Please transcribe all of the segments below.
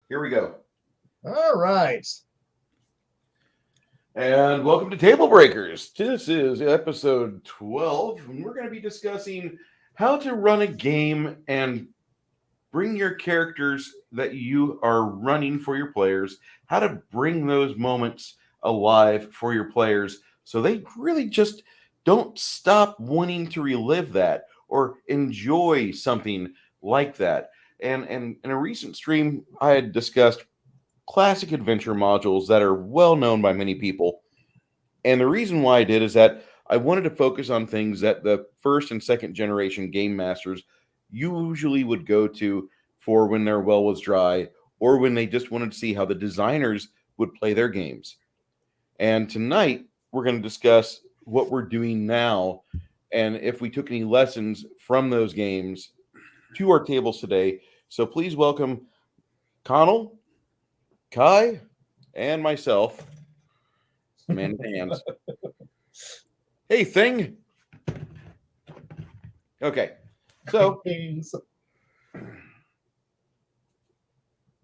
Here we go. All right. And welcome to TableBreakers. This is episode 12, and we're going to be discussing how to run a game and bring your characters that you are running for your players, how to bring those moments alive for your players so they really just don't stop wanting to relive that or enjoy something like that. And in a recent stream, I had discussed classic adventure modules that are well known by many people. And the reason why I did is that I wanted to focus on things that the first and second generation game masters usually would go to for when their well was dry or when they just wanted to see how the designers would play their games. And tonight, we're going to discuss what we're doing now and if we took any lessons from those games to our tables today. So please welcome Connell, Kai, and myself. Man with hands. Hey, thing. Okay. So,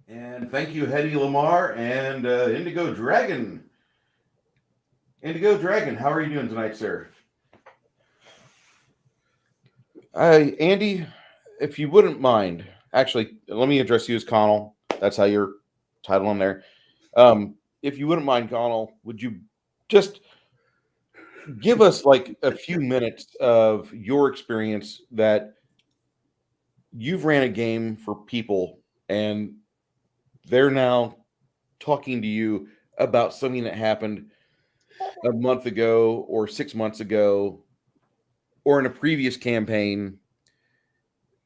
and thank you, Hedy Lamar and Indigo Dragon. Indigo Dragon, how are you doing tonight, sir? Andy, if you wouldn't mind, actually, let me address you as Connell. That's how your title on there. If you wouldn't mind, Connell, would you just give us like a few minutes of your experience that you've ran a game for people and they're now talking to you about something that happened a month ago or 6 months ago or in a previous campaign?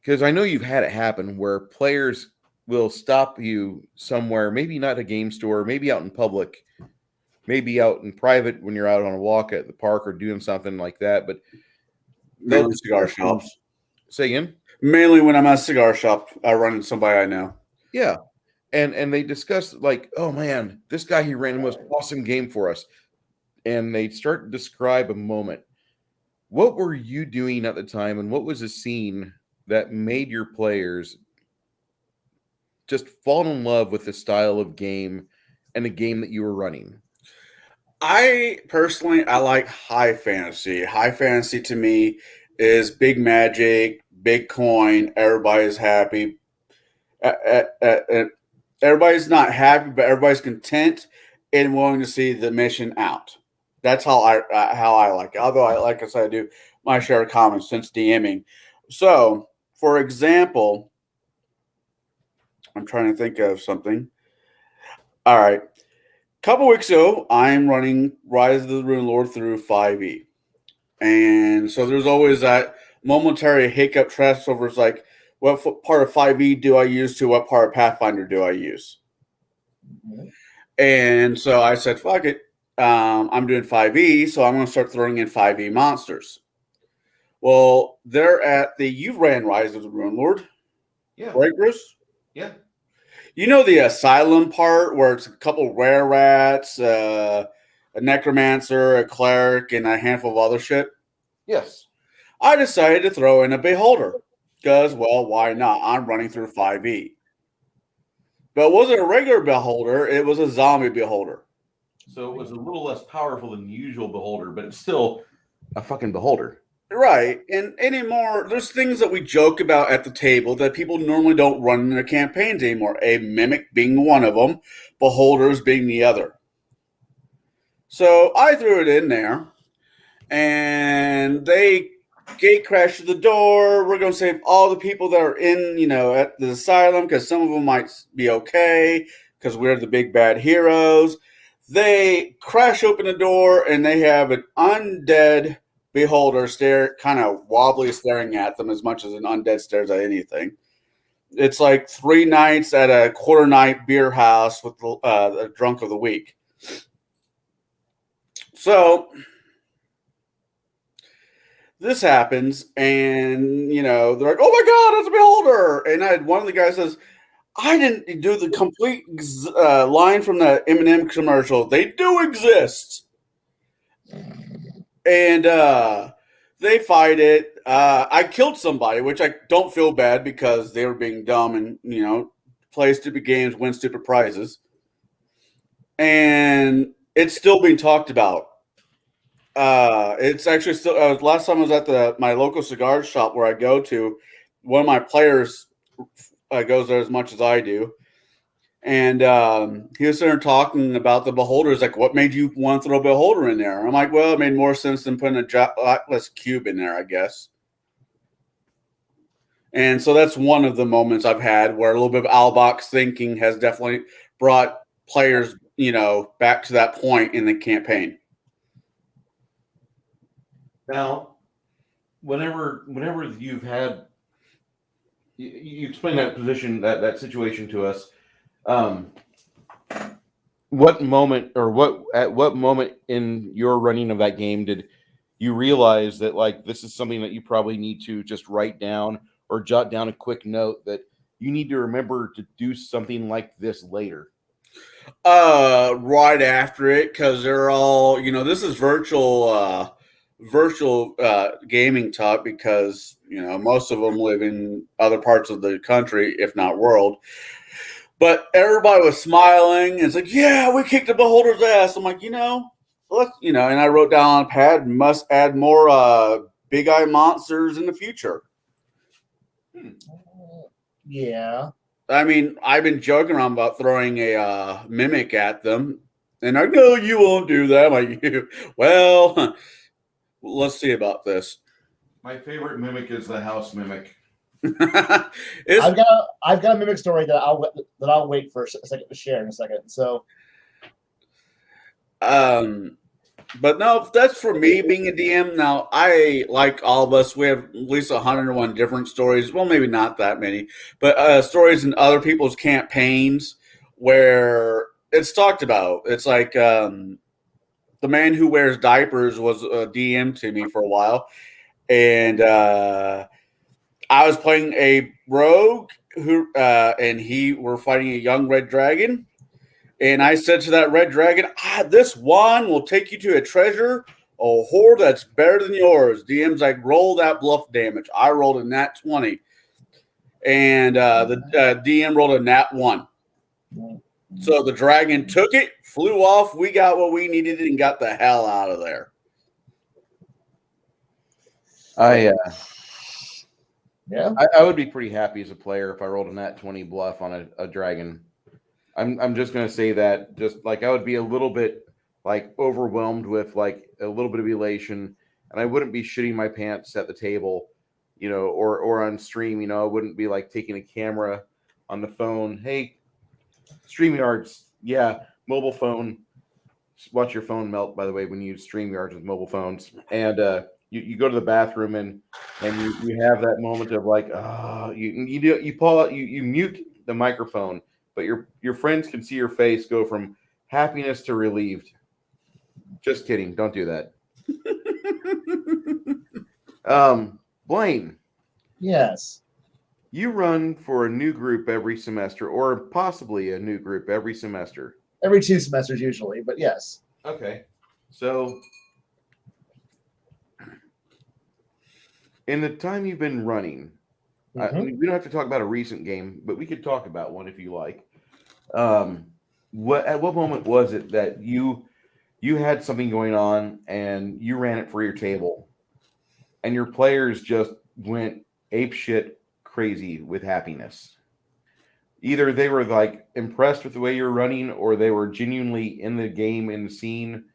Because I know you've had it happen where players will stop you somewhere, maybe not a game store, maybe out in public, maybe out in private when you're out on a walk at the park or doing something like that. But mainly cigar shops. Say again? Mainly when I'm at a cigar shop, I run into somebody I know. Yeah. And they discuss like, oh man, this guy, he ran the most awesome game for us. And they start to describe a moment. What were you doing at the time, and what was a scene that made your players just fall in love with the style of game and the game that you were running? I personally, I like high fantasy. High fantasy to me is big magic, big coin. Everybody's happy. Everybody's not happy, but everybody's content and willing to see the mission out. That's how I like it. Although, like I said, I do my share of comments since DMing. So, for example, I'm trying to think of something. All right. Couple weeks ago, I'm running Rise of the Rune Lord through 5e. And so there's always that momentary hiccup trash over it's like, what part of 5e do I use to what part of Pathfinder do I use? Mm-hmm. And so I said, fuck it. I'm doing 5e, so I'm going to start throwing in 5e monsters. Well, they're at the, you've ran Rise of the Rune Lord. Yeah. Right, Bruce? Yeah. You know the asylum part where it's a couple rare rats, a necromancer, a cleric, and a handful of other shit? Yes. I decided to throw in a beholder because, well, why not? I'm running through 5e. But it wasn't a regular beholder. It was a zombie beholder. So it was a little less powerful than the usual beholder, but it's still a fucking beholder. Right. And anymore, there's things that we joke about at the table that people normally don't run in their campaigns anymore. A mimic being one of them, beholders being the other. So I threw it in there, and they gate crashed the door. We're going to save all the people that are in, at the asylum because some of them might be okay because we're the big bad heroes. They crash open the door, and they have an undead beholder kind of wobbly staring at them as much as an undead stares at anything. It's like 3 nights at a quarter night beer house with the drunk of the week. So this happens, and they're like, "Oh my god, it's a beholder!" And one of the guys says, "I didn't do the complete line from the M&M commercial. They do exist." And they fight it. I killed somebody, which I don't feel bad because they were being dumb and, play stupid games, win stupid prizes, and it's still being talked about. It's actually still. Last time I was at my local cigar shop where I go to. One of my players goes there as much as I do, and he was there talking about the beholders. Like, what made you want to throw a beholder in there? I'm like, well, it made more sense than putting a Atlas cube in there, I guess. And so that's one of the moments I've had where a little bit of out-of-the-box thinking has definitely brought players, back to that point in the campaign. Now, whenever you've had you explain that position, that situation to us, what moment at what moment in your running of that game did you realize that like this is something that you probably need to just write down or jot down a quick note that you need to remember to do something like this later? Right after it, because they're all, this is virtual gaming talk because, most of them live in other parts of the country, if not world. But everybody was smiling. It's like, yeah, we kicked the beholder's ass. I'm like, let's, and I wrote down on a pad, must add more big eye monsters in the future. Yeah. I mean, I've been joking around about throwing a mimic at them. And I know you won't do that. I'm like, well, let's see about this. My favorite mimic is the house mimic. I've got a mimic story that I'll wait for a second to share in a second. So, but no, that's for me being a DM. Now, I, like all of us, we have at least 101 different stories. Well, maybe not that many, but stories in other people's campaigns where it's talked about. It's like the man who wears diapers was a DM to me for a while, and I was playing a rogue and we're fighting a young red dragon. And I said to that red dragon, this wand will take you to a treasure, a hoard that's better than yours. DM's like, roll that bluff damage. I rolled a nat 20. And the DM rolled a nat 1. So the dragon took it, flew off. We got what we needed and got the hell out of there. yeah. I would be pretty happy as a player if I rolled a nat 20 bluff on a dragon. I'm just going to say that just like I would be a little bit like overwhelmed with like a little bit of elation, and I wouldn't be shitting my pants at the table, or on stream. I wouldn't be like taking a camera on the phone. Hey, StreamYards, yeah, mobile phone. Watch your phone melt, by the way, when you use StreamYards with mobile phones. And you go to the bathroom and you have that moment of like, you pull out, you mute the microphone, but your friends can see your face go from happiness to relieved. Just kidding. Don't do that. Blaine. Yes. You run for a new group every semester, or possibly a new group every semester. Every 2 semesters usually, but yes. Okay. So in the time you've been running, we don't have to talk about a recent game, but we could talk about one if you like. At what moment was it that you had something going on and you ran it for your table and your players just went apeshit crazy with happiness? Either they were like impressed with the way you're running, or they were genuinely in the game, in the scene.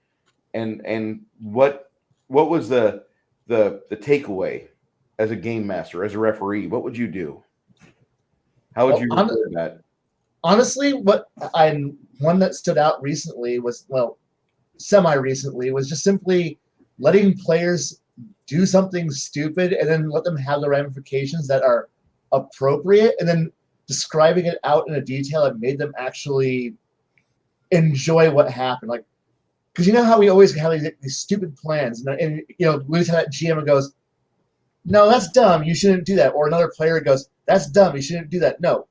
And what was the takeaway as a game master, as a referee? What would you do? How would you report that? Honestly, one that stood out recently was, semi-recently, was just simply letting players do something stupid and then let them have the ramifications that are appropriate, and then describing it out in a detail that made them actually enjoy what happened. Like, because you know how we always have these stupid plans, and we always have that GM who goes, "No, that's dumb. You shouldn't do that." Or another player goes, "That's dumb. You shouldn't do that." No,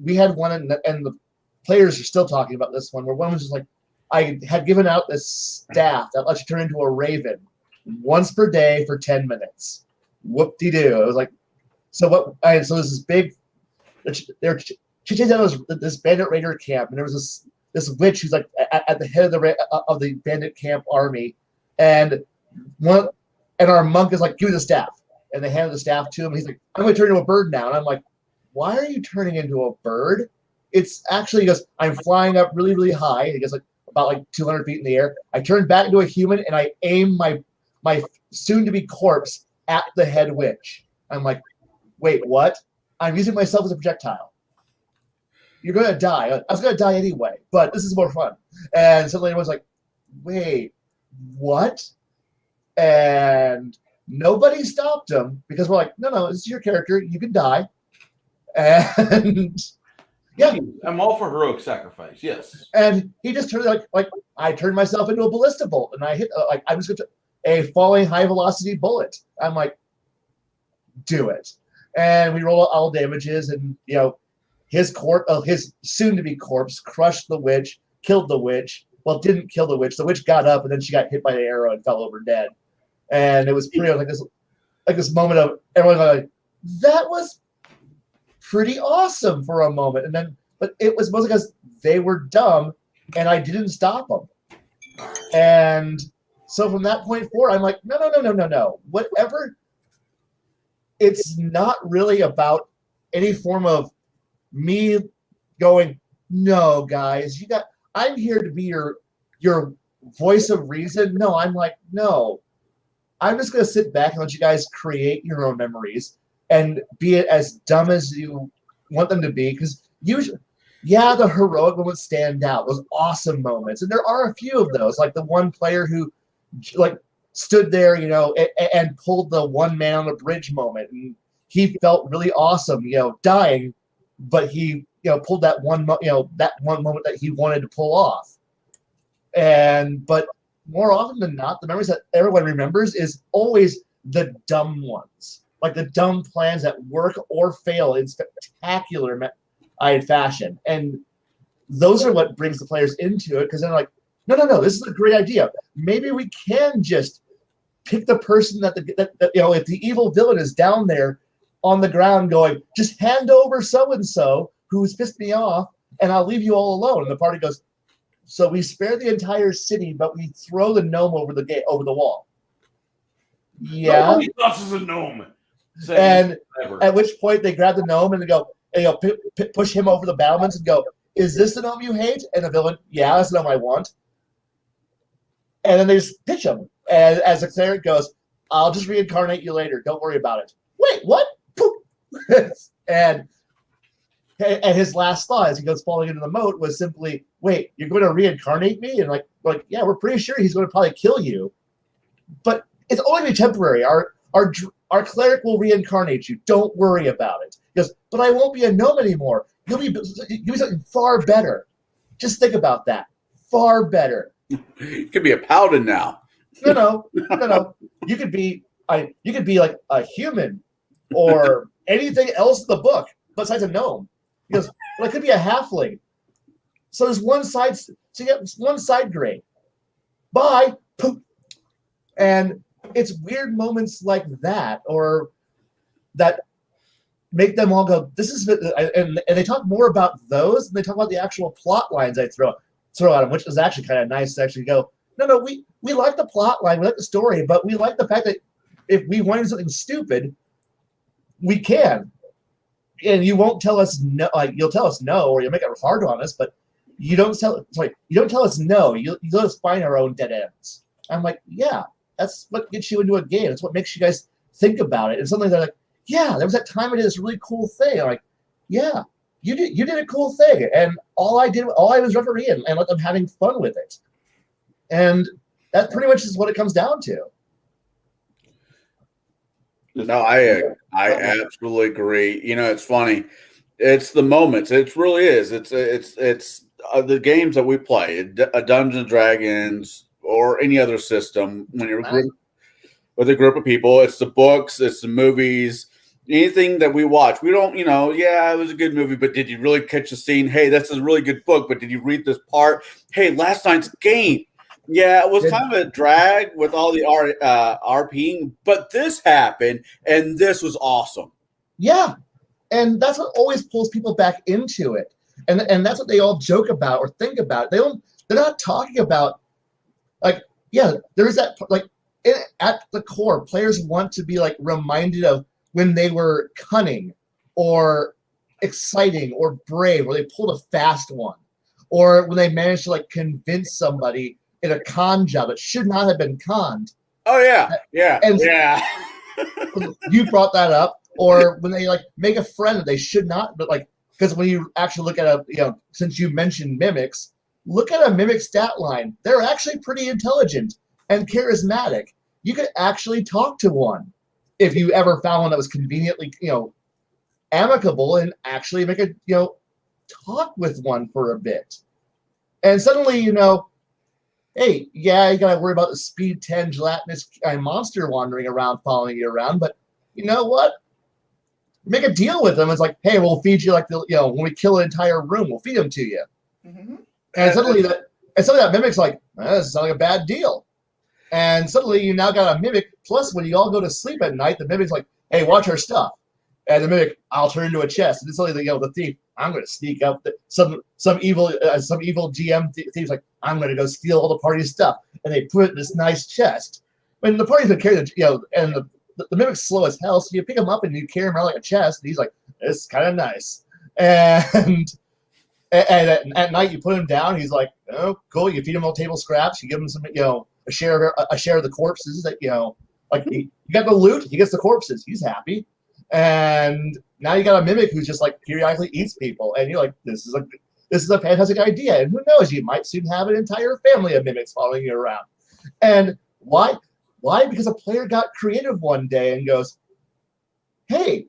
we had one, and the players are still talking about this one, where one was just like, I had given out this staff that lets you turn into a raven once per day for 10 minutes. Whoop-de-doo. It was like, so there's this big, they're she chased out this bandit raider camp, and there was this witch who's like at the head of the bandit camp army, and our monk is like, give me the staff, and they handed the staff to him. And he's like, I'm going to turn into a bird now, and I'm like, why are you turning into a bird? It's actually, he goes, I'm flying up really, really high. And he goes like about like 200 feet in the air. I turn back into a human, and I aim my soon-to-be corpse at the head witch. I'm like, wait, what? I'm using myself as a projectile. You're going to die. I was going to die anyway, but this is more fun. And suddenly everyone's like, wait, what? And nobody stopped him because we're like, no, this is your character. You can die. And yeah. I'm all for heroic sacrifice. Yes. And he just turned like I turned myself into a ballista bolt, and I hit I'm just going to a falling high velocity bullet. I'm like, do it. And we roll all damages, and his soon to be corpse crushed the witch, killed the witch. Well, didn't kill the witch. The witch got up, and then she got hit by the arrow and fell over dead. And it was pretty like this moment of everyone like, that was pretty awesome for a moment. But it was mostly because they were dumb, and I didn't stop them. And so from that point forward, I'm like, no. Whatever. It's not really about any form of me going, no, guys, I'm here to be your voice of reason. No, I'm like, no. I'm just going to sit back and let you guys create your own memories and be it as dumb as you want them to be. Because usually, the heroic moments stand out, those awesome moments. And there are a few of those, like the one player who stood there, and pulled the one man on the bridge moment. And he felt really awesome, dying, but he, pulled that one moment that he wanted to pull off. But more often than not, the memories that everyone remembers is always the dumb ones, like the dumb plans that work or fail in spectacular fashion. And those are what brings the players into it, because they're like, no, this is a great idea. Maybe we can just pick the person that if the evil villain is down there on the ground going, just hand over so-and-so who's pissed me off, and I'll leave you all alone. And the party goes, so we spare the entire city, but we throw the gnome over the wall. Yeah. Nobody tosses a gnome. And at which point they grab the gnome and they go, push him over the battlements and go, is this the gnome you hate? And the villain, yeah, that's the gnome I want. And then they just pitch him. And as the cleric goes, I'll just reincarnate you later. Don't worry about it. Wait, what? and his last thought as he goes falling into the moat was simply, wait, you're going to reincarnate me? And like, yeah, we're pretty sure he's going to probably kill you. But it's only going to be temporary. Our cleric will reincarnate you. Don't worry about it. He goes, but I won't be a gnome anymore. You'll be something far better. Just think about that. Far better. You could be a paladin now. No. You could be like a human or anything else in the book besides a gnome. He goes, well, it could be a halfling. So there's one side. So you get one side grade. Bye. Poop. And it's weird moments like that, or that make them all go, this is, and they talk more about those, and they talk about the actual plot lines I throw at them, which is actually kind of nice to actually go, no, we like the plot line, we like the story, but we like the fact that if we want to do something stupid, we can. And you won't tell us no, like you'll tell us no, or you'll make it hard on us, but you don't tell us no, you let us find our own dead ends. I'm like, yeah, that's what gets you into a game. That's what makes you guys think about it. And suddenly they're like, yeah, there was that time I did this really cool thing. I'm like, yeah, you did a cool thing. And all I was refereeing and let them having fun with it. And that pretty much is what it comes down to. No, I absolutely agree. It's funny. It's the moments. It really is. It's the games that we play, a Dungeons and Dragons or any other system. When you're with a group of people, it's the books, it's the movies, anything that we watch. We don't, yeah, it was a good movie, but did you really catch the scene? Hey, that's a really good book, but did you read this part? Hey, last night's game. Yeah, it was kind of a drag with all the RPing, but this happened, and this was awesome. Yeah. And that's what always pulls people back into it. And that's what they all joke about or think about. They're not talking about, like, yeah, there is that, like, at the core, players want to be, like, reminded of when they were cunning or exciting or brave, or they pulled a fast one, or when they managed to, like, convince somebody in a con job that should not have been conned. Oh yeah, yeah, And yeah. you brought that up. Or when they, like, make a friend that they should not, but, like, because when you actually look at since you mentioned mimics, look at a mimic stat line. They're actually pretty intelligent and charismatic. You could actually talk to one if you ever found one that was conveniently, amicable, and actually make a, talk with one for a bit. And suddenly, hey, yeah, you gotta worry about the speed 10 gelatinous monster wandering around, following you around, but you know what? Make a deal with them. It's like, hey, we'll feed you, like, when we kill an entire room, we'll feed them to you. Mm-hmm. And suddenly that mimic's like, this sounds like a bad deal. And suddenly you now got a mimic. Plus, when you all go to sleep at night, the mimic's like, hey, watch our stuff. And the mimic, I'll turn into a chest. And suddenly, the thief, I'm going to sneak up. Some evil GM thief's like, I'm going to go steal all the party's stuff. And they put it in this nice chest. When the party's been carrying, and the mimic's slow as hell, so you pick him up and you carry him around like a chest. And he's like, it's kind of nice. And at night you put him down. He's like, oh, cool. You feed him all table scraps. You give him some, a share of the corpses that, like, you got the loot. He gets the corpses. He's happy. And now you got a mimic who's just, like, periodically eats people. And you're like, this is a fantastic idea. And who knows, you might soon have an entire family of mimics following you around. And why? Because a player got creative one day and goes, hey,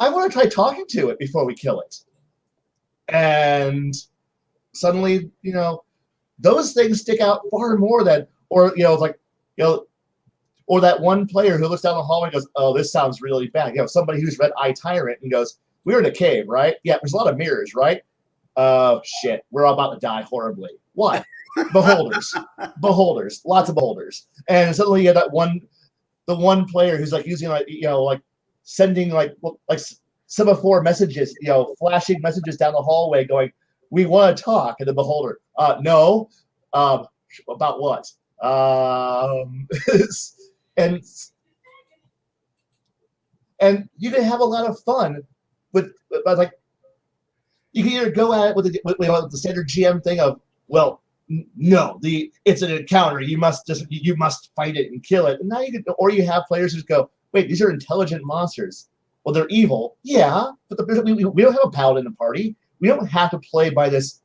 I want to try talking to it before we kill it. And suddenly, those things stick out far more than, or that one player who looks down the hallway and goes, oh, this sounds really bad. Somebody who's read I, Tyrant and goes, we're in a cave, right? Yeah, there's a lot of mirrors, right? Oh, shit, we're all about to die horribly. Why? Beholders, lots of beholders. And suddenly you have the one player who's, like, using, like, like, sending, like semaphore messages, flashing messages down the hallway going, we want to talk. And the beholder, no. About what? And you can have a lot of fun with like, you can either go at it with the standard GM thing of, well, no, it's an encounter. You must fight it and kill it. And now or you have players who go, wait, these are intelligent monsters. Well, they're evil, yeah, but we don't have a paladin in the party. We don't have to play by this.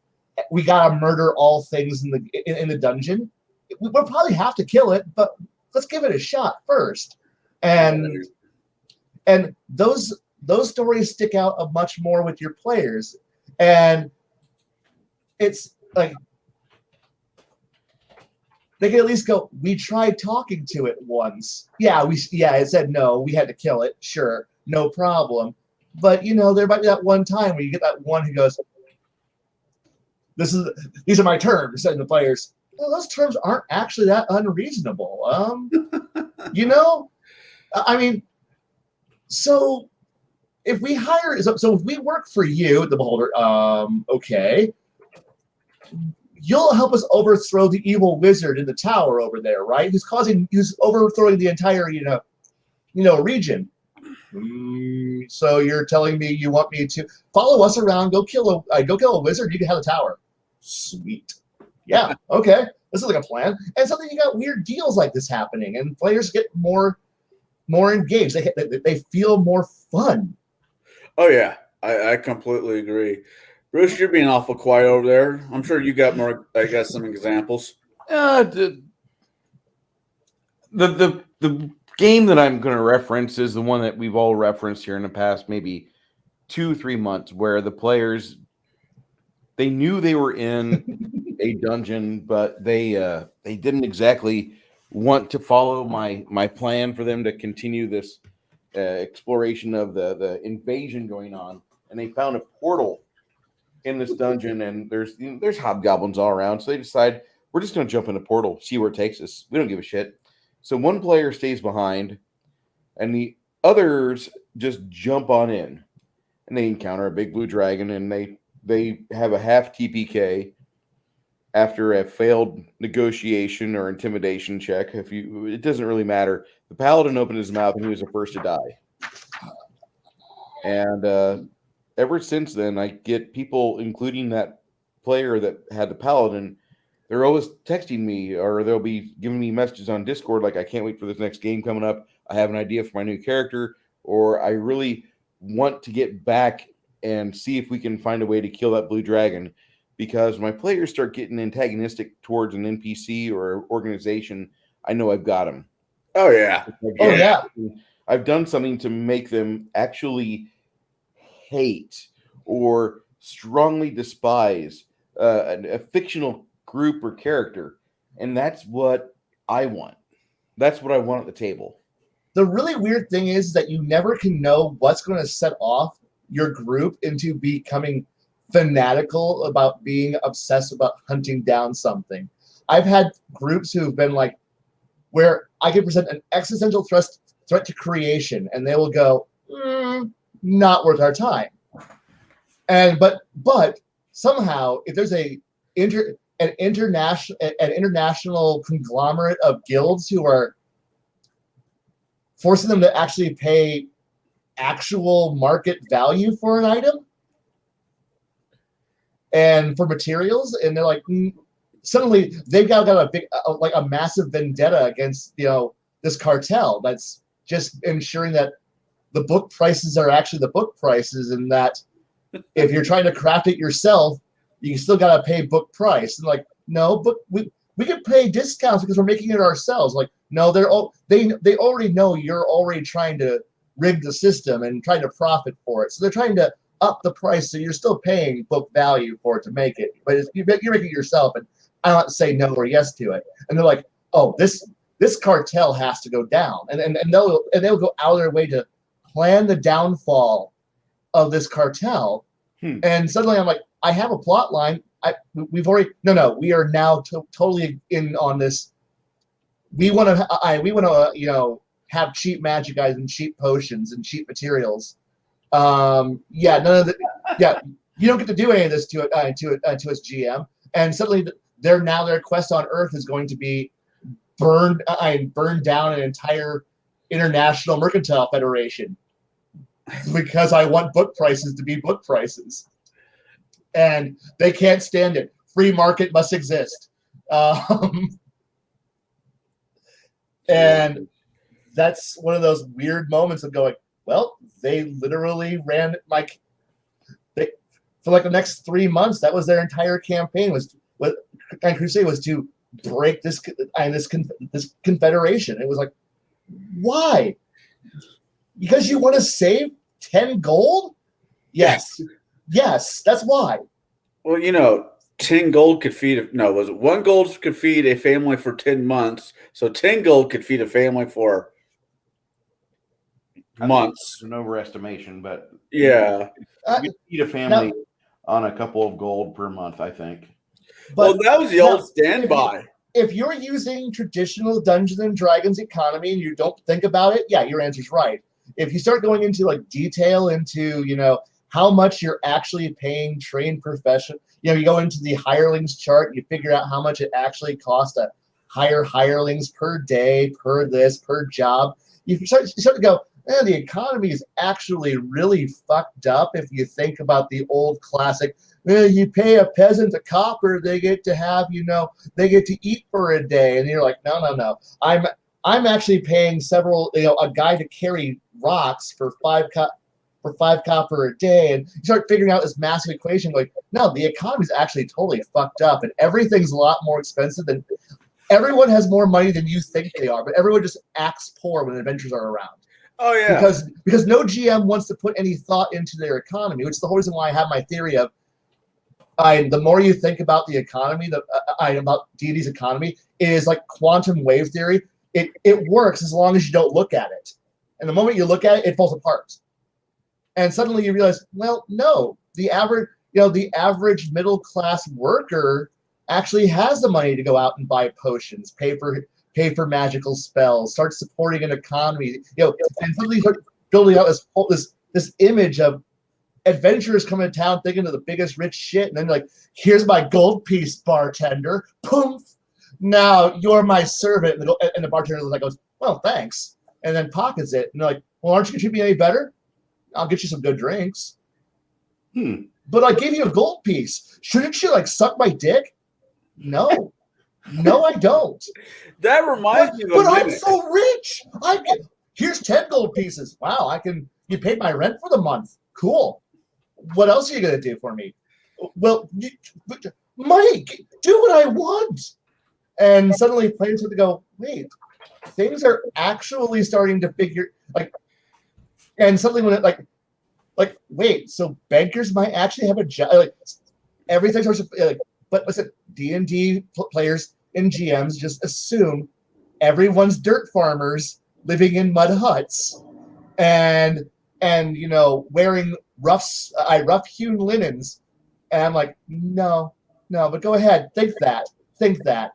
We gotta murder all things in the dungeon. We'll probably have to kill it, but let's give it a shot first. And those stories stick out much more with your players. And it's like, they can at least go, we tried talking to it once. It said no, we had to kill it. Sure, no problem. But, there might be that one time where you get that one who goes, these are my terms, and the players, well, those terms aren't actually that unreasonable. I mean, so if we if we work for you, the beholder, okay, you'll help us overthrow the evil wizard in the tower over there, right? Who's overthrowing the entire, region. So you're telling me you want me to follow us around, go kill a wizard? You can have the tower. Sweet. Yeah. Okay. This is like a plan. And suddenly you got weird deals like this happening, and players get more engaged. They feel more fun. Oh yeah, I completely agree. Bruce, you're being awful quiet over there. I'm sure you got more. I got some examples. The game that I'm going to reference is the one that we've all referenced here in the past maybe 2-3 months, where the players, they knew they were in a dungeon, but they didn't exactly want to follow my plan for them to continue this exploration of the invasion going on, and they found a portal in this dungeon, and there's hobgoblins all around. So they decide, we're just going to jump in the portal, see where it takes us. We don't give a shit. So one player stays behind, and the others just jump on in. and they encounter a big blue dragon, and they have a half TPK after a failed negotiation or intimidation check. It doesn't really matter. The paladin opened his mouth, and he was the first to die. And ever since then, I get people, including that player that had the paladin, they're always texting me, or they'll be giving me messages on Discord like, I can't wait for this next game coming up. I have an idea for my new character, or I really want to get back and see if we can find a way to kill that blue dragon, because when my players start getting antagonistic towards an NPC or organization, I know I've got them. Oh, yeah. Oh, yeah. I've done something to make them actually hate or strongly despise a fictional group or character, and that's what I want. That's what I want at the table. The really weird thing is that you never can know what's going to set off your group into becoming fanatical about being obsessed about hunting down something. I've had groups who've been like, where I can present an existential threat to creation, and they will go, not worth our time. And but somehow, if there's an international conglomerate of guilds who are forcing them to actually pay actual market value for an item and for materials, and they're like, suddenly they've got a big, like a massive vendetta against this cartel that's just ensuring that the book prices are actually the book prices, and that if you're trying to craft it yourself, you still got to pay book price. And like, no, but we can pay discounts because we're making it ourselves. Like, no, they already know you're already trying to rig the system and trying to profit for it. So they're trying to up the price, so you're still paying book value for it to make it, but you're making it yourself. And I don't have to say no or yes to it. And they're like, oh, this cartel has to go down, and they'll go out of their way to plan the downfall of this cartel. And suddenly I'm like, I have a plot line. We are now totally in on this. We want to have cheap magic items and cheap potions and cheap materials. None of the you don't get to do any of this to us, GM. And suddenly their quest on Earth is going to be burn down an entire international mercantile federation because I want book prices to be book prices, and they can't stand it. Free market must exist, and that's one of those weird moments of going, well, they literally ran for like the next 3 months. That was their entire campaign, and Crusade was to break this confederation. It was like, why? Because you want to save 10 gold? Yes. Yes, that's why. Well, 10 gold could feed was it 1 gold could feed a family for 10 months. So 10 gold could feed a family for months. It's an overestimation, but yeah. You feed a family on a couple of gold per month, I think. But that was the old standby. If you're using traditional Dungeons and Dragons economy and you don't think about it, yeah, your answer's right. If you start going into like detail into, how much you're actually paying trained profession, you go into the hirelings chart, you figure out how much it actually costs to hire hirelings per day, per job. You start to go, the economy is actually really fucked up if you think about the old classic. You pay a peasant a copper, they get to have, they get to eat for a day. And you're like, no. I'm actually paying a guy to carry rocks for 5 copper a day. And you start figuring out this massive equation like, no, the economy is actually totally fucked up, and everything's a lot more expensive than everyone has more money than you think they are, but everyone just acts poor when adventures are around. Oh yeah. Because no GM wants to put any thought into their economy, which is the whole reason why I have my theory of the more you think about the economy, about D&D's economy, it is like quantum wave theory. It works as long as you don't look at it. And the moment you look at it, it falls apart. And suddenly you realize, well, no, the average middle class worker actually has the money to go out and buy potions, pay for magical spells, start supporting an economy, and suddenly start building out this image of adventurers come into town thinking of the biggest rich shit, and then like, here's my gold piece, bartender. Poof. Now you're my servant. And the bartender like goes, well, thanks. And then pockets it. And they're like, well, aren't you going to treat me any better? I'll get you some good drinks. But I gave you a gold piece. Shouldn't you like suck my dick? No. No, I don't. That reminds me of But I'm so rich. Here's 10 gold pieces. Wow, you paid my rent for the month. Cool. What else are you going to do for me? Well, money, do what I want. And suddenly players have to go, wait, things are actually starting to figure like, and suddenly when it like wait, so bankers might actually have a job. Like everything starts to like, but listen, D&D players and GMs just assume everyone's dirt farmers living in mud huts and wearing rough hewn linens. And I'm like, no, but go ahead, think that.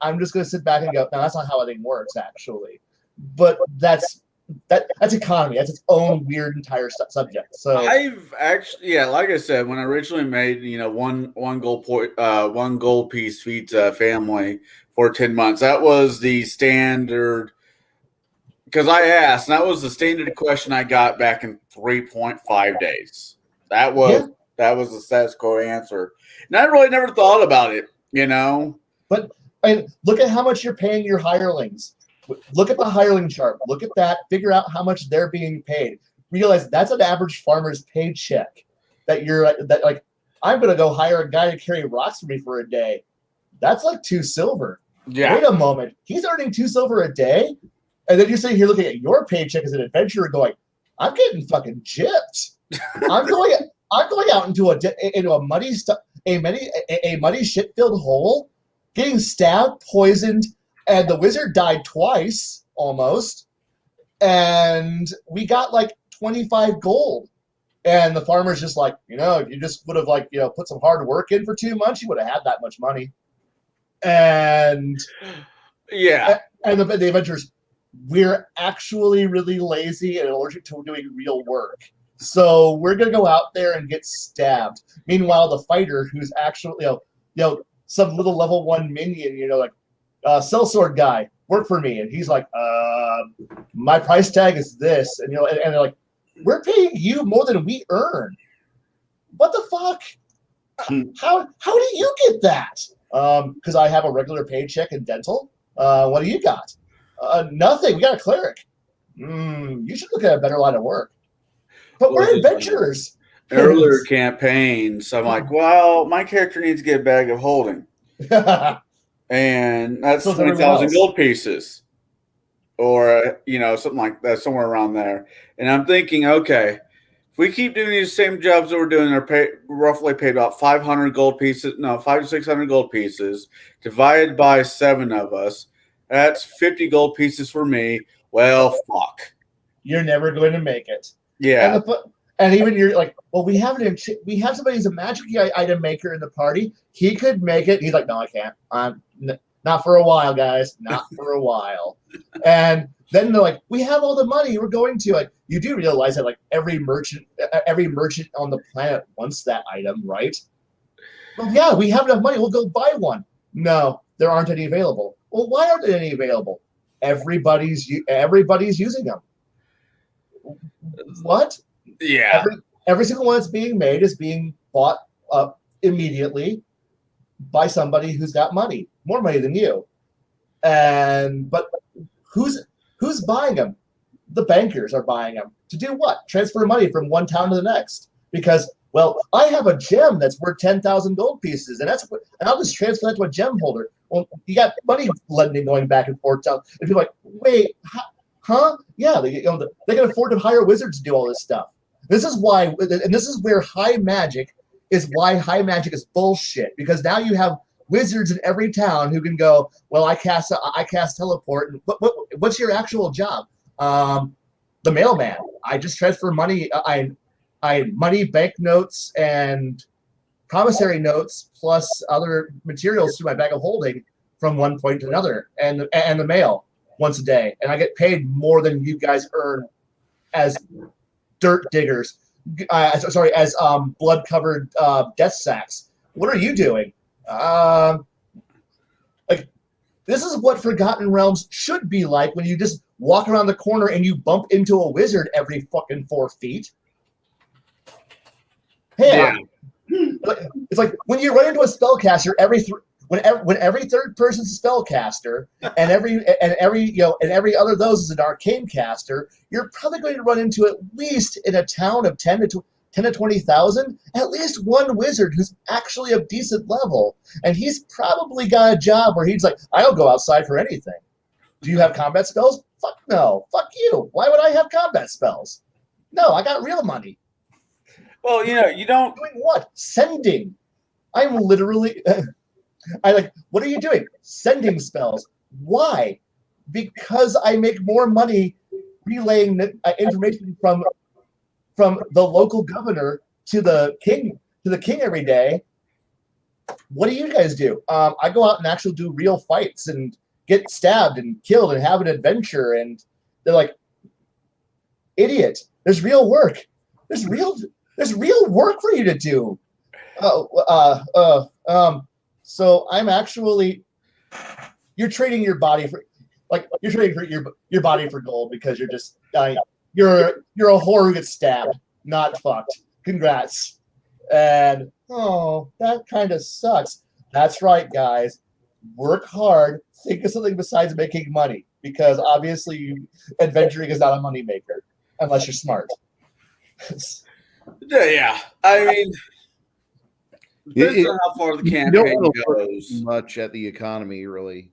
I'm just going to sit back and go, no, that's not how everything works, actually. But that's economy. That's its own weird entire subject. So I've actually, like I said, when I originally made, one gold piece feeds a family for 10 months, that was the standard. Because I asked, and that was the standard question I got back in 3.5 days. That was the status quo answer. And I really never thought about it, But look at how much you're paying your hirelings. Look at the hireling chart. Look at that. Figure out how much they're being paid. Realize that's an average farmer's paycheck. I'm going to go hire a guy to carry rocks for me for a day. That's like 2 silver. Yeah. Wait a moment. He's earning 2 silver a day? And then you're sitting here looking at your paycheck as an adventurer going, I'm getting fucking gypped. I'm going out into a muddy shit-filled hole, getting stabbed, poisoned, and the wizard died twice, almost. And we got like 25 gold. And the farmer's just like, if you just would have put some hard work in for 2 months, you would have had that much money. And yeah. And the adventurers, we're actually really lazy and allergic to doing real work. So we're going to go out there and get stabbed. Meanwhile, the fighter who's actually, some little level 1 minion, sellsword guy, work for me. And he's like, my price tag is this. And, and they're like, we're paying you more than we earn. What the fuck? How do you get that? Because I have a regular paycheck in dental. What do you got? Nothing. We got a cleric. You should look at a better line of work. But we're adventurers. Earlier campaigns, I'm like, well, my character needs to get a bag of holding. And that's 20,000 gold pieces. Or, something like that, somewhere around there. And I'm thinking, okay, if we keep doing these same jobs that we're doing, they're roughly paid about 500 gold pieces. No, 500 to 600 gold pieces divided by 7 of us. That's 50 gold pieces for me. Well, fuck. You're never going to make it. Yeah. And even you're like, well, we have somebody who's a magic item maker in the party. He could make it. He's like, no, I can't. Not for a while, guys. Not for a while. And then they're like, we have all the money. We're going to like. You do realize that like every merchant on the planet wants that item, right? Well, yeah, we have enough money. We'll go buy one. No, there aren't any available. Well, why aren't there any available? Everybody's using them. What? Yeah. Every single one that's being made is being bought up immediately by somebody who's got money, more money than you. But who's buying them? The bankers are buying them. To do what? Transfer money from one town to the next. Because, well, I have a gem that's worth 10,000 gold pieces, and I'll just transfer that to a gem holder. Well, you got money lending going back and forth. And people are like, wait, huh? Yeah, they can afford to hire wizards to do all this stuff. This is why, and this is where high magic is bullshit. Because now you have wizards in every town who can go, well, I cast teleport. And what's your actual job? The mailman. I just transfer money. I money, banknotes, and promissory notes plus other materials to my bag of holding from one point to another, and the mail once a day, and I get paid more than you guys earn as dirt diggers. blood-covered death sacks. What are you doing? Like, this is what Forgotten Realms should be like when you just walk around the corner and you bump into a wizard every fucking 4 feet. Hey, Yeah. it's like when you run into a spellcaster when every third person's a spellcaster and every other of those is an arcane caster, you're probably going to run into, at least in a town of 10 to 20,000, at least one wizard who's actually of decent level, and he's probably got a job where he's like, I don't go outside for anything. Do you have combat spells? Fuck no. Fuck you. Why would I have combat spells? No, I got real money. Well, you don't. Doing what? Sending. I'm literally. What are you doing? Sending spells. Why? Because I make more money relaying information from the local governor to the king every day. What do you guys do? I go out and actually do real fights and get stabbed and killed and have an adventure. And they're like, idiot. There's real work. There's real work for you to do. So I'm actually, you're trading your body for, you're trading for your body for gold because you're just, you're a whore who gets stabbed, not fucked. Congrats. And, that kind of sucks. That's right, guys. Work hard. Think of something besides making money, because obviously adventuring is not a moneymaker unless you're smart. Yeah, I mean, depends on how far the campaign goes. Much at the economy, really.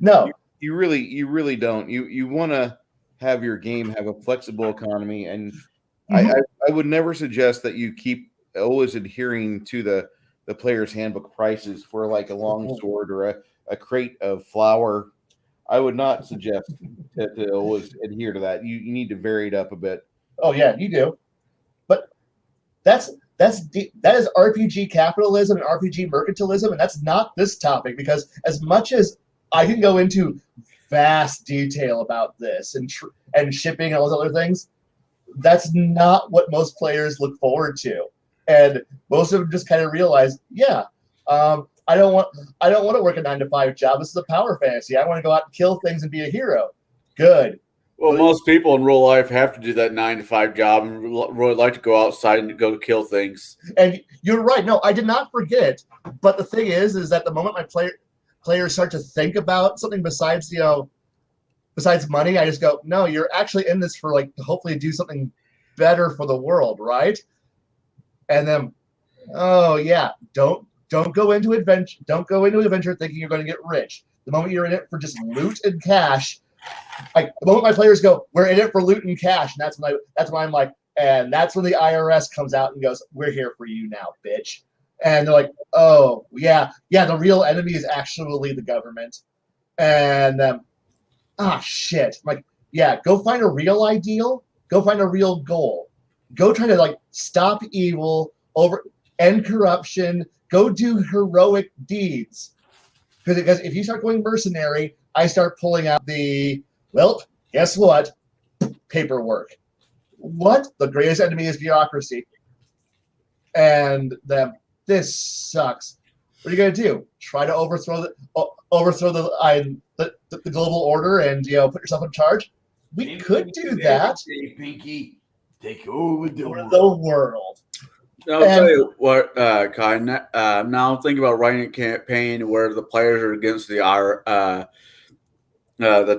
No, you really don't. You want to have your game have a flexible economy, and I would never suggest that you keep always adhering to the player's handbook prices for like a long sword or a crate of flour. I would not suggest to always adhere to that. You need to vary it up a bit. Oh yeah, you do. But that is RPG capitalism and RPG mercantilism, and that's not this topic, because as much as I can go into vast detail about this and shipping and all those other things, that's not what most players look forward to. And most of them just kind of realize, I don't want to work a 9-to-5 job. This is a power fantasy. I want to go out and kill things and be a hero. Good. Well, most people in real life have to do that 9-to-5 job and really like to go outside and go kill things. And you're right. No, I did not forget. But the thing is that the moment my players start to think about something besides money, I just go, no, you're actually in this for to hopefully do something better for the world, right? And then, don't go into adventure. Don't go into adventure thinking you're going to get rich. The moment you're in it for just loot and cash. The moment my players go, we're in it for loot and cash, and that's when I'm like, and that's when the IRS comes out and goes, we're here for you now, bitch. And they're like, oh yeah, the real enemy is actually the government. And shit. I'm like, yeah, go find a real ideal, go find a real goal, go try to stop evil, end corruption, go do heroic deeds. Because if you start going mercenary, I start pulling out guess what? Paperwork. What? The greatest enemy is bureaucracy. And then this sucks. What are you going to do? Try to overthrow the global order and put yourself in charge? We could do that. Pinky, take over the world. I'll tell you what, Kai. Now think about writing a campaign where the players are against the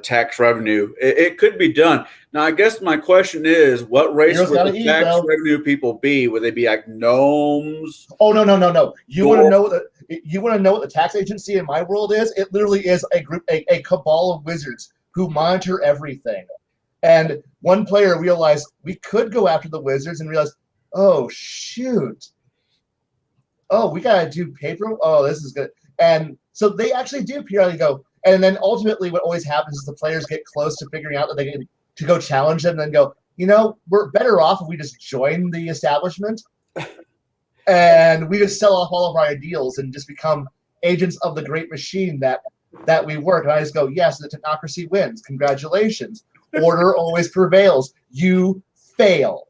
tax revenue. It could be done. Now, I guess my question is, what race would the tax revenue people be? Would they be like gnomes? Oh no! You want to know what the tax agency in my world is? It literally is a cabal of wizards who monitor everything. And one player realized we could go after the wizards and realized, oh shoot! Oh, we gotta do paper. Oh, this is good. And so they actually do periodically go. And then ultimately what always happens is the players get close to figuring out that they can to go challenge them and then go, we're better off if we just join the establishment and we just sell off all of our ideals and just become agents of the great machine that we work. And I just go, yes, the technocracy wins. Congratulations. Order always prevails. You fail.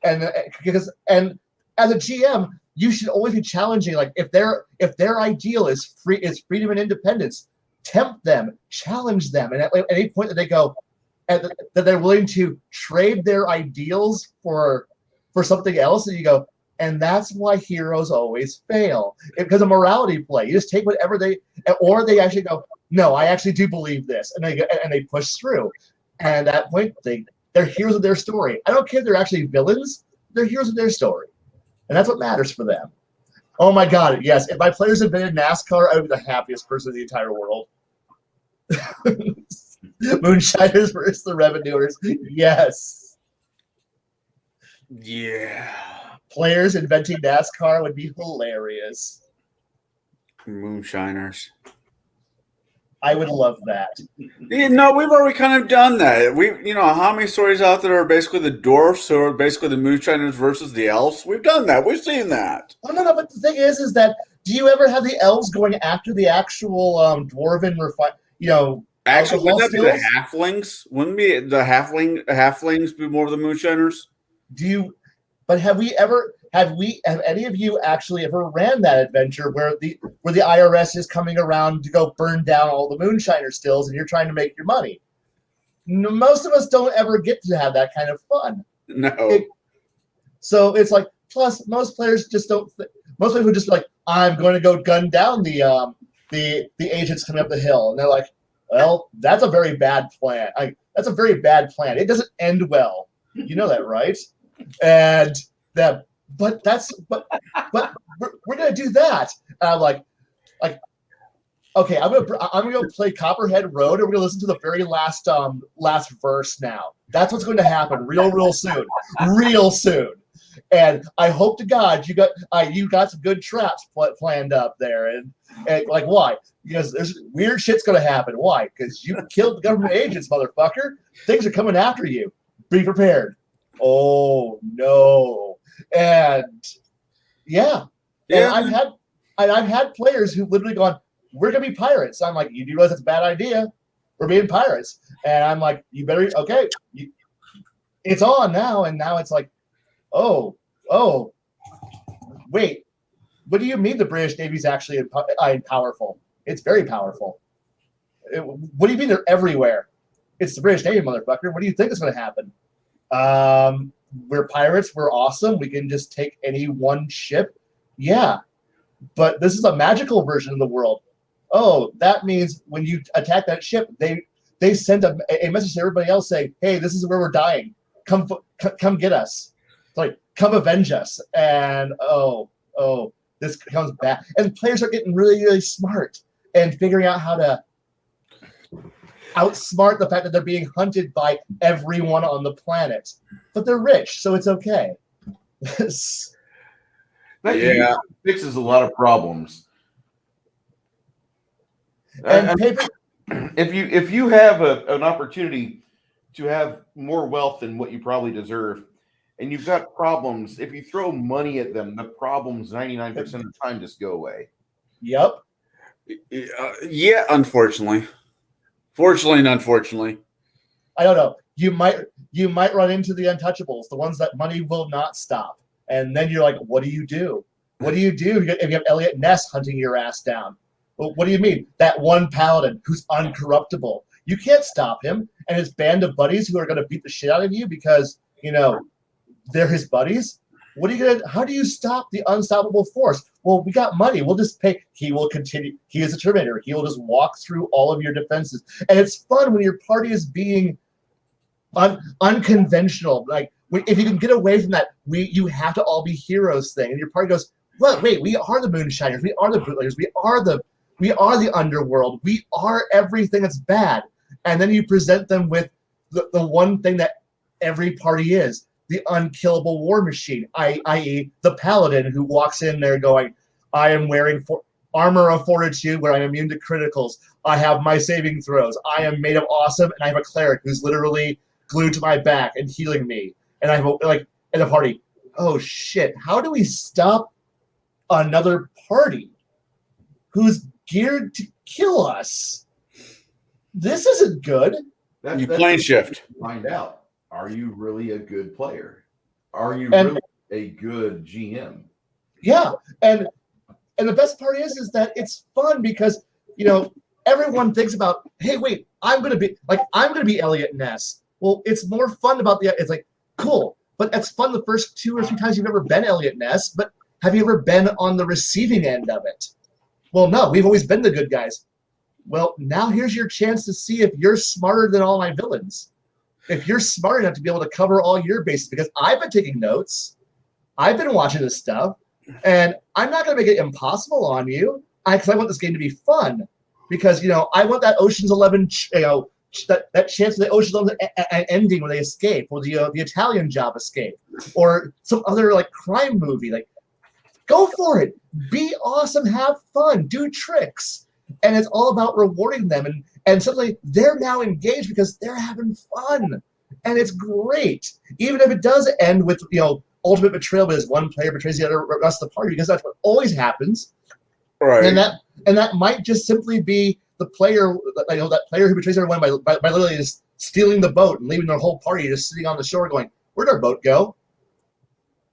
and as a GM, you should always be challenging. Like if their ideal is freedom and independence, tempt them, challenge them, and at any point that they go, that they're willing to trade their ideals for something else, and you go, and that's why heroes always fail, because of morality play. You just take whatever or they actually go, no, I actually do believe this, and they push through, and at that point they're heroes of their story. I don't care if they're actually villains; they're heroes of their story, and that's what matters for them. Oh my God, yes! If my players invented NASCAR, I would be the happiest person in the entire world. Moonshiners versus the Revenuers. Yes. Yeah. Players inventing NASCAR would be hilarious. Moonshiners. I would love that. Yeah, no, we've already kind of done that. How many stories out there are basically the dwarfs or basically the moonshiners versus the elves? We've done that. We've seen that. Oh, no, but the thing is that do you ever have the elves going after the actual dwarven Actually, wouldn't that be the skills? halflings? Wouldn't be the halflings be more of the moonshiners? Have any of you actually ever ran that adventure where the IRS is coming around to go burn down all the moonshiner stills and you're trying to make your money? Most of us don't ever get to have that kind of fun. No. So it's like, plus most players just don't. Most players would just be like, I'm going to go gun down the agents coming up the hill, and they're like, well, that's a very bad plan. That's a very bad plan. It doesn't end well. You know that, right? And that, but we're gonna do that. And I'm like, okay, I'm gonna go play Copperhead Road, and we're gonna listen to the very last verse now. That's what's going to happen real soon. And I hope to God you got some good traps planned up there. And like, why? Because there's weird shit's going to happen. Why? Because you killed the government agents, motherfucker. Things are coming after you. Be prepared. Oh no. And yeah. And I've had players who've literally gone, we're gonna be pirates. I'm like, you do realize that's a bad idea. We're being pirates. And I'm like, you better it's on now. And now it's like, oh, wait, what do you mean the British Navy's actually powerful? It's very powerful. What do you mean they're everywhere? It's the British Navy, motherfucker. What do you think is going to happen? We're pirates. We're awesome. We can just take any one ship. Yeah, but this is a magical version of the world. Oh, that means when you attack that ship, they send a message to everybody else saying, hey, this is where we're dying. Come get us. Like, come avenge us. And this becomes bad. And players are getting really, really smart and figuring out how to outsmart the fact that they're being hunted by everyone on the planet. But they're rich, so it's okay. That fixes a lot of problems. And if you have an opportunity to have more wealth than what you probably deserve, and you've got problems, if you throw money at them, the problems 99% of the time just go away. Yep. Yeah, unfortunately. Fortunately and unfortunately. I don't know. You might run into the untouchables, the ones that money will not stop. And then you're like, what do you do? What do you do if you have Elliot Ness hunting your ass down? Well, what do you mean? That one paladin who's uncorruptible. You can't stop him and his band of buddies who are going to beat the shit out of you because, they're his buddies. How do you stop the unstoppable force? Well, we got money. We'll just pay. He will continue. He is a Terminator. He will just walk through all of your defenses. And it's fun when your party is being unconventional. Like, if you can get away from that, you have to all be heroes thing. And your party goes, well, wait, we are the Moonshiners. We are the Bootleggers. We are the underworld. We are everything that's bad. And then you present them with the one thing that every party is. The unkillable war machine, i.e. the paladin who walks in there going, I am wearing armor of fortitude where I'm immune to criticals. I have my saving throws. I am made of awesome, and I have a cleric who's literally glued to my back and healing me. And I have in the party, oh shit, how do we stop another party who's geared to kill us? This isn't good. You plane shift. Find out. Are you really a good player? Are you And- really a good GM? Yeah, and the best part is that it's fun because everyone thinks about, hey, wait, I'm gonna be Elliot Ness. Well, it's more fun it's like cool, but it's fun the first 2 or 3 times you've ever been Elliot Ness. But have you ever been on the receiving end of it? Well, no, we've always been the good guys. Well, now here's your chance to see if you're smarter than all my villains. If you're smart enough to be able to cover all your bases, because I've been taking notes, I've been watching this stuff, and I'm not going to make it impossible on you because I want this game to be fun. Because I want that Ocean's 11, that chance of the Ocean's 11 ending when they escape, or the Italian Job escape, or some other like crime movie. Like, go for it, be awesome, have fun, do tricks, and it's all about rewarding them. And suddenly they're now engaged because they're having fun, and it's great. Even if it does end with ultimate betrayal, because one player betrays the other rest of the party, because that's what always happens. Right. And that might just simply be the player, that player who betrays everyone by literally just stealing the boat and leaving their whole party just sitting on the shore going, where'd our boat go?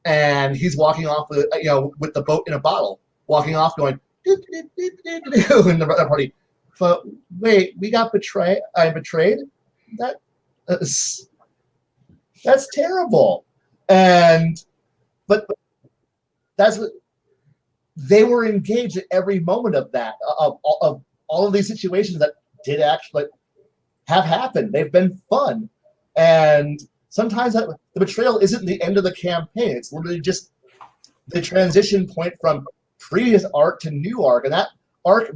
And he's walking off with the boat in a bottle, walking off going, in the party. But wait, we got betrayed. I betrayed? That's terrible. But that's what they were engaged at every moment of that, of all of these situations that did actually have happened. They've been fun. And sometimes the betrayal isn't the end of the campaign. It's literally just the transition point from previous arc to new arc. And that arc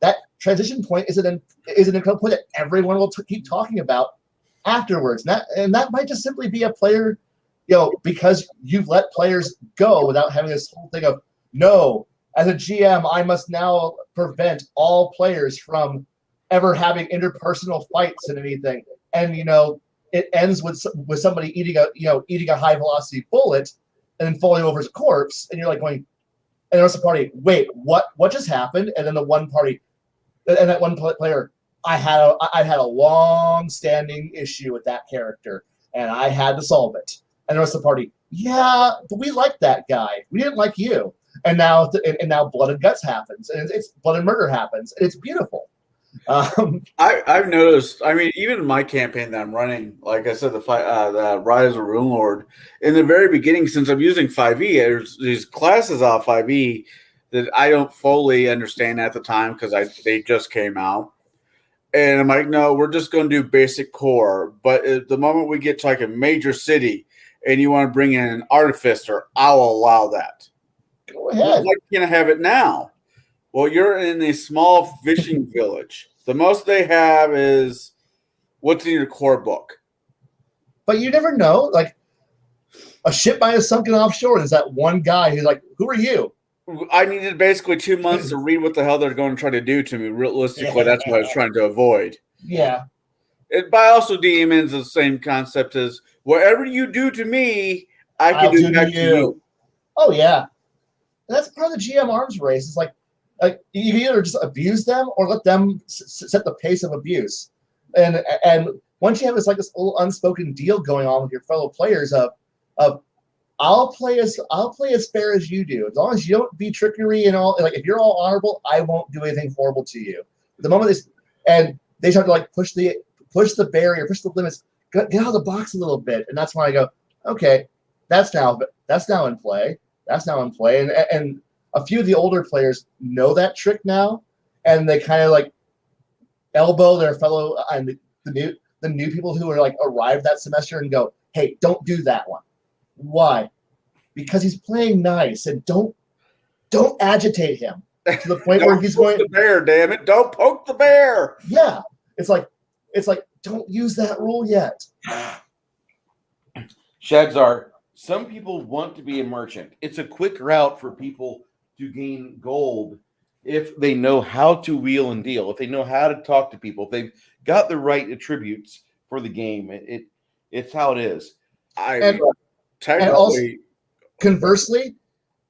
that transition point is an incredible point that everyone will keep talking about afterwards. And that might just simply be a player, because you've let players go without having this whole thing of, no, as a GM, I must now prevent all players from ever having interpersonal fights and anything. And it ends with somebody eating a high velocity bullet and then falling over as a corpse, and you're like going, and the rest of the party, wait, what just happened? And then the one party, and that one player, I had a long standing issue with that character, and I had to solve it. And the rest of the party, yeah, but we liked that guy. We didn't like you. And now blood and guts happens, and it's blood and murder happens, and it's beautiful. I've noticed. I mean, even in my campaign that I'm running, like I said, the Rise of Rune Lord, in the very beginning, since I'm using 5e, there's these classes off 5e that I don't fully understand at the time because they just came out, and I'm like, no, we're just going to do basic core. But at the moment we get to like a major city, and you want to bring in an artificer, I'll allow that. Go ahead. Why can't I have it now? Well, you're in a small fishing village. The most they have is what's in your core book. But you never know. Like, a ship might have sunken offshore. There's that one guy who's like, who are you? I needed basically 2 months to read what the hell they're going to try to do to me. Realistically, that's what I was trying to avoid. Yeah. But also DMN's the same concept as whatever you do to me, I'll do back to you. Oh, yeah. And that's part of the GM arms race. It's like you can either just abuse them or let them set the pace of abuse. And once you have this little unspoken deal going on with your fellow players of I'll play as fair as you do. As long as you don't be trickery and all, like if you're all honorable, I won't do anything horrible to you. The moment they start to push the barrier, push the limits, get out of the box a little bit, and that's when I go, okay, that's now in play. That's now in play, and a few of the older players know that trick now, and they kind of elbow their fellow and the new people who are arrived that semester and go, hey, don't do that one. Why? Because he's playing nice, and don't agitate him to the point where he's going. The bear, damn it! Don't poke the bear. Yeah, it's like don't use that rule yet. Shadzar, some people want to be a merchant. It's a quick route for people to gain gold if they know how to wheel and deal, if they know how to talk to people, if they've got the right attributes for the game. It's how it is. And also, conversely,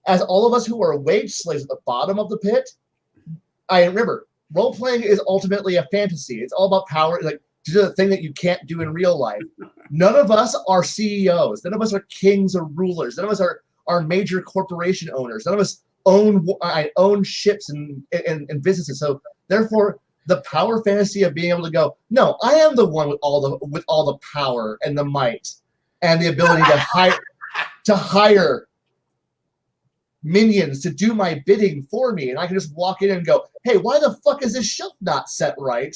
as all of us who are wage slaves at the bottom of the pit, I remember role playing is ultimately a fantasy. It's all about power. to do the thing that you can't do in real life. None of us are CEOs. None of us are kings or rulers. None of us are major corporation owners. None of us own ships and businesses. So therefore, the power fantasy of being able to go, no, I am the one with all the power and the might and the ability to hire minions to do my bidding for me, and I can just walk in and go, hey, why the fuck is this shelf not set right?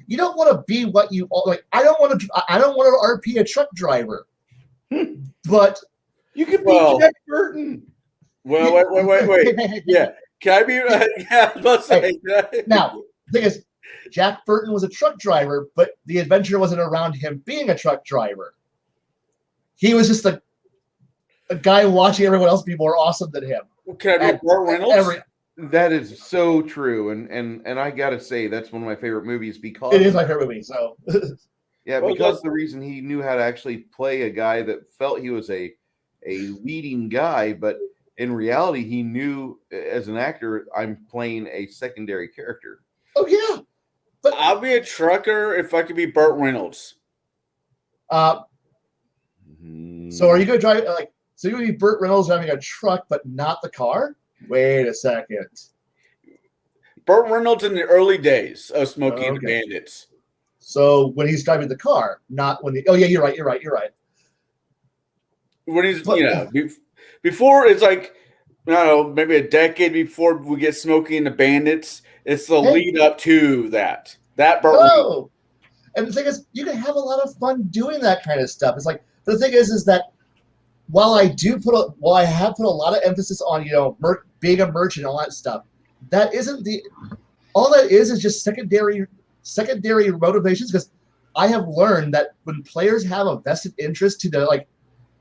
You don't want to be what you like. I don't want to RP a truck driver, but you could be Jack Burton. Well, wait. Yeah, can I be? Yeah, I was about to say. Now, the thing is, Jack Burton was a truck driver, but the adventure wasn't around him being a truck driver. He was just a guy watching everyone else be more awesome than him. Can I be Burt Reynolds? That is so true, and I gotta say that's one of my favorite movies because it is my favorite movie. So yeah, because the reason he knew how to actually play a guy that felt he was a leading guy, but in reality he knew as an actor I'm playing a secondary character. Oh yeah, but I'll be a trucker if I could be Burt Reynolds. So are you gonna drive So you're going to be Burt Reynolds driving a truck, but not the car? Wait a second. Burt Reynolds in the early days of Smokey and the Bandits. So when he's driving the car, not when the... Oh, yeah, you're right. When he's, before it's like, I don't know, maybe a decade before we get Smokey and the Bandits, it's the lead up to that. That Burt Reynolds. And the thing is, you can have a lot of fun doing that kind of stuff. It's like, the thing is that while I have put a lot of emphasis on being a merchant and all that stuff, that isn't all that is just secondary motivations. Because I have learned that when players have a vested interest to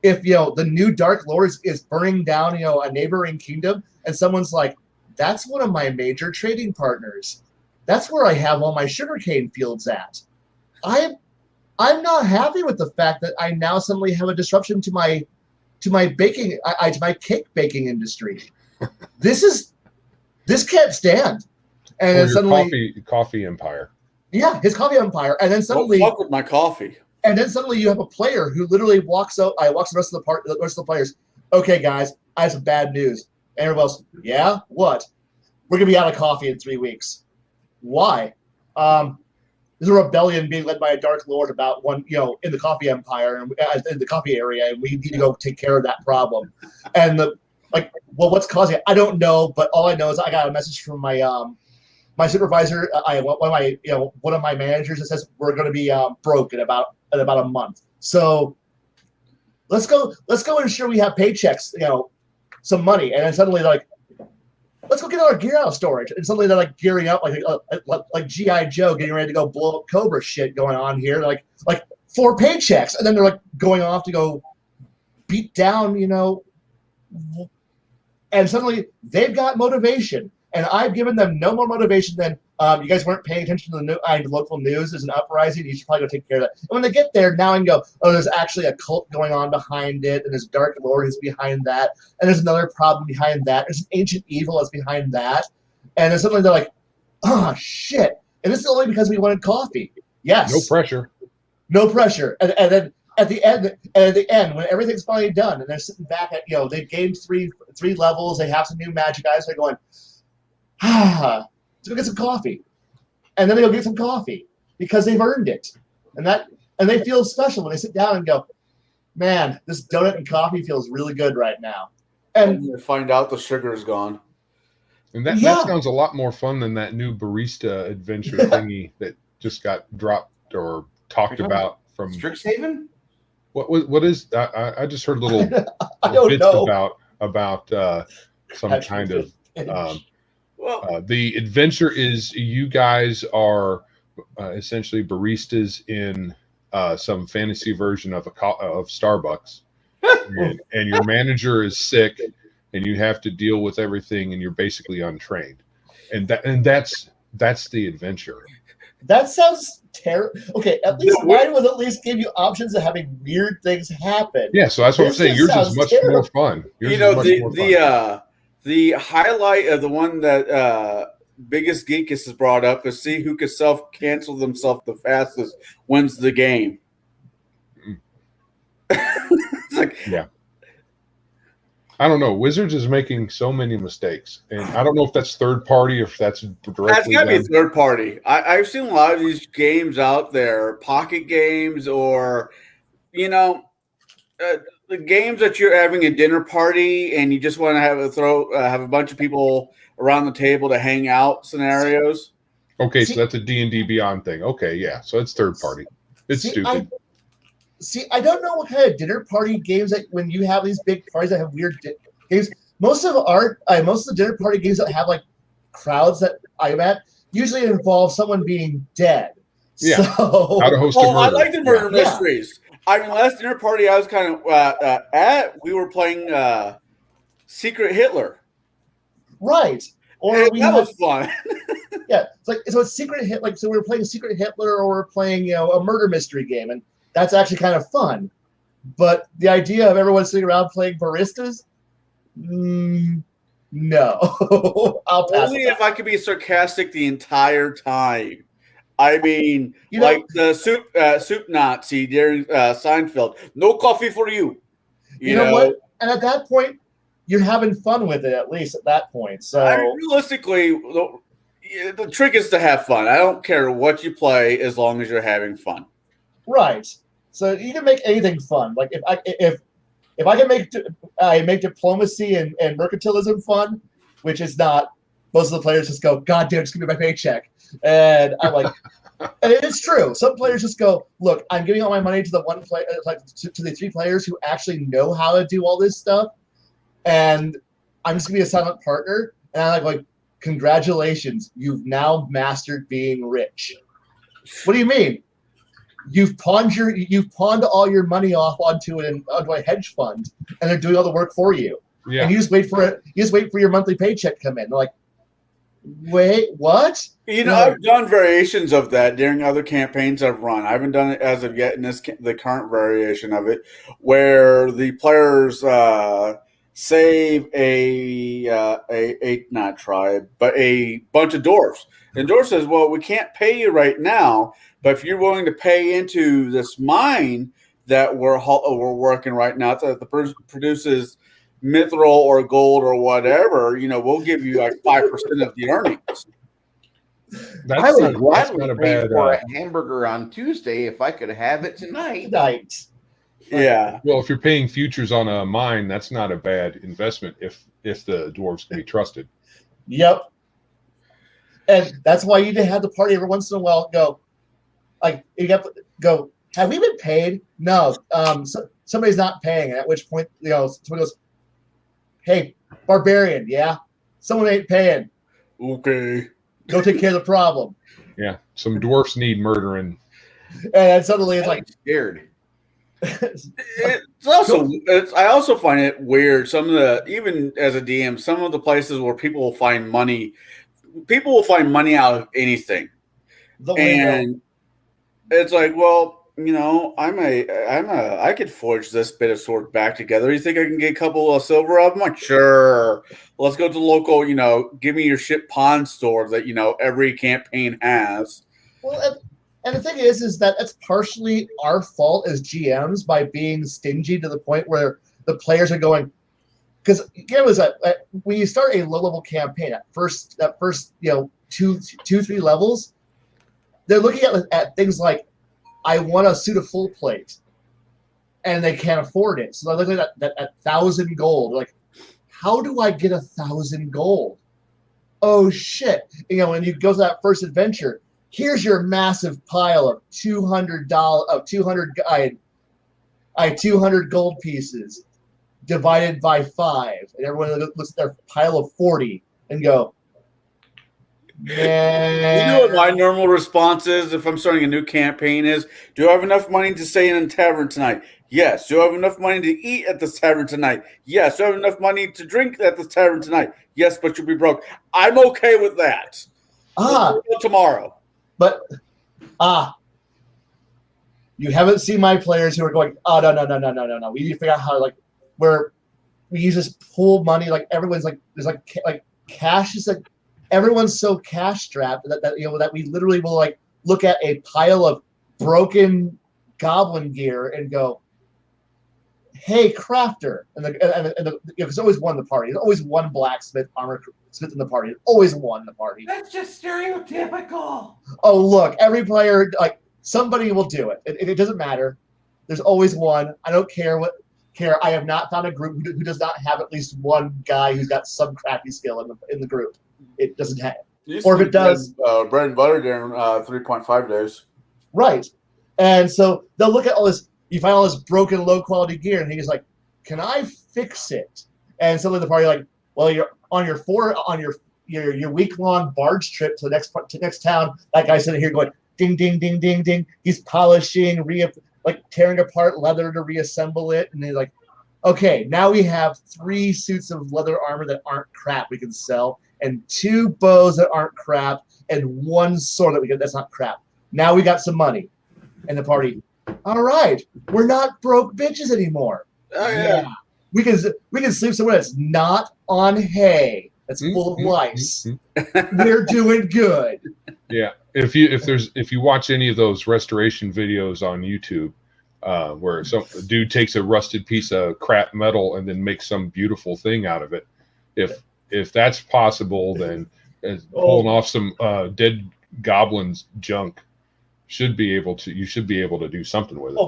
if the new Dark Lord is burning down a neighboring kingdom, and someone's like, that's one of my major trading partners, that's where I have all my sugarcane fields at. I'm not happy with the fact that I now suddenly have a disruption to my baking, to my cake baking industry. This can't stand. And then suddenly, coffee empire. Yeah, his coffee empire. And then suddenly, fuck with my coffee. And then suddenly you have a player who literally walks the rest of the players. Okay, guys, I have some bad news. And everyone else, yeah, what? We're gonna be out of coffee in 3 weeks. Why? There's a rebellion being led by a Dark Lord about in the coffee empire and in the coffee area, and we need to go take care of that problem. And what's causing it? I don't know, but all I know is I got a message from my my supervisor, one of my managers that says we're going to be broke in about a month. So let's go ensure we have paychecks, some money, and then suddenly let's go get our gear out of storage. And suddenly they're gearing up like G.I. Joe getting ready to go blow up Cobra shit going on here, like 4 paychecks, and then they're going off to go beat down, and suddenly they've got motivation, and I've given them no more motivation than you guys weren't paying attention to the local news. There's an uprising. You should probably go take care of that. And when they get there, now I can go, oh, there's actually a cult going on behind it, and there's Dark Lord who's behind that, and there's another problem behind that. There's an ancient evil that's behind that, and then suddenly they're like, oh shit! And this is only because we wanted coffee. Yes. No pressure. No pressure. And then at the end, when everything's finally done, and they're sitting back at they've gained three levels, they have some new magic items, they're going, let's go get some coffee. And then they go get some coffee because they've earned it. And they feel special when they sit down and go, man, this donut and coffee feels really good right now. And you find out the sugar is gone. And that sounds a lot more fun than that new barista adventure thingy that just got dropped or talked about from Strixhaven. What is I just heard little I don't bits know about some kind of the adventure is you guys are essentially baristas in some fantasy version of Starbucks, and your manager is sick, and you have to deal with everything, and you're basically untrained, and that's the adventure. That sounds terrible. Okay, at least mine would at least give you options of having weird things happen. Yeah, so that's what I'm saying. Yours is much more fun. The highlight of the one that biggest geekus is brought up is see who can self-cancel themselves the fastest wins the game. It's like, yeah. I don't know. Wizards is making so many mistakes, and I don't know if that's third party or if that's directly. That's got to be third party. I've seen a lot of these games out there, pocket games, or the games that you're having a dinner party and you just want to have a bunch of people around the table to hang out scenarios. Okay, so that's a D&D Beyond thing. Okay, yeah, so it's third party. It's stupid. I don't know what kind of dinner party games that when you have these big parties that have weird games. Most of the dinner party games that have like crowds that I'm at usually involve someone being dead. Yeah. So, how to host a murder. I like the murder mysteries. I mean, last dinner party I was kind of at, we were playing Secret Hitler. Right. Or that was fun. Yeah, it's Secret Hit. So we were playing Secret Hitler, or we're playing a murder mystery game, and that's actually kind of fun. But the idea of everyone sitting around playing baristas, no, I'll pass. Only if I could be sarcastic the entire time. I mean, like the soup Nazi during Seinfeld. No coffee for you. You know what? And at that point, you're having fun with it. At least at that point. So realistically, the trick is to have fun. I don't care what you play as long as you're having fun. Right. So you can make anything fun. Like if I can make diplomacy and mercantilism fun, which is not. Most of the players just go, God damn, just give me my paycheck. And I'm like, and it's true. Some players just go, look, I'm giving all my money to the one player, to the three players who actually know how to do all this stuff, and I'm just gonna be a silent partner. And I'm like, congratulations, you've now mastered being rich. What do you mean? You've pawned all your money off onto a hedge fund, and they're doing all the work for you. Yeah. And you just wait for your monthly paycheck to come in. They're like, wait, what? I've done variations of that during other campaigns I've run. I haven't done it as of yet in the current variation of it, where the players save a bunch of dwarfs. And dwarf says, "Well, we can't pay you right now, but if you're willing to pay into this mine that we're working right now, that produces." Mithril or gold or whatever, we'll give you like 5% of the earnings. I would gladly pay for a hamburger on Tuesday if I could have it tonight. Yeah. Well, if you're paying futures on a mine, that's not a bad investment if the dwarves can be trusted. Yep. And that's why you need to have the party every once in a while go, like, you have to go, have we been paid? No. Somebody's not paying. At which point, somebody goes, hey, barbarian, yeah? Someone ain't paying. Okay. Go take care of the problem. Yeah, some dwarfs need murdering. And suddenly it's like scared. I also find it weird. Even as a DM, some of the places where people will find money out of anything. And it's like, well, I could forge this bit of sword back together. You think I can get a couple of silver of them? Like, sure. Let's go to the local, give me your shit pawn store that, every campaign has. Well, and the thing is that it's partially our fault as GMs by being stingy to the point where the players are going, because again, when you start a low-level campaign, that first 2-3 levels, they're looking at things like, I want a suit of full plate, and they can't afford it. So they're looking at that 1,000 gold. They're like, how do I get 1,000 gold? Oh shit! When you go to that first adventure, here's your massive pile of $200 gold pieces divided by 5, and everyone looks at their pile of 40 and go, You know what my normal response is if I'm starting a new campaign is, do I have enough money to stay in a tavern tonight? Yes. Do I have enough money to eat at this tavern tonight? Yes. Do I have enough money to drink at this tavern tonight? Yes, but you'll be broke. I'm okay with that. Tomorrow. But, you haven't seen my players who are going, no. We need to figure out how, where we use this pool money, everyone's there's cash is everyone's so cash strapped that we literally will like look at a pile of broken goblin gear and go, "Hey, crafter!" And there's always one in the party. There's always one blacksmith, armor smith in the party. There's always one in the party. That's just stereotypical. Oh, look, every player, like, somebody will do it. It doesn't matter. There's always one. I don't care what. I have not found a group who does not have at least one guy who's got some crafty skill in the group. It doesn't have. Or if it does, bread and butter during 3.5 days. Right. And so they'll look at all this. You find all this broken, low quality gear, and he's like, "Can I fix it?" And some of the party like, "Well, you're on your week long barge trip to the next town." That guy's sitting here going, "Ding, ding, ding, ding, ding." He's polishing, tearing apart leather to reassemble it, and he's like, "Okay, now we have 3 suits of leather armor that aren't crap we can sell, and 2 bows that aren't crap, and 1 sword that's not crap. Now we got some money." And the party, "All right, we're not broke bitches anymore. Oh yeah. We can sleep somewhere that's not on hay, that's full of lice. We're doing good." Yeah, if you watch any of those restoration videos on YouTube, where a dude takes a rusted piece of crap metal and then makes some beautiful thing out of it, if that's possible, then pulling off some dead goblins junk you should be able to do something with it.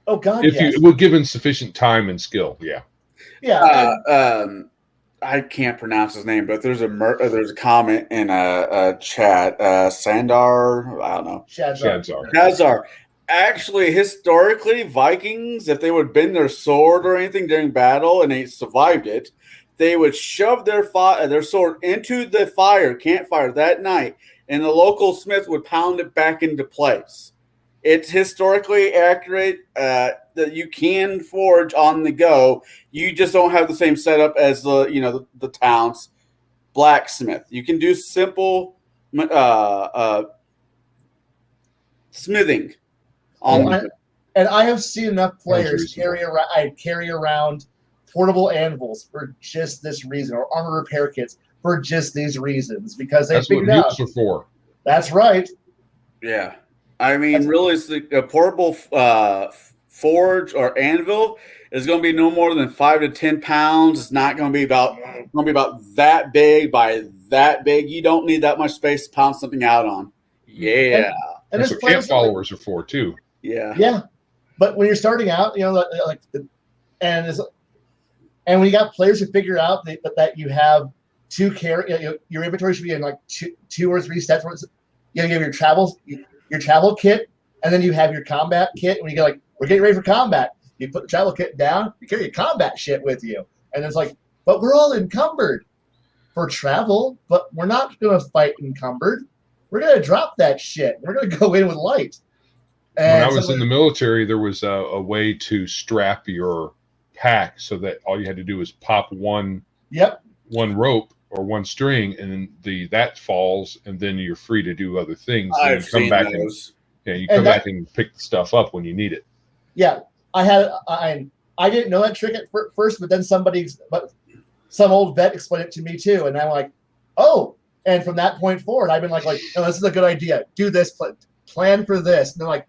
Oh God! If yes. you were given sufficient time and skill, yeah. I can't pronounce his name, but there's a comment in a chat. Sandar, I don't know. Shadzar. Actually, historically, Vikings, if they would bend their sword or anything during battle and they survived it, they would shove their sword into the campfire that night, and the local smith would pound it back into place. It's historically accurate that you can forge on the go. You just don't have the same setup as the town's blacksmith. You can do simple smithing. And I have seen enough players carry around portable anvils for just this reason, or armor repair kits for just these reasons, because they figured out. That's what nukes are for. That's right. Yeah. I mean, realistically, a portable forge or anvil is going to be no more than 5 to 10 pounds. It's not going to be about that big by that big. You don't need that much space to pound something out on. Yeah, and that's what camp followers are for too. Yeah, yeah. But when you're starting out, and when you got players who figure out that you have your inventory should be in like two or 3 steps. You have your travel kit, and then you have your combat kit. When you go like, we're getting ready for combat, you put the travel kit down, you carry your combat shit with you, and it's like, but we're all encumbered for travel, but we're not going to fight encumbered. We're going to drop that shit. We're going to go in with light. And when I was in the military, there was a way to strap your pack so that all you had to do was pop one rope or one string, and that falls, and then you're free to do other things. I've seen those. You come back and pick the stuff up when you need it. Yeah, I didn't know that trick at first, but then some old vet explained it to me too, and I'm like, oh. And from that point forward, I've been like, oh, this is a good idea. Do this, plan for this. And they're like,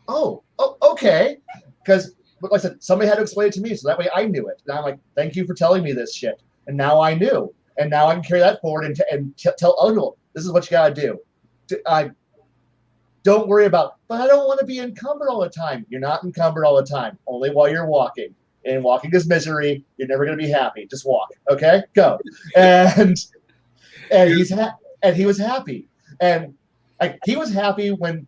oh, okay, because like I said, somebody had to explain it to me, so that way I knew it. And I'm like, thank you for telling me this shit. And now I knew. And now I can carry that forward and tell other people, this is what you got to do. Don't worry about, but I don't want to be encumbered all the time. You're not encumbered all the time, only while you're walking. And walking is misery. You're never going to be happy. Just walk, okay? Go. And he was happy. And he was happy when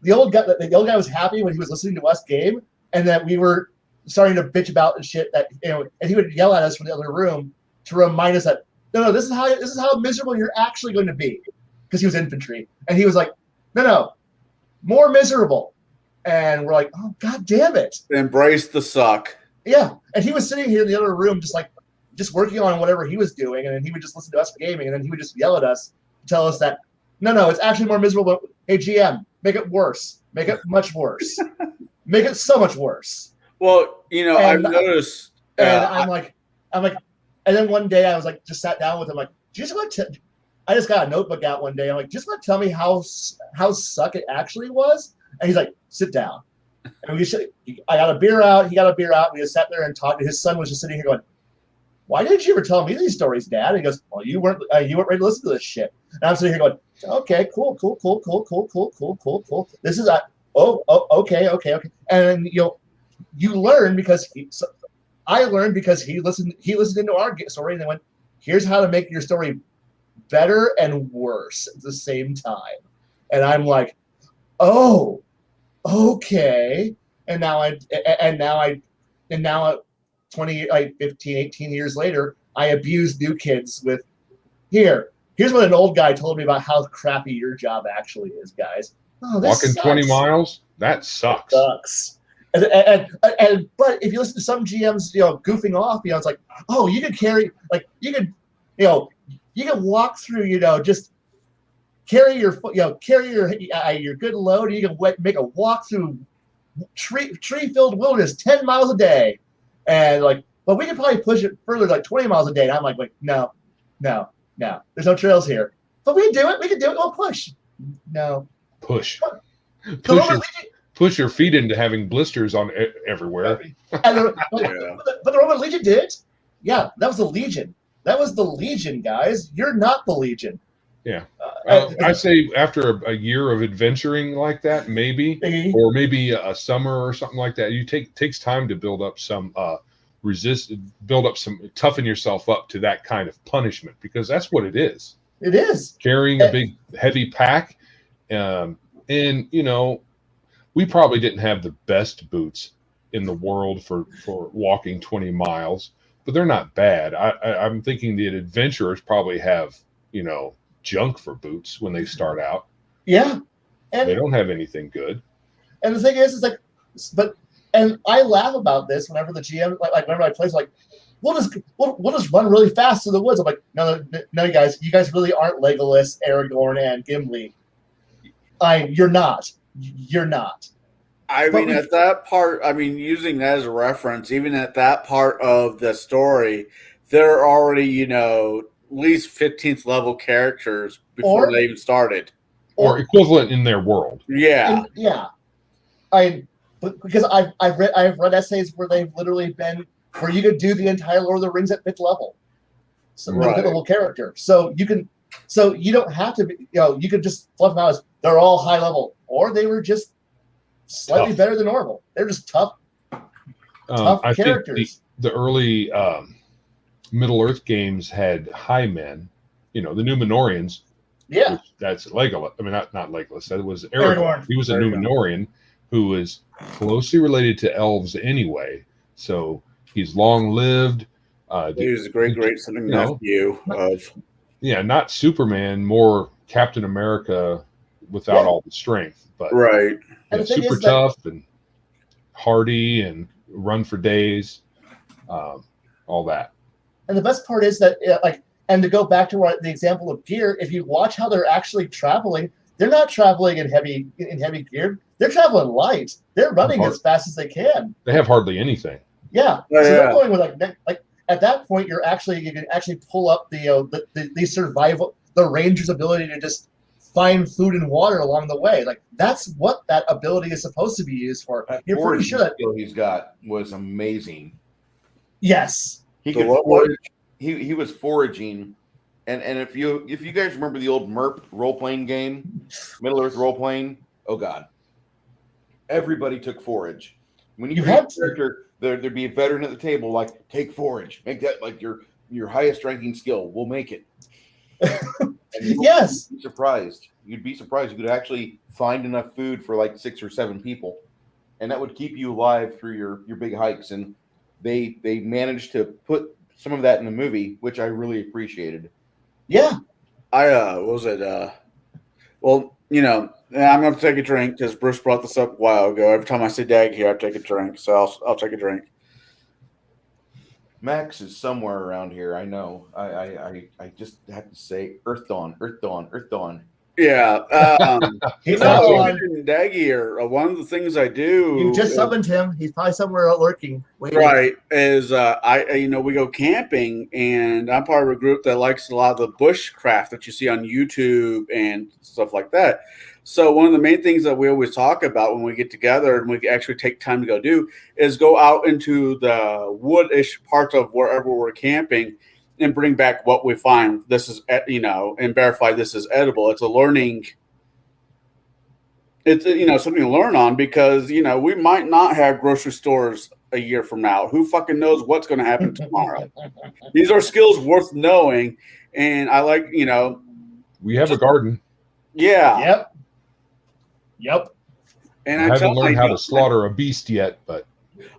the old guy was happy when he was listening to us game, and that we were starting to bitch about and shit and he would yell at us from the other room to remind us that no, this is how miserable you're actually going to be, because he was infantry, and he was like, no, more miserable, and we're like, oh god damn it, embrace the suck. Yeah, and he was sitting here in the other room just working on whatever he was doing, and then he would just listen to us gaming, and then he would just yell at us, tell us that no, it's actually more miserable. But hey, GM, make it worse, make it much worse, make it so much worse. Well, I've noticed, and I'm like, and then one day I was like, just sat down with him, like, do you just want to? I just got a notebook out one day. I'm like, just want to tell me how suck it actually was. And he's like, sit down. And I got a beer out. He got a beer out. We just sat there and talked. His son was just sitting here going, why didn't you ever tell me these stories, Dad? And he goes, well, you weren't ready to listen to this shit. And I'm sitting here going, okay, cool. This is okay. And you learn because I learned because he listened into our story and they went, here's how to make your story better and worse at the same time. And I'm like, oh, okay. And now 20, 15, 18 years later, I abuse new kids with here's what an old guy told me about how crappy your job actually is, guys. Oh, this Walking sucks. 20 miles, that sucks. It sucks. But if you listen to some GMs, goofing off, it's like, oh, you can carry, like you can walk through, just carry your good load. And you can make a walk through tree-filled wilderness 10 miles a day, and but we could probably push it further, like 20 miles a day. And I'm like, no, there's no trails here, but we can do it. We can do it. We'll push. No, Push your feet into having blisters on everywhere. But the Roman Legion did. Yeah, that was the Legion. That was the Legion, guys. You're not the Legion. Yeah. I say after a year of adventuring like that, maybe, or maybe a summer or something like that, takes time to build up some toughen yourself up to that kind of punishment, because that's what it is. It is carrying a big heavy pack. We probably didn't have the best boots in the world for walking 20 miles, but they're not bad. I'm thinking the adventurers probably have, junk for boots when they start out. Yeah. And they don't have anything good. And the thing is and I laugh about this whenever the GM, whenever I play, we'll just run really fast through the woods. I'm like, no, guys, you guys really aren't Legolas, Aragorn, and Gimli. You're not. At that part, using that as a reference, even at that part of the story, there are already, at least 15th level characters before they even started. Or equivalent in their world. Yeah. Because I've read essays where they've literally been where you could do the entire Lord of the Rings at fifth level. So fifth level character. So you don't have to be, you could just fluff them out as they're all high level, or they were just slightly better than normal. They're just tough I characters. Think the early Middle Earth games had high men, the Numenorians. Yeah. That's Legolas. Not Legolas. That was Aragorn. He was a Numenorian who was closely related to elves anyway. So he's long lived. He was a great nephew of. Yeah, not Superman, more Captain America without all the strength, but super tough and hardy and run for days, all that. And the best part is that, and to go back to the example of gear, if you watch how they're actually traveling, they're not traveling in heavy gear. They're traveling light. They're running as fast as they can. They have hardly anything. Yeah. They're going with at that point, you can actually pull up the survival, the ranger's ability to just find food and water along the way. That's what that ability is supposed to be used for. You're pretty sure that skill he's got was amazing. Yes. He could forage. He was foraging, and if you guys remember the old MERP role playing game, Middle Earth role playing, oh god, everybody took forage. When you had a character, there'd be a veteran at the table take forage, make that your highest ranking skill. We'll make it. Yes. You'd be surprised. You could actually find enough food for 6 or 7 people, and that would keep you alive through your big hikes. And they managed to put some of that in the movie, which I really appreciated. Yeah. I'm going to take a drink because Bruce brought this up a while ago. Every time I see Dag here, I take a drink. So I'll take a drink. Max is somewhere around here. I know. I just have to say Earth Dawn. Yeah. He's No, not on. Daggy, or one of the things I do. You just summoned him. He's probably somewhere lurking. Waiting. Right. Is we go camping, and I'm part of a group that likes a lot of the bushcraft that you see on YouTube and stuff like that. So one of the main things that we always talk about when we get together and we actually take time to go do is go out into the woodish parts of wherever we're camping and bring back what we find. This is, and verify this is edible. It's a learning. It's something to learn on, because we might not have grocery stores a year from now. Who fucking knows what's going to happen tomorrow? These are skills worth knowing, and I like we have a garden. Yeah. Yep. And I haven't learned how to slaughter a beast yet, but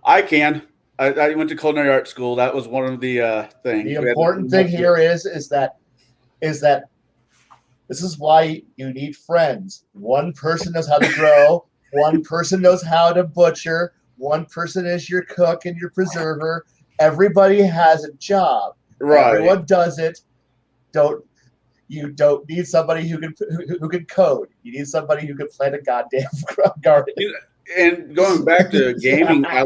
I can. I went to culinary art school. That was one of the things. The important thing here is that this is why you need friends. One person knows how to grow. One person knows how to butcher. One person is your cook and your preserver. Everybody has a job. Right. Everyone does it. You don't need somebody who can code. You need somebody who can plant a goddamn garden. And going back to gaming, I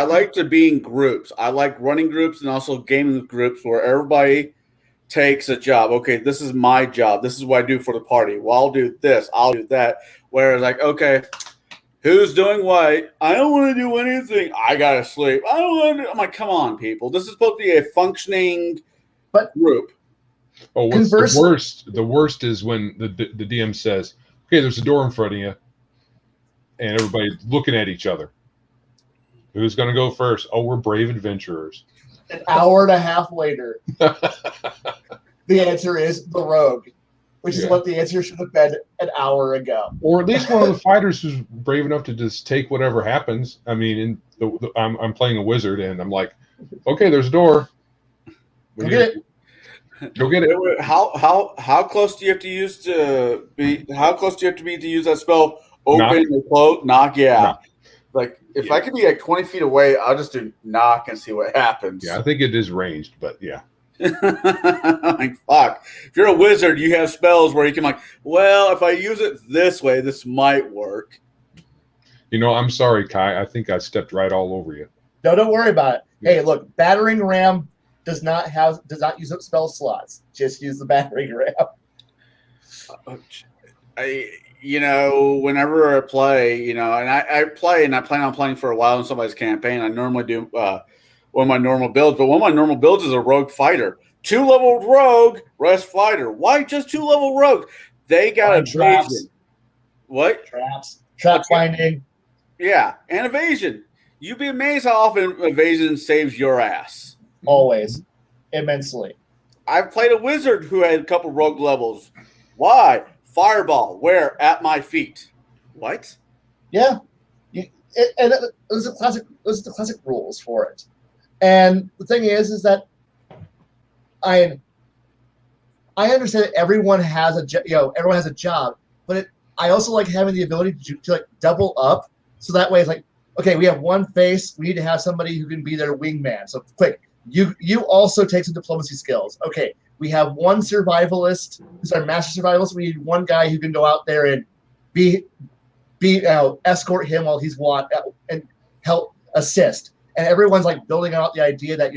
like to be in groups. I like running groups and also gaming groups where everybody takes a job. Okay, this is my job. This is what I do for the party. Well, I'll do this. I'll do that. Whereas, okay, who's doing what? I don't want to do anything. I gotta sleep. I don't want to. I'm like, come on, people. This is supposed to be a functioning group. Oh, what's the worst? The worst is when the DM says, "Okay, there's a door in front of you," and everybody's looking at each other. Who's going to go first? Oh, we're brave adventurers. An hour and a half later, the answer is the rogue, which is what the answer should have been an hour ago. Or at least one of the fighters who's brave enough to just take whatever happens. I mean, I'm playing a wizard, and I'm like, okay, there's a door. Go get it. Go get it. How close do you have to use to be? How close do you have to be to use that spell? Open and close. Knock. Yeah. Knock. Like, if I could be 20 feet away, I'll just do knock and see what happens. Yeah, I think it is ranged, but yeah. Like, fuck. If you're a wizard, you have spells where you can if I use it this way, this might work. I'm sorry, Kai. I think I stepped right all over you. No, don't worry about it. Hey, look, battering ram does not use up spell slots. Just use the battering ram. Whenever I play, and I play and I plan on playing for a while in somebody's campaign, I normally do one of my normal builds. But one of my normal builds is a rogue fighter. 2-level rogue, rest fighter. Why just 2-level rogue? They got evasion. What? Trap finding. Yeah, and evasion. You'd be amazed how often evasion saves your ass. Always. Immensely. I've played a wizard who had a couple rogue levels. Why? Fireball, where? At my feet. What? Yeah. Those are the classic rules for it. And the thing is that I understand that everyone has a job, but I also like having the ability to double up, so that way it's okay, we have one face, we need to have somebody who can be their wingman. So quick, you also take some diplomacy skills. Okay, we have one survivalist who's our master survivalist. We need one guy who can go out there and escort him while he's and help assist. And everyone's building out the idea that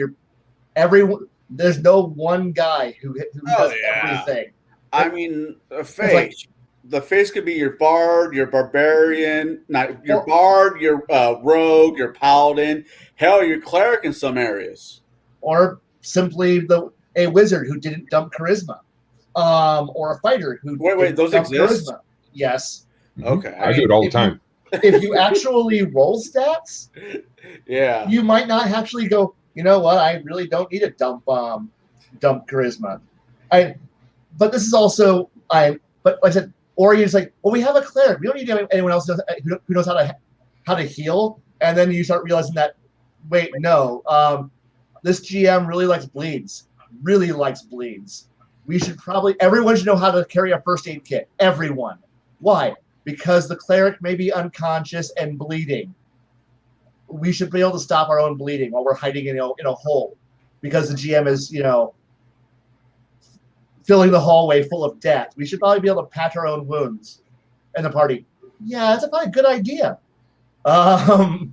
there's no one guy who does everything. I mean, a face. The face could be your bard, your barbarian, not your bard, your rogue, your paladin, hell, your cleric in some areas, or simply a wizard who didn't dump charisma, or a fighter who wait, those exist? Charisma. Yes. Okay, I do it all the time. If you actually roll stats, yeah, you might not actually go, you know what? I really don't need a dump charisma. But this is also But like I said, or you're just we have a cleric. We don't need anyone else who knows how to heal. And then you start realizing that, wait, no, this GM really likes bleeds. Really likes bleeds. Everyone should know how to carry a first aid kit. Everyone. Why? Because the cleric may be unconscious and bleeding. We should be able to stop our own bleeding while we're hiding in a hole, because the GM is, filling the hallway full of death. We should probably be able to patch our own wounds. And the party, yeah, that's probably a good idea. The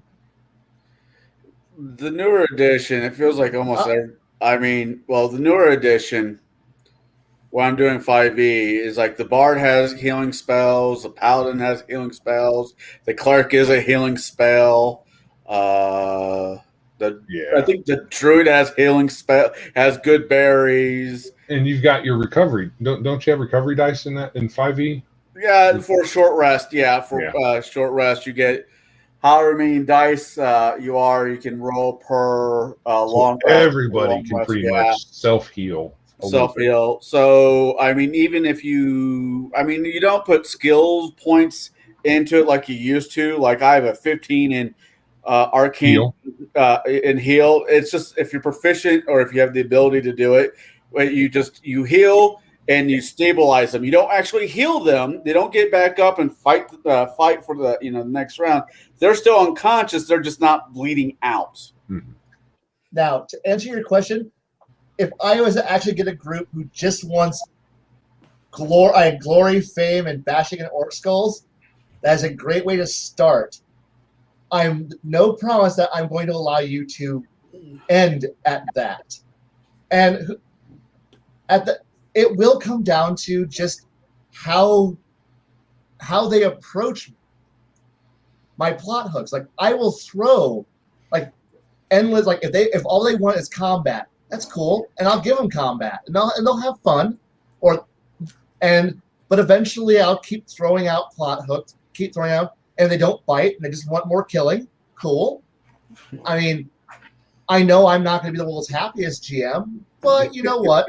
newer edition, it feels like almost the newer edition, when I'm doing 5e, is like the bard has healing spells, the paladin has healing spells, the cleric is a healing spell. I think the druid has healing spell, has good berries, and you've got your recovery. Don't you have recovery dice in 5e? Yeah, for short rest. Short rest, you get however many dice you can roll per long rest. Everybody can pretty much self heal. So I mean, even if you don't put skills points into it like you used to. Like I have a 15 in arcane in heal. It's just if you're proficient or if you have the ability to do it, you heal and you stabilize them. You don't actually heal them. They don't get back up and fight for the next round. They're still unconscious. They're just not bleeding out. Mm-hmm. Now, to answer your question, if I was to actually get a group who just wants glory, fame, and bashing in orc skulls, that is a great way to start. I'm no promise that I'm going to allow you to end at that. And it will come down to just how they approach my plot hooks. Like I will throw like endless, like if all they want is combat, that's cool, and I'll give them combat, and they'll have fun, but eventually I'll keep throwing out plot hooks, and they don't bite, and they just want more killing. Cool. I mean, I know I'm not going to be the world's happiest GM, but you know what?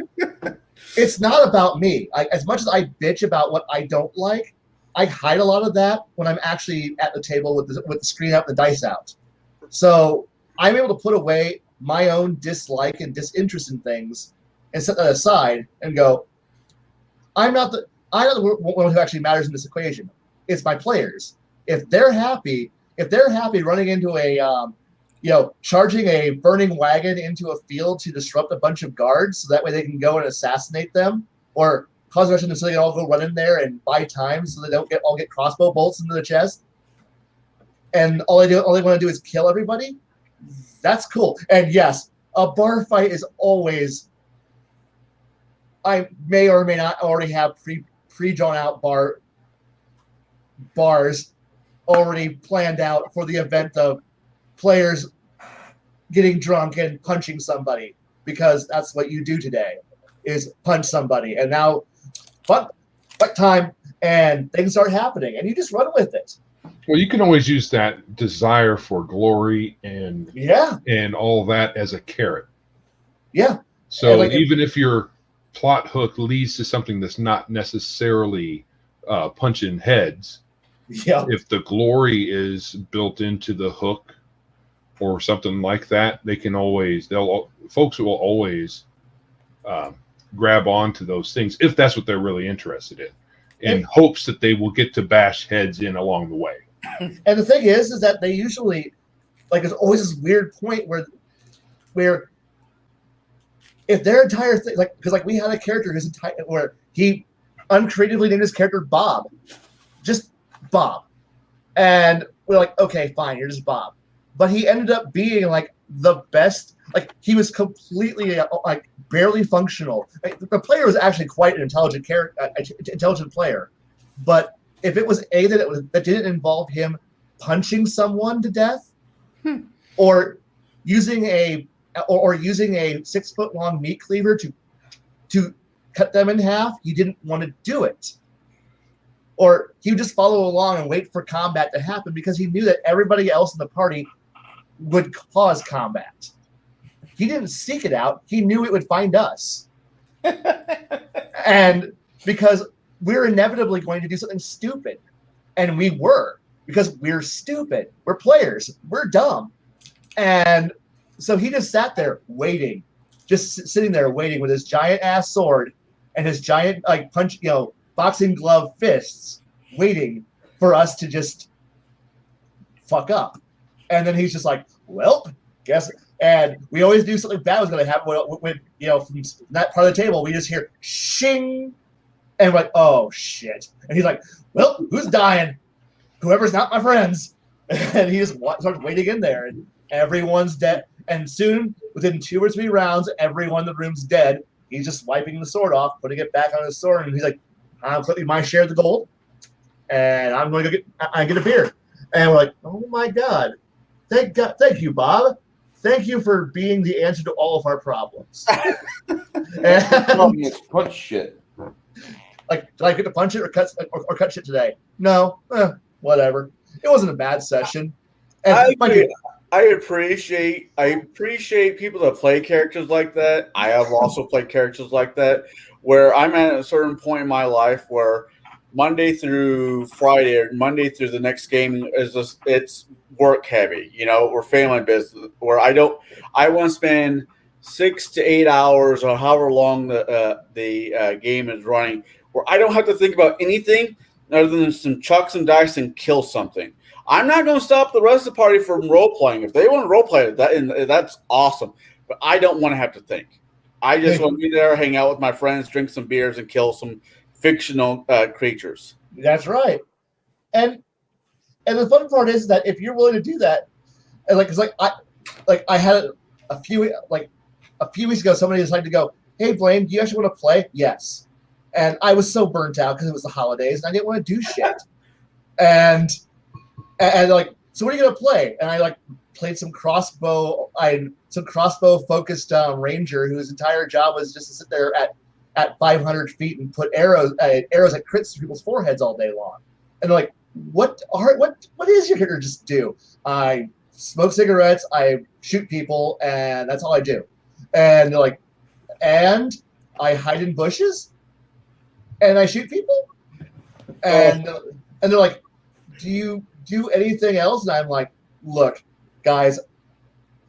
It's not about me. As much as I bitch about what I don't like, I hide a lot of that when I'm actually at the table with the screen out and the dice out. So I'm able to put away my own dislike and disinterest in things and set that aside and go, I'm not the one who actually matters in this equation. It's my players. If they're happy running into a charging a burning wagon into a field to disrupt a bunch of guards so that way they can go and assassinate them, or cause a rush so they can all go run in there and buy time so they don't all get crossbow bolts into the chest, and all they want to do is kill everybody, that's cool. And yes, a bar fight is always, I may or may not already have pre-drawn out bars already planned out for the event of players getting drunk and punching somebody, because that's what you do today, is punch somebody. And now fight time, and things start happening, and you just run with it. Well, you can always use that desire for glory and all that as a carrot. Yeah. So even if your plot hook leads to something that's not necessarily punching heads, if the glory is built into the hook or something like that, folks will always grab onto those things if that's what they're really interested in hopes that they will get to bash heads in along the way. And the thing is that they usually, there's always this weird point where if their entire thing, because we had a character where he uncreatively named his character Bob, just Bob, and we're like, okay, fine, you're just Bob, but he ended up being the best. He was completely barely functional. The player was actually quite an intelligent player, but if it was that didn't involve him punching someone to death, or using a 6-foot long meat cleaver to cut them in half, he didn't want to do it. Or he would just follow along and wait for combat to happen because he knew that everybody else in the party would cause combat. He didn't seek it out. He knew it would find us. And because we're inevitably going to do something stupid. And we were, because we're stupid. We're players. We're dumb. And so he just sat there waiting, just sitting there waiting with his giant ass sword and his giant boxing glove fists, waiting for us to just fuck up. And then he's just like, well, guess And we always knew something bad was going to happen when from that part of the table, we just hear shing. And we're like, oh, shit. And he's like, well, who's dying? Whoever's not my friends. And he just starts waiting in there. And everyone's dead. And soon, within 2 or 3 rounds, everyone in the room's dead. He's just wiping the sword off, putting it back on his sword. And he's like, I'm collecting my share of the gold. And I'm going to get a beer. And we're like, oh, my God. Thank you, Bob. Thank you for being the answer to all of our problems. It's punch shit. Like, did I get to punch it or cut shit today? No, whatever. It wasn't a bad session. And I appreciate people that play characters like that. I have also played characters like that, where I'm at a certain point in my life where Monday through Friday or Monday through the next game it's work heavy. We're family business where I want to spend 6 to 8 hours or however long the game is running, where I don't have to think about anything other than some chuck some dice and kill something. I'm not going to stop the rest of the party from role playing. If they want to role play, that's awesome. But I don't want to have to think. I just want to be there, hang out with my friends, drink some beers, and kill some fictional creatures. That's right. And the fun part is that if you're willing to do that, and I had a few weeks ago, somebody decided to go, hey, Blaine, do you actually want to play? Yes. And I was so burnt out because it was the holidays, and I didn't want to do shit. And so what are you going to play? And I played some crossbow focused ranger whose entire job was just to sit there at 500 feet and put arrows at crits to people's foreheads all day long. And they're like, what is your character just do? I smoke cigarettes, I shoot people, and that's all I do. And they're like, and I hide in bushes and I shoot people. And they're like, do you do anything else? And I'm like, look, guys,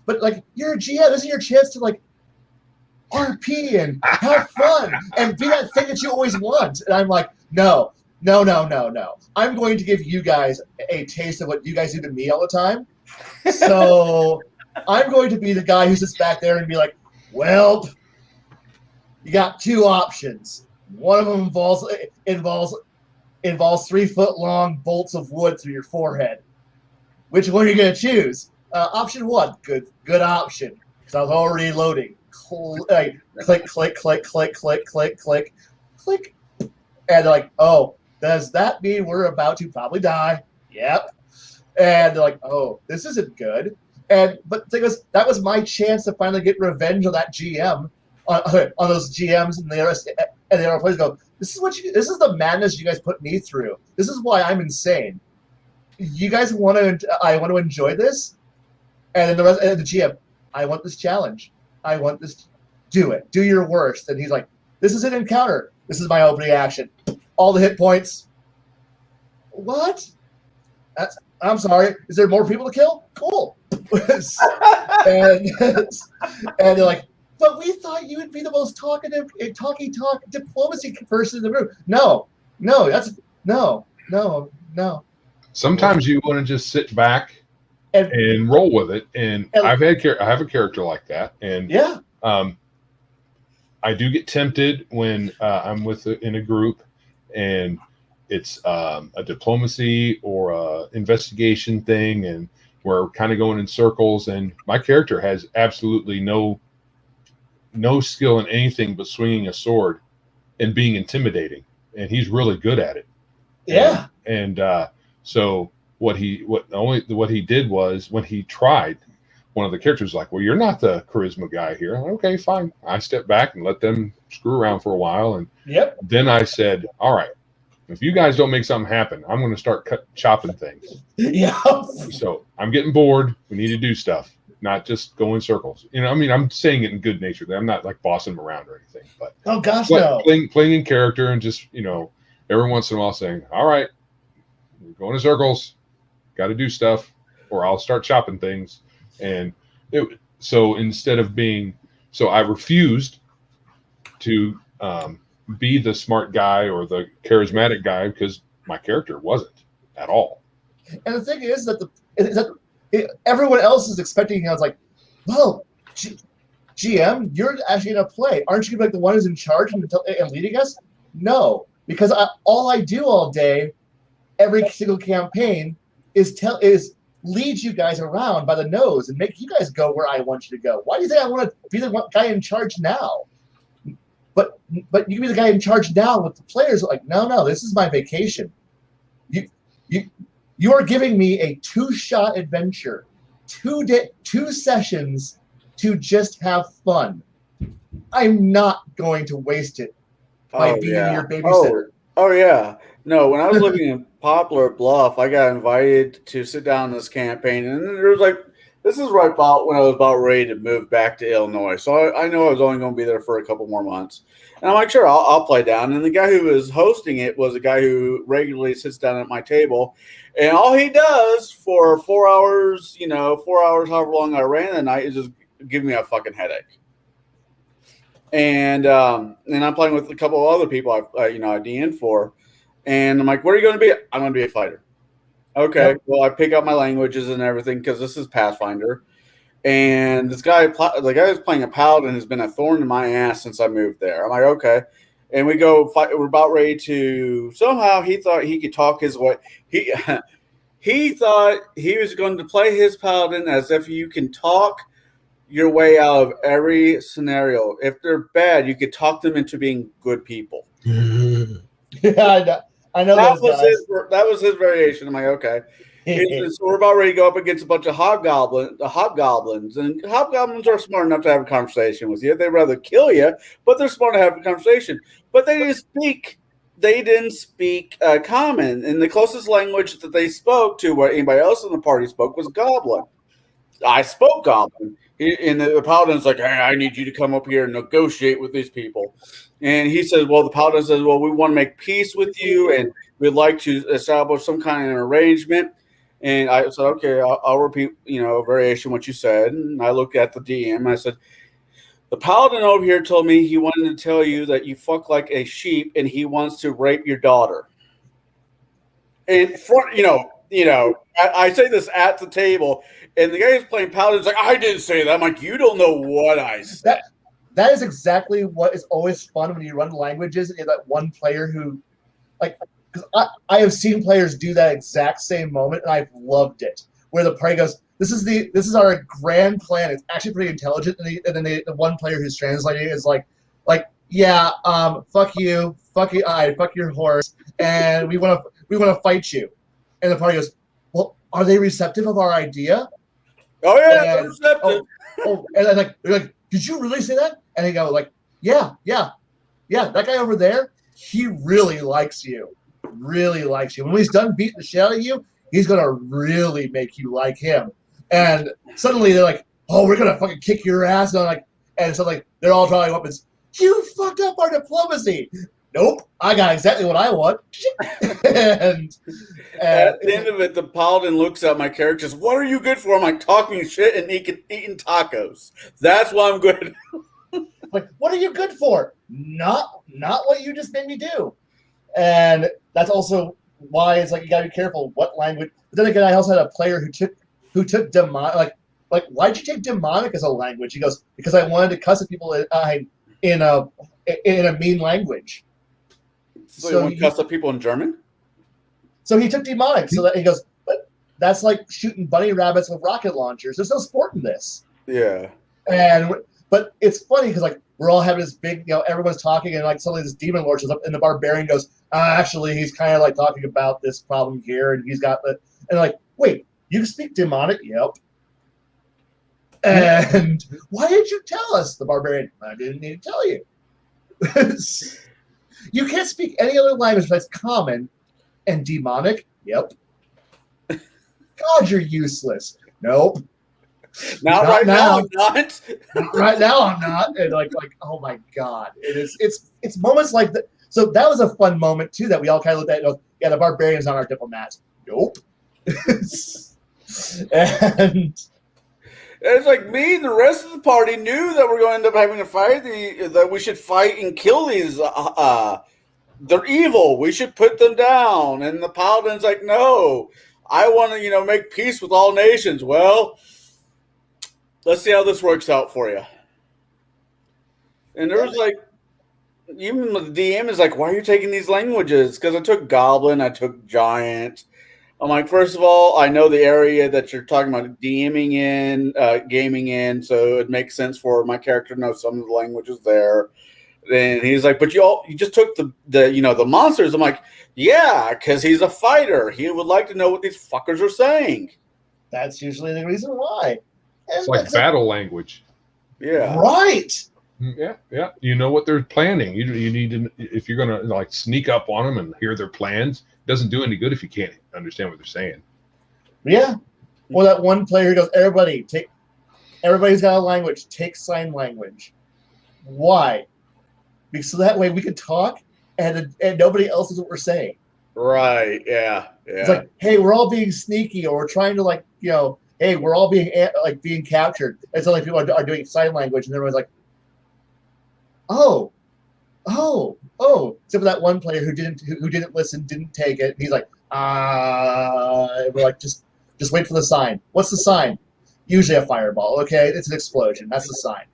but you're a GM. This is your chance to RP and have fun and be that thing that you always want. And I'm like, no. I'm going to give you guys a taste of what you guys do to me all the time. So I'm going to be the guy who sits back there and be like, well, you got 2 options. One of them involves 3-foot-long bolts of wood through your forehead. Which one are you going to choose? Option 1, good option, because I was already loading. Click, click, click, click, click, click, click, click. And they're like, oh, does that mean we're about to probably die? Yep. And they're like, oh, this isn't good. But the thing was, that was my chance to finally get revenge on that GM, on those GMs and the other players. Go, this is the madness you guys put me through. This is why I'm insane. You guys I want to enjoy this, and then the GM, I want this challenge. I want this. Do it. Do your worst. And he's like, this is an encounter. This is my opening action. All the hit points. What? I'm sorry. Is there more people to kill? Cool. and they're like, but we thought you would be the most talkative, talky diplomacy person in the room. No. Sometimes you want to just sit back and roll with it. And I have a character like that. And yeah. I do get tempted when I'm in a group and it's a diplomacy or a investigation thing, and we're kind of going in circles, and my character has absolutely no skill in anything but swinging a sword and being intimidating, and he's really good at it. Yeah. And so what he did was, when he tried, one of the characters was like, well, you're not the charisma guy here. I'm like, okay, fine. I stepped back and let them screw around for a while. And then I said, all right, if you guys don't make something happen, I'm going to start chopping things. Yeah. So I'm getting bored. We need to do stuff, not just go in circles. I mean, I'm saying it in good nature. I'm not bossing them around or anything, but oh gosh, no. Playing in character and just, every once in a while saying, all right, we're going in circles, got to do stuff, or I'll start chopping things. And so instead of I refused to be the smart guy or the charismatic guy, because my character wasn't at all. And the thing is that everyone else is expecting, it's like, well, GM, you're actually going to play. Aren't you going to be like the one who's in charge and leading us? No, because all I do all day, every single campaign, is lead you guys around by the nose and make you guys go where I want you to go. Why do you think I want to be the guy in charge now? But you can be the guy in charge now with the players. Like, no, this is my vacation. You are giving me a 2-shot adventure, 2 sessions to just have fun. I'm not going to waste it by being your babysitter. Oh yeah. No, when I was living in Poplar Bluff, I got invited to sit down in this campaign, and there was like, this is right about when I was about ready to move back to Illinois. So I know I was only going to be there for a couple more months. And I'm like, sure, I'll play down. And the guy who was hosting it was a guy who regularly sits down at my table. And all he does for 4 hours, 4 hours, however long I ran the night, is just give me a fucking headache. And I'm playing with a couple of other people I DN'd for. And I'm like, what are you going to be? I'm going to be a fighter. Okay, well, I pick up my languages and everything because this is Pathfinder. And the guy who's playing a paladin has been a thorn in my ass since I moved there. I'm like, okay. And we go fight. We're about ready to. Somehow he thought he could talk his way. He thought he was going to play his paladin as if you can talk your way out of every scenario. If they're bad, you could talk them into being good people. Yeah, I know that those guys. That was his variation. I'm like, okay. So we're about ready to go up against a bunch of hobgoblins, and hobgoblins are smart enough to have a conversation with you. They'd rather kill you, but they're smart to have a conversation. But they didn't speak common, and the closest language that they spoke to what anybody else in the party spoke was Goblin. I spoke Goblin, and the paladin's like, hey, I need you to come up here and negotiate with these people. And he says, well, the paladin says, well, we want to make peace with you, and we'd like to establish some kind of an arrangement. And I said, okay, I'll repeat, a variation what you said. And I looked at the DM and I said, the paladin over here told me he wanted to tell you that you fuck like a sheep and he wants to rape your daughter. And I say this at the table, and the guy who's playing paladin's like, I didn't say that. I'm like, you don't know what I said. That is exactly what is always fun when you run languages. Is that one player who, because I have seen players do that exact same moment, and I've loved it. Where the player goes, "This is our grand plan. It's actually pretty intelligent," and then the one player who's translating is like, yeah, fuck you, fuck your horse, and we want to fight you. And the party goes, well, are they receptive of our idea? Oh yeah, they're receptive. And they're like, did you really say that? And they go like, yeah, that guy over there, he really likes you. Really likes you. When he's done beating the shit out of you, he's gonna really make you like him. And suddenly they're like, oh, we're gonna fucking kick your ass. And so they're all drawing weapons. You fucked up our diplomacy. Nope, I got exactly what I want. and at the end of it, the paladin looks at my characters. What are you good for? I'm like, talking shit and eating tacos. That's why I'm good. What are you good for? Not what you just made me do. And that's also why it's like you gotta be careful what language. But then again, I also had a player who took demonic. Like why'd you take demonic as a language? He goes, because I wanted to cuss at people in a mean language. So you want to cuss at people in German? So he took demonic. So that he goes, but that's like shooting bunny rabbits with rocket launchers. There's no sport in this. Yeah. But it's funny because we're all having this big, everyone's talking, and suddenly this demon lord shows up, and the barbarian goes, actually, he's kind of talking about this problem here, and he's got wait, you speak demonic? Yep. And why did you tell us? The barbarian, I didn't need to tell you. You can't speak any other language that's common and demonic? Yep. God, you're useless. Nope. Not right now. I'm not. Right now, I'm not. And oh my God, it's moments like that. So that was a fun moment too that we all kind of looked at. And goes, yeah, the barbarian's not our diplomat. Nope. And it's like me and the rest of the party knew that we're going to end up having to fight. That we should fight and kill these. They're evil. We should put them down. And the paladin's like, no, I want to, make peace with all nations. Well, let's see how this works out for you. And there was like, even the DM is like, why are you taking these languages? Because I took Goblin, I took Giant. I'm like, first of all, I know the area that you're talking about DMing in, gaming in, so it makes sense for my character to know some of the languages there. And he's like, but you just took the monsters. I'm like, yeah, because he's a fighter. He would like to know what these fuckers are saying. That's usually the reason why. It's like battle language. Yeah. Right. Yeah. You know what they're planning. You need to, if you're gonna like sneak up on them and hear their plans. It doesn't do any good if you can't understand what they're saying. Yeah. Or that one player who goes, everybody's got a language. Take sign language. Why? Because so that way we can talk and nobody else knows what we're saying. Right. Yeah. It's like, hey, we're all being sneaky, or we're trying to hey, we're all being captured. And so people are doing sign language, and everyone's like, oh, except for that one player who didn't listen, didn't take it. He's like, we're like, just wait for the sign. What's the sign? Usually a fireball. Okay, it's an explosion. That's the sign.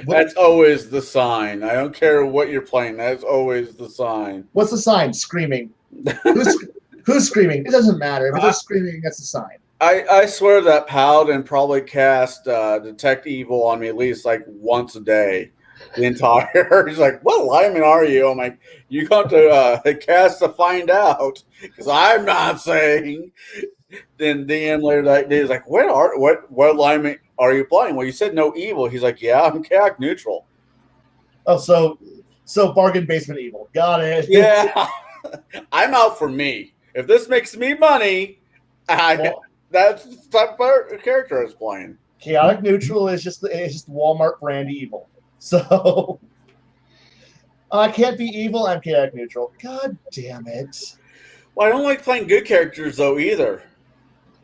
That's always the sign. I don't care what you're playing. That's always the sign. What's the sign? Screaming. Who's screaming? It doesn't matter. If they're screaming, that's the sign. I swear that Paladin probably cast Detect Evil on me at least like once a day. The entire, he's like, what alignment are you? I'm like, you got to cast to find out, because I'm not saying. Then DM later that day is like, what alignment are you playing? Well, you said no evil. He's like, yeah, I'm chaotic neutral. Oh, so bargain basement evil. Got it. Yeah, I'm out for me. If this makes me money, that's the type of character I was playing. Chaotic neutral is just Walmart brand evil. So I can't be evil. I'm chaotic neutral. God damn it! Well, I don't like playing good characters though either.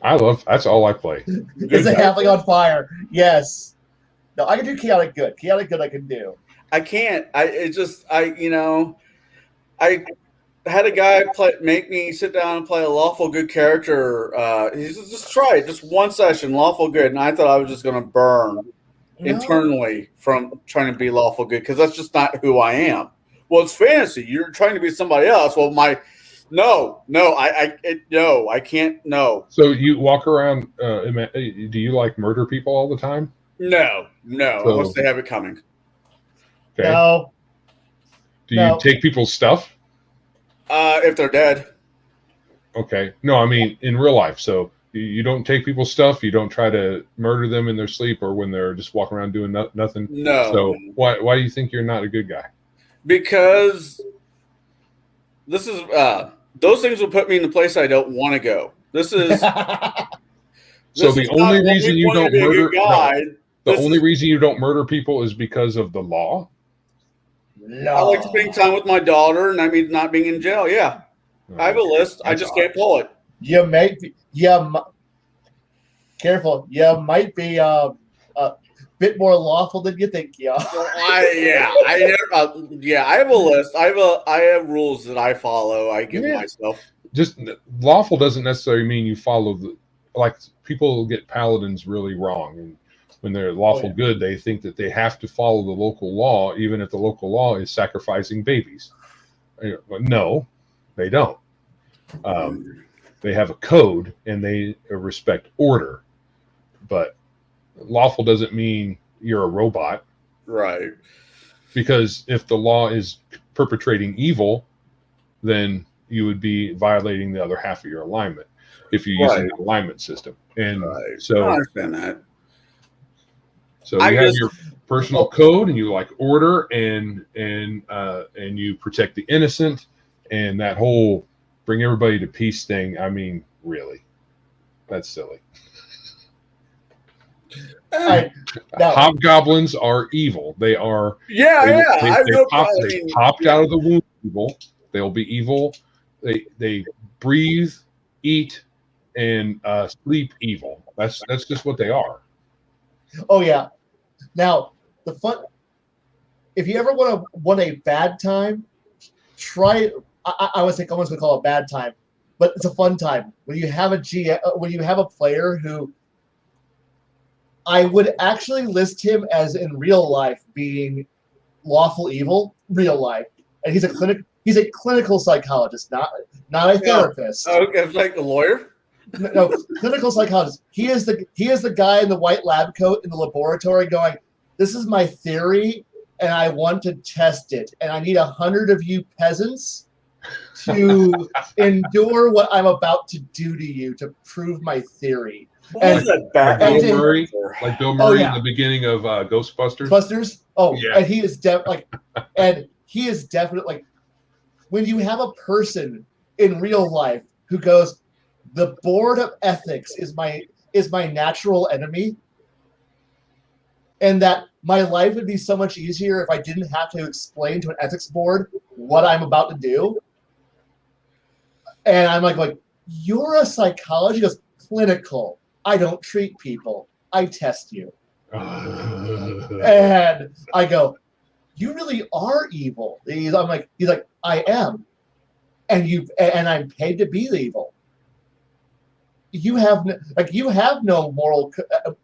That's all I play. Is a halfling on fire? Yes. No, I can do chaotic good. Chaotic good I can do. I can't. I had a guy make me sit down and play a lawful good character. He said, just try it, just one session, lawful good, and I thought I was just going to burn internally from trying to be lawful good, because that's just not who I am. Well, it's fantasy. You're trying to be somebody else. Well, I can't. No. So you walk around. Do you like murder people all the time? No. Unless they have it coming. Okay. No. Do you take people's stuff? If they're dead. Okay. No, I mean in real life. So you don't take people's stuff. You don't try to murder them in their sleep or when they're just walking around doing nothing. No. So why do you think you're not a good guy? Because this is those things will put me in the place I don't want to go. This is so the only reason you don't murder the only reason you don't murder people is because of the law. No. I like spending time with my daughter, and that means not being in jail. Yeah, I have a list. I just can't pull it. You may be, careful. You might be a bit more lawful than you think. Yeah. I have a list. I have rules that I follow. I give myself. Just lawful doesn't necessarily mean you follow like people get paladins really wrong, and when they're lawful good, they think that they have to follow the local law, even if the local law is sacrificing babies. No, they don't. They have a code and they respect order, but lawful doesn't mean you're a robot. Right. Because if the law is perpetrating evil, then you would be violating the other half of your alignment if you're using the alignment system. And so I understand that. So you have your personal code, and you like order, and you protect the innocent, and that whole bring everybody to peace thing. I mean, really, that's silly. Hobgoblins are evil. They are. They popped out of the womb evil. They'll be evil. They breathe, eat, and sleep evil. That's just what they are. Oh yeah. Now the fun. If you ever want a bad time, try. I would think almost would call it a bad time, but it's a fun time when you have a player who I would actually list him as in real life being lawful evil, real life, and he's a clinical psychologist, not a therapist. Okay, it's like a lawyer. No, clinical psychologist. He is the guy in the white lab coat in the laboratory going, "This is my theory, and I want to test it, and I need 100 of you peasants to endure what I'm about to do to you to prove my theory." What was that Bill Murray, like Bill Murray in the beginning of Ghostbusters. And he is he is definitely like, when you have a person in real life who goes, "The board of ethics is my natural enemy, and that my life would be so much easier if I didn't have to explain to an ethics board what I'm about to do." And I'm like, "You're a psychologist?" He goes, "Clinical. I don't treat people. I test you." And I go, "You really are evil." He's like, "I am, and I'm paid to be evil. You have no moral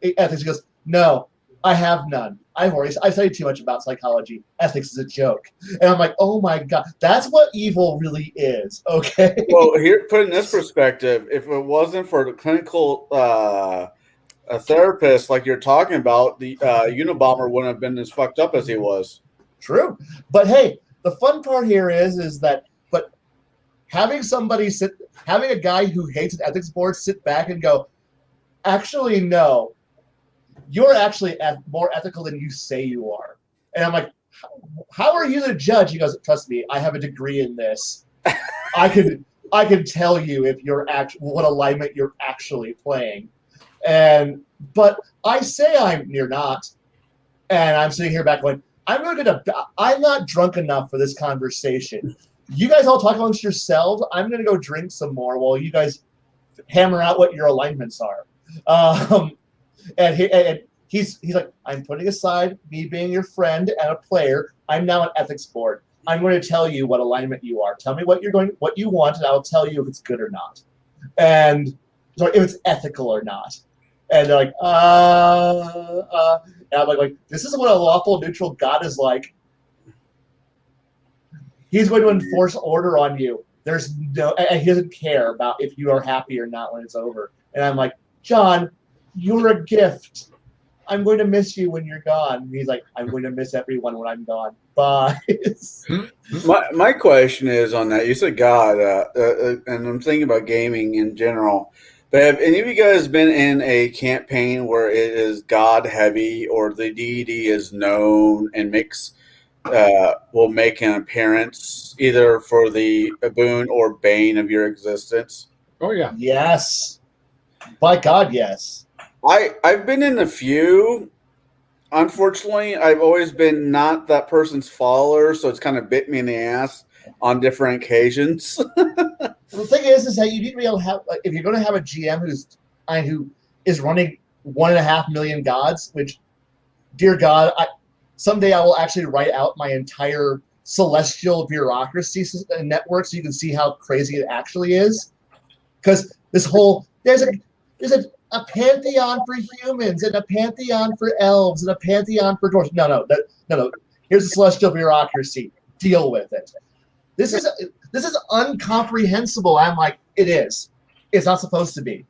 ethics." He goes, "No, I have none. I studied too much about psychology. Ethics is a joke." And I'm like, "Oh my God, that's what evil really is." Okay. Well, here, put in this perspective, if it wasn't for the clinical a therapist like you're talking about, the Unabomber wouldn't have been as fucked up as he was. True, but hey, the fun part here is that having a guy who hates an ethics board sit back and go, "Actually, no, you're actually more ethical than you say you are." And I'm like, "How are you the judge?" He goes, "Trust me, I have a degree in this. I can tell you if what alignment you're actually playing." But I say you're not, and I'm sitting here back going, I'm not drunk enough for this conversation. You guys all talk amongst yourselves. I'm gonna go drink some more while you guys hammer out what your alignments are. And he's like, "I'm putting aside me being your friend and a player. I'm now an ethics board. I'm going to tell you what alignment you are. Tell me what you want, and I'll tell you if it's good or not, and if it's ethical or not." And they're like, and I'm like, "This is what a lawful neutral god is like. He's going to enforce order on you. And he doesn't care about if you are happy or not when it's over." And I'm like, "John, you're a gift. I'm going to miss you when you're gone." And he's like, "I'm going to miss everyone when I'm gone. Bye." My question is on that. You said God, and I'm thinking about gaming in general. But have any of you guys been in a campaign where it is God heavy, or the deity is known and will make an appearance either for the boon or bane of your existence? Oh yeah. Yes. By God, yes. I've been in a few. Unfortunately, I've always been not that person's follower, so it's kind of bit me in the ass on different occasions. The thing is that you need to be able to have, if you're going to have a GM who is running 1.5 million gods, which, dear God, someday I will actually write out my entire celestial bureaucracy network so you can see how crazy it actually is. Because there's a pantheon for humans and a pantheon for elves and a pantheon for dwarves. No. Here's the celestial bureaucracy. Deal with it. This is incomprehensible. I'm like, it is. It's not supposed to be.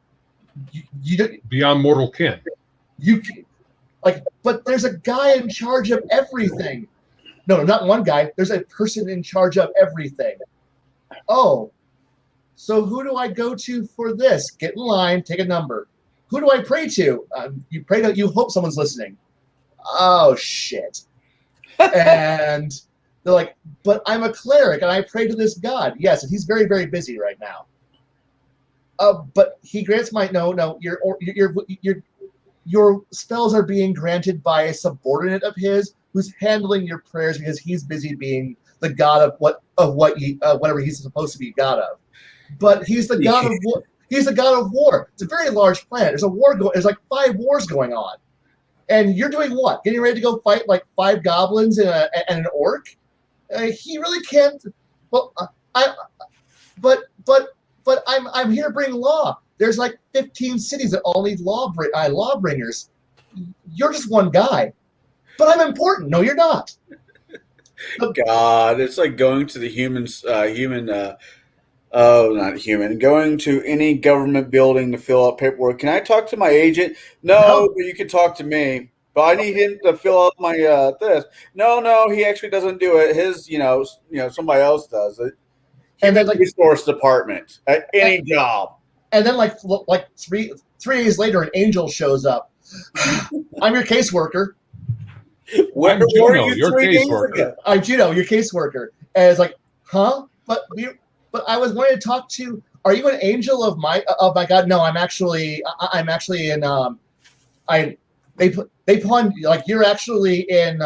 Beyond mortal ken. But there's a guy in charge of everything. No, not one guy. There's a person in charge of everything. Oh, so who do I go to for this? Get in line, take a number. Who do I pray to? You pray to. You hope someone's listening. Oh shit! And they're like, "But I'm a cleric and I pray to this god." Yes, and he's very, very busy right now. But he grants your spells are being granted by a subordinate of his who's handling your prayers because he's busy being the god of whatever he's supposed to be god of. But he's the god of war. He's the god of war. It's a very large planet. There's a war going. There's like 5 wars going on, and you're doing what? Getting ready to go fight like 5 goblins and an orc? He really can't. Well, but I'm here to bring law. There's like 15 cities that all need lawbringers. you're just one guy, but I'm important. No, you're not. God, it's like going to the not human, going to any government building to fill out paperwork. Can I talk to my agent? No, but you can talk to me. But I need him to fill out my this. No, he actually doesn't do it. His, somebody else does it. And then resource department at any job. And then like 3 days later, an angel shows up. I'm your caseworker. Where were you your 3 days caseworker. ago? I'm Juno, your caseworker. And it's like, huh? But I was wanting to talk to. Are you an angel of my God? No, I'm actually in. They pawned like you're actually in.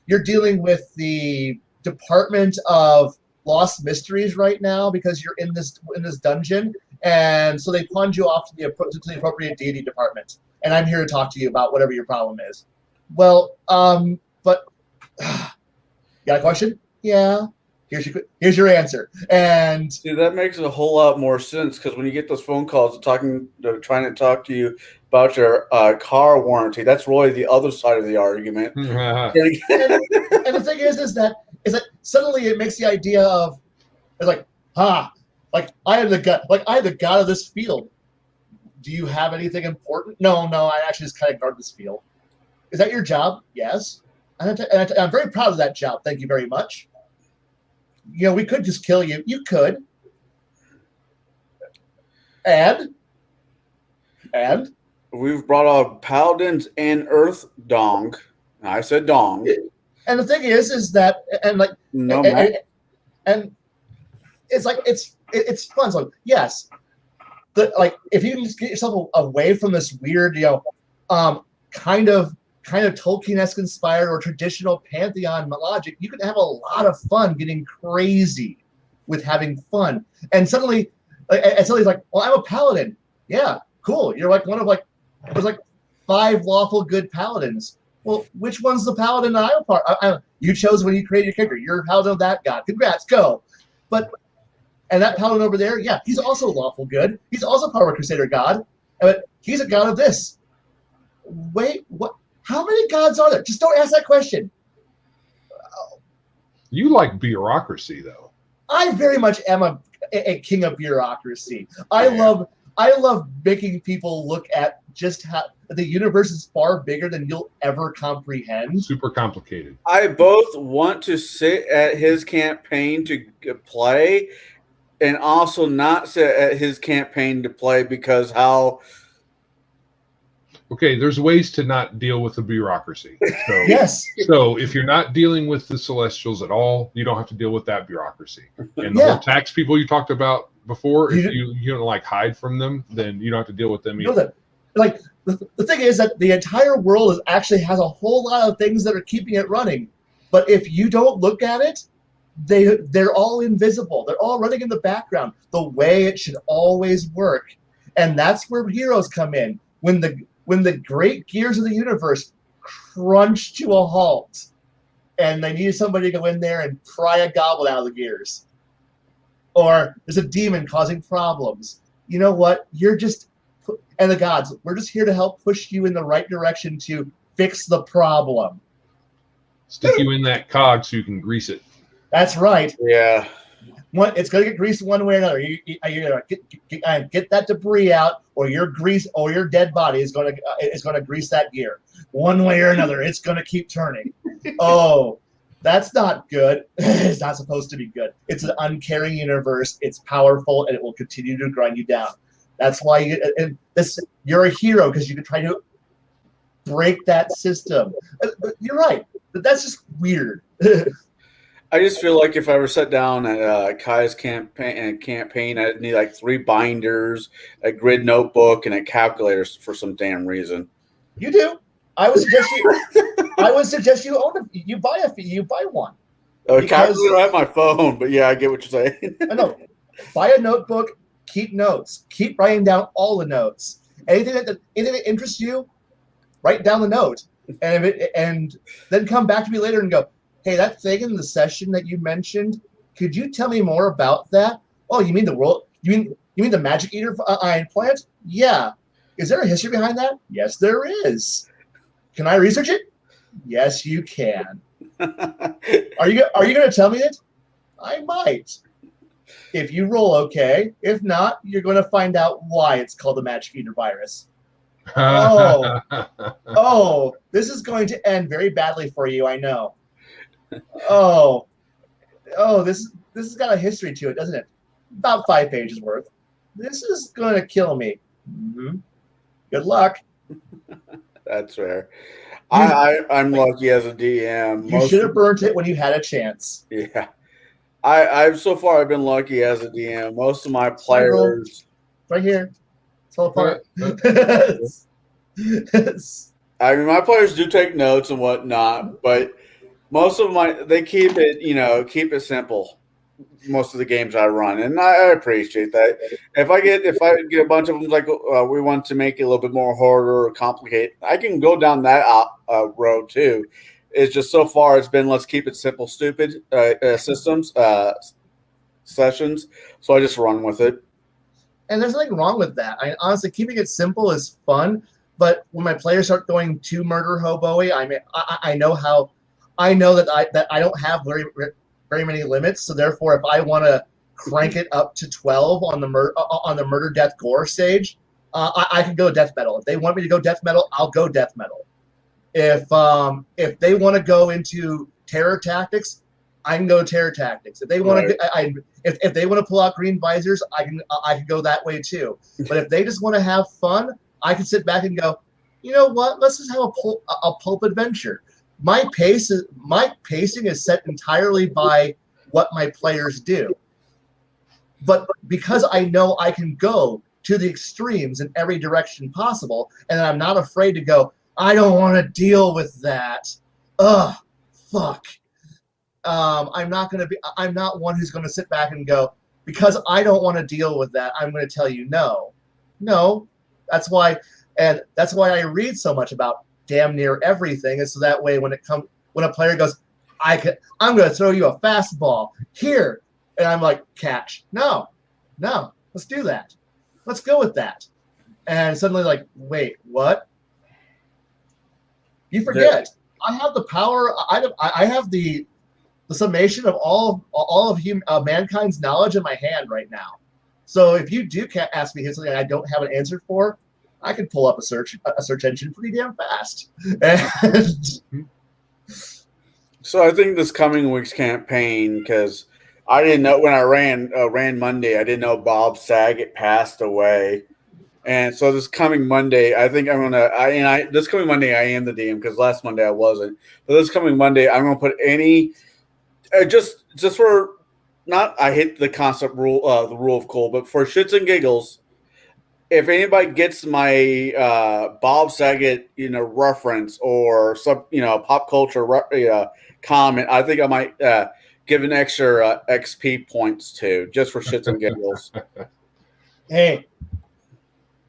You're dealing with the Department of Lost Mysteries right now because you're in this dungeon, and so they pawned you off to the appropriate deity department. And I'm here to talk to you about whatever your problem is. Well, but got a question? Yeah. Here's your answer. And see, that makes a whole lot more sense because when you get those phone calls trying to talk to you about your car warranty, that's really the other side of the argument. and the thing is that suddenly it makes the idea of it's like I am the god of this field. Do you have anything important? No, I actually just kind of guard this field. Is that your job? Yes. And I'm very proud of that job. Thank you very much. We could just kill you. You could. And we've brought out paladins and earth dong. I said dong. And the thing is that and it's like it's fun. So yes, if you can just get yourself away from this weird, kind of Tolkien-esque inspired or traditional pantheon logic, you can have a lot of fun getting crazy with having fun. And suddenly it's like, well, I'm a paladin. Yeah, cool. You're like one of there's 5 lawful good paladins. Well, which one's the paladin that I'm a part? You chose when you created your character. You're a paladin of that god. Congrats, go. And that paladin over there, yeah, he's also lawful good. He's also part of a crusader god. But he's a god of this. Wait, what? How many gods are there? Just don't ask that question. You like bureaucracy, though. I very much am a king of bureaucracy. I love making people look at just how the universe is far bigger than you'll ever comprehend. Super complicated. I both want to sit at his campaign to play and also not sit at his campaign to play because how... Okay, there's ways to not deal with the bureaucracy. So, yes. So if you're not dealing with the Celestials at all, you don't have to deal with that bureaucracy. And the whole tax people you talked about before, if you don't hide from them, then you don't have to deal with them either. The thing is that the entire world actually has a whole lot of things that are keeping it running. But if you don't look at it, they're all invisible. They're all running in the background the way it should always work. And that's where heroes come in. When the great gears of the universe crunch to a halt and they needed somebody to go in there and pry a goblin out of the gears. Or there's a demon causing problems. You know what? And the gods, we're just here to help push you in the right direction to fix the problem. Stick you in that cog so you can grease it. That's right. Yeah. It's going to get greased one way or another. You're going to get that debris out, or your dead body is going to grease that gear. One way or another, it's going to keep turning. Oh, that's not good. It's not supposed to be good. It's an uncaring universe. It's powerful, and it will continue to grind you down. That's why you're a hero, because you can try to break that system. You're right. But that's just weird. I just feel like if I ever sat down at Kai's campaign, I'd need 3 binders, a grid notebook, and a calculator for some damn reason. You do. I would suggest you own you buy one. Calculator on my phone, but yeah, I get what you're saying. I know. Buy a notebook. Keep notes. Keep writing down all the notes. Anything that interests you, write down the note, and then come back to me later and go, hey, that thing in the session that you mentioned, could you tell me more about that? Oh, you mean the world? You mean the magic eater iron plant? Yeah. Is there a history behind that? Yes, there is. Can I research it? Yes, you can. Are you going to tell me it? I might. If you roll okay. If not, you're going to find out why it's called the match feeder virus. Oh, this is going to end very badly for you, I know. Oh, this has got a history to it, doesn't it? About 5 pages worth. This is going to kill me. Mm-hmm. Good luck. That's fair. I'm lucky as a DM. You should have burnt it when you had a chance. Yeah. I've so far I've been lucky as a DM. Most of my players right here. It's all apart. I mean, my players do take notes and whatnot, but most of they keep it simple. Most of the games I run, and I appreciate that. If I get a bunch of them like we want to make it a little bit more harder or complicated, I can go down that road too. It's just so far it's been let's keep it simple, stupid systems sessions. So I just run with it. And there's nothing wrong with that. Honestly, keeping it simple is fun. But when my players start going too murder hobo-y, I know that I don't have very many limits. So therefore, if I want to crank it up to 12 on the murder, death, gore stage, I can go death metal. If they want me to go death metal, I'll go death metal. If they want to go into terror tactics, I can go terror tactics. If they want to, if they want to pull out green visors, I can go that way too. But if they just want to have fun, I can sit back and go, you know what? Let's just have a pulp adventure. My pacing is set entirely by what my players do. But because I know I can go to the extremes in every direction possible, and I'm not afraid to go, I don't want to deal with that. Ugh, fuck. I'm not one who's going to sit back and go, because I don't want to deal with that, I'm going to tell you no. No. That's why I read so much about damn near everything, is so that way when a player goes, I'm going to throw you a fastball here, and I'm like, catch. No, let's do that. Let's go with that. And suddenly, like, wait, what? You forget. I have the power. I have the summation of all of mankind's knowledge in my hand right now. So if you do ask me something I don't have an answer for, I can pull up a search engine pretty damn fast. So I think this coming week's campaign, because I didn't know when I ran Monday, I didn't know Bob Saget passed away. And so this coming Monday, I think I'm this coming Monday, I am the DM, because last Monday I wasn't. But this coming Monday, I'm going to put any, just for, not, I hate the concept rule, the rule of cool, but for shits and giggles, if anybody gets my Bob Saget, reference or some, pop culture comment, I think I might give an extra XP points to, just for shits and giggles. Hey,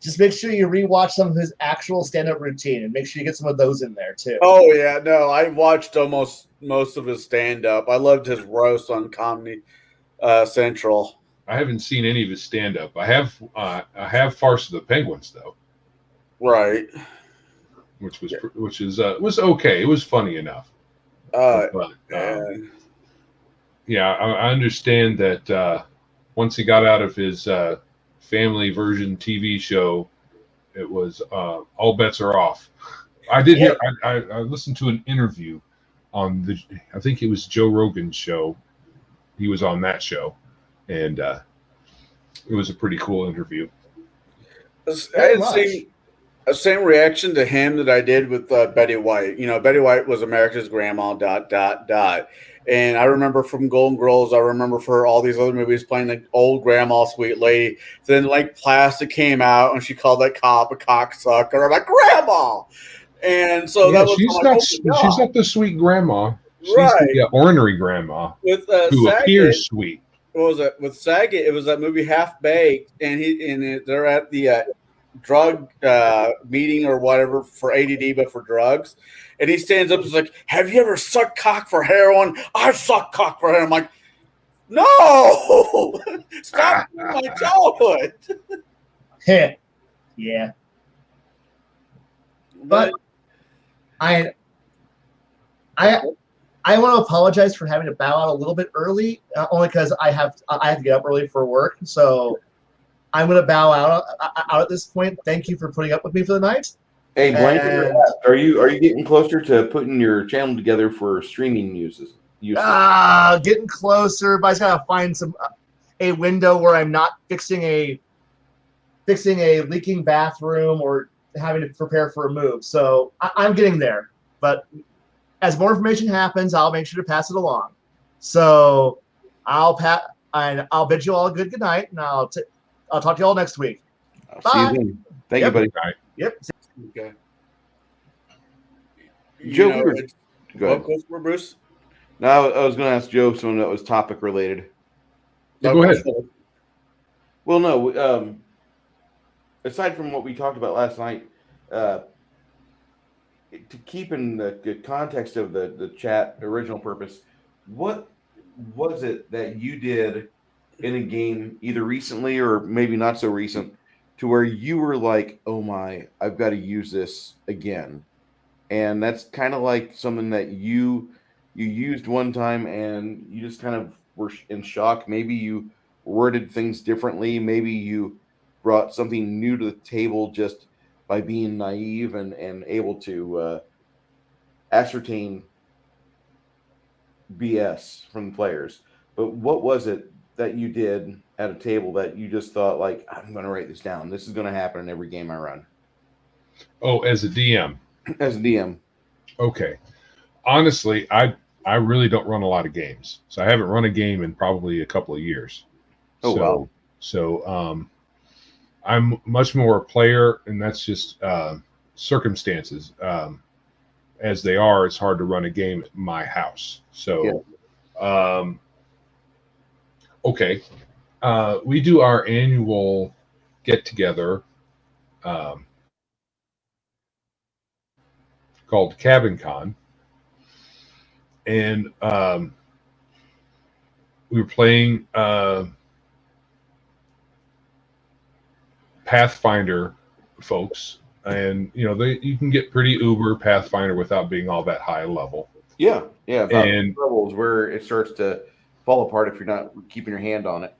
just make sure you rewatch some of his actual stand-up routine, and make sure you get some of those in there too. Oh yeah, no, I watched almost most of his stand-up. I loved his roast on Comedy Central. I haven't seen any of his stand-up. I have Farce of the Penguins though. Right. Which was okay. It was funny enough. I understand that once he got out of his family version TV show, it was all bets are off. I did hear. I listened to an interview on I think it was Joe Rogan's show. He was on that show, and it was a pretty cool interview. I had the same reaction to him that I did with Betty White. Betty White was America's grandma. ... And I remember from Golden Girls, I remember for all these other movies playing the old grandma sweet lady. Then like Plastic came out and she called that cop a cocksucker. I'm like, grandma. And so that was she's not the sweet grandma. She's right. The ornery grandma with who Saget, appears sweet. What was it? With Saget, it was that movie Half Baked, and they're at the drug meeting or whatever for ADD, but for drugs. And he stands up and is like, have you ever sucked cock for heroin? I've sucked cock for heroin. I'm like, no! Stop my childhood. Yeah. But I want to apologize for having to bow out a little bit early, only because I have to get up early for work. So I'm going to bow out at this point. Thank you for putting up with me for the night. Hey, Blanket, are you getting closer to putting your channel together for streaming uses? Getting closer, but I just gotta find a window where I'm not fixing a leaking bathroom or having to prepare for a move. So I'm getting there, but as more information happens, I'll make sure to pass it along. So I'll bid you all a good night, and I'll talk to you all next week. Bye. See you then. Thank you, buddy. Right. Yep. Okay. Joe, go ahead. For Bruce. No, I was going to ask Joe something that was topic related. Yeah, go ahead. Well, no. Aside from what we talked about last night, to keep in the context of the chat original purpose, what was it that you did in a game, either recently or maybe not so recent, to where you were like, oh my, I've got to use this again? And that's kind of like something that you used one time and you just kind of were in shock. Maybe you worded things differently. Maybe you brought something new to the table just by being naive and able to ascertain BS from the players. But what was it that you did at a table that you just thought, like, I'm going to write this down. This is going to happen in every game I run? Oh, as a DM. As a DM. Okay. Honestly, I really don't run a lot of games. So I haven't run a game in probably a couple of years. Oh, wow. So I'm much more a player, and that's just circumstances. As they are, it's hard to run a game at my house. So, yeah. Okay. We do our annual get-together called Cabin Con. And we were playing Pathfinder folks. And, you can get pretty uber Pathfinder without being all that high level. Yeah. And levels where it starts to fall apart if you're not keeping your hand on it.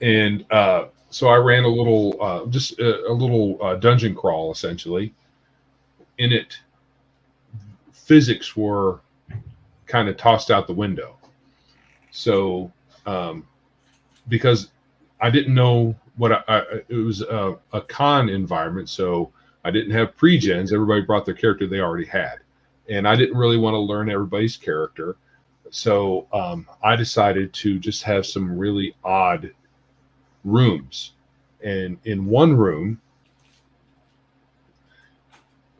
And so I ran a little, just a little dungeon crawl, essentially. In it, physics were kind of tossed out the window. So, because I didn't know what it was a con environment, so I didn't have pre-gens. Everybody brought their character they already had. And I didn't really want to learn everybody's character. So I decided to just have some really odd rooms. And in one room,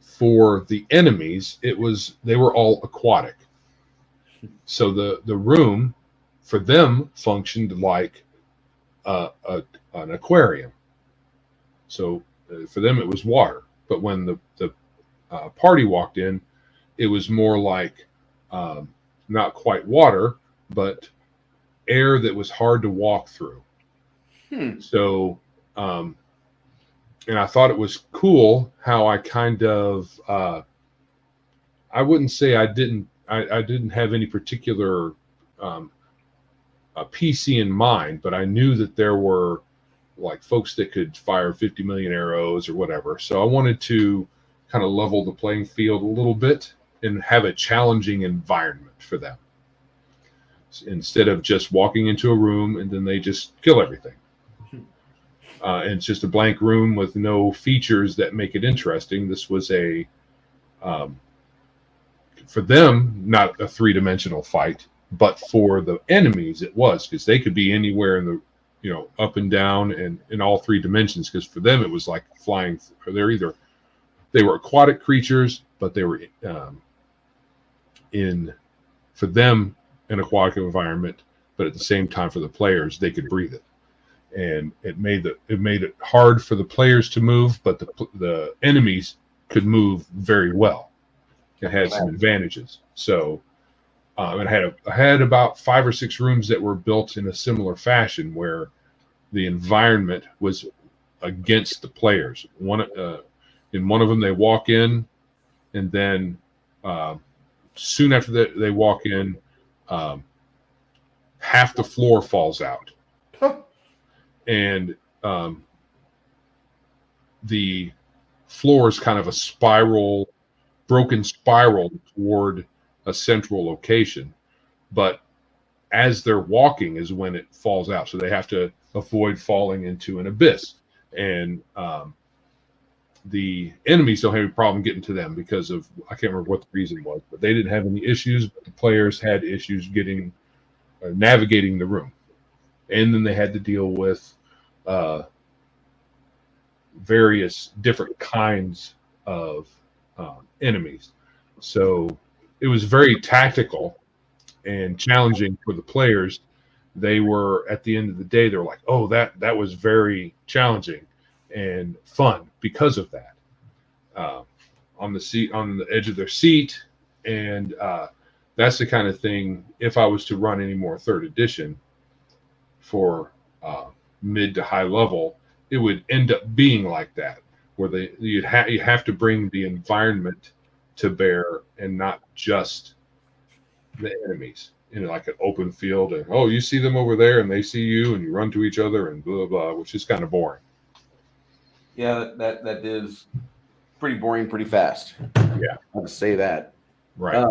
for the enemies, they were all aquatic. So the room for them functioned like an aquarium. So for them it was water, but when the party walked in, it was more like not quite water, but air that was hard to walk through. So and I thought it was cool how I kind of I wouldn't say I didn't have any particular a PC in mind, but I knew that there were like folks that could fire 50 million arrows or whatever. So I wanted to kind of level the playing field a little bit and have a challenging environment for them, instead of just walking into a room and then they just kill everything. And it's just a blank room with no features that make it interesting. This was for them, not a three-dimensional fight, but for the enemies it was, because they could be anywhere in the, up and down and in all three dimensions, because for them it was like flying. They were aquatic creatures, but they were for them an aquatic environment, but at the same time for the players they could breathe it. And it made it hard for the players to move, but the enemies could move very well. It had some advantages. So I had about 5 or 6 rooms that were built in a similar fashion, where the environment was against the players. In one of them, they walk in, and then soon after that they walk in, half the floor falls out, and the floor is kind of a broken spiral toward a central location, but as they're walking is when it falls out, so they have to avoid falling into an abyss. And the enemies don't have a problem getting to them because of, I can't remember what the reason was, but they didn't have any issues, but the players had issues navigating the room. And then they had to deal with various different kinds of enemies. So it was very tactical and challenging for the players. They were, at the end of the day, they were like, oh, that was very challenging and fun because of that. On the edge of their seat. And that's the kind of thing, if I was to run any more third edition for mid to high level, it would end up being like that, where you have to bring the environment to bear and not just the enemies in like an open field. And you see them over there and they see you and you run to each other and blah, blah, blah, which is kind of boring. Yeah, that is pretty boring pretty fast. Yeah, I have to say that. Right.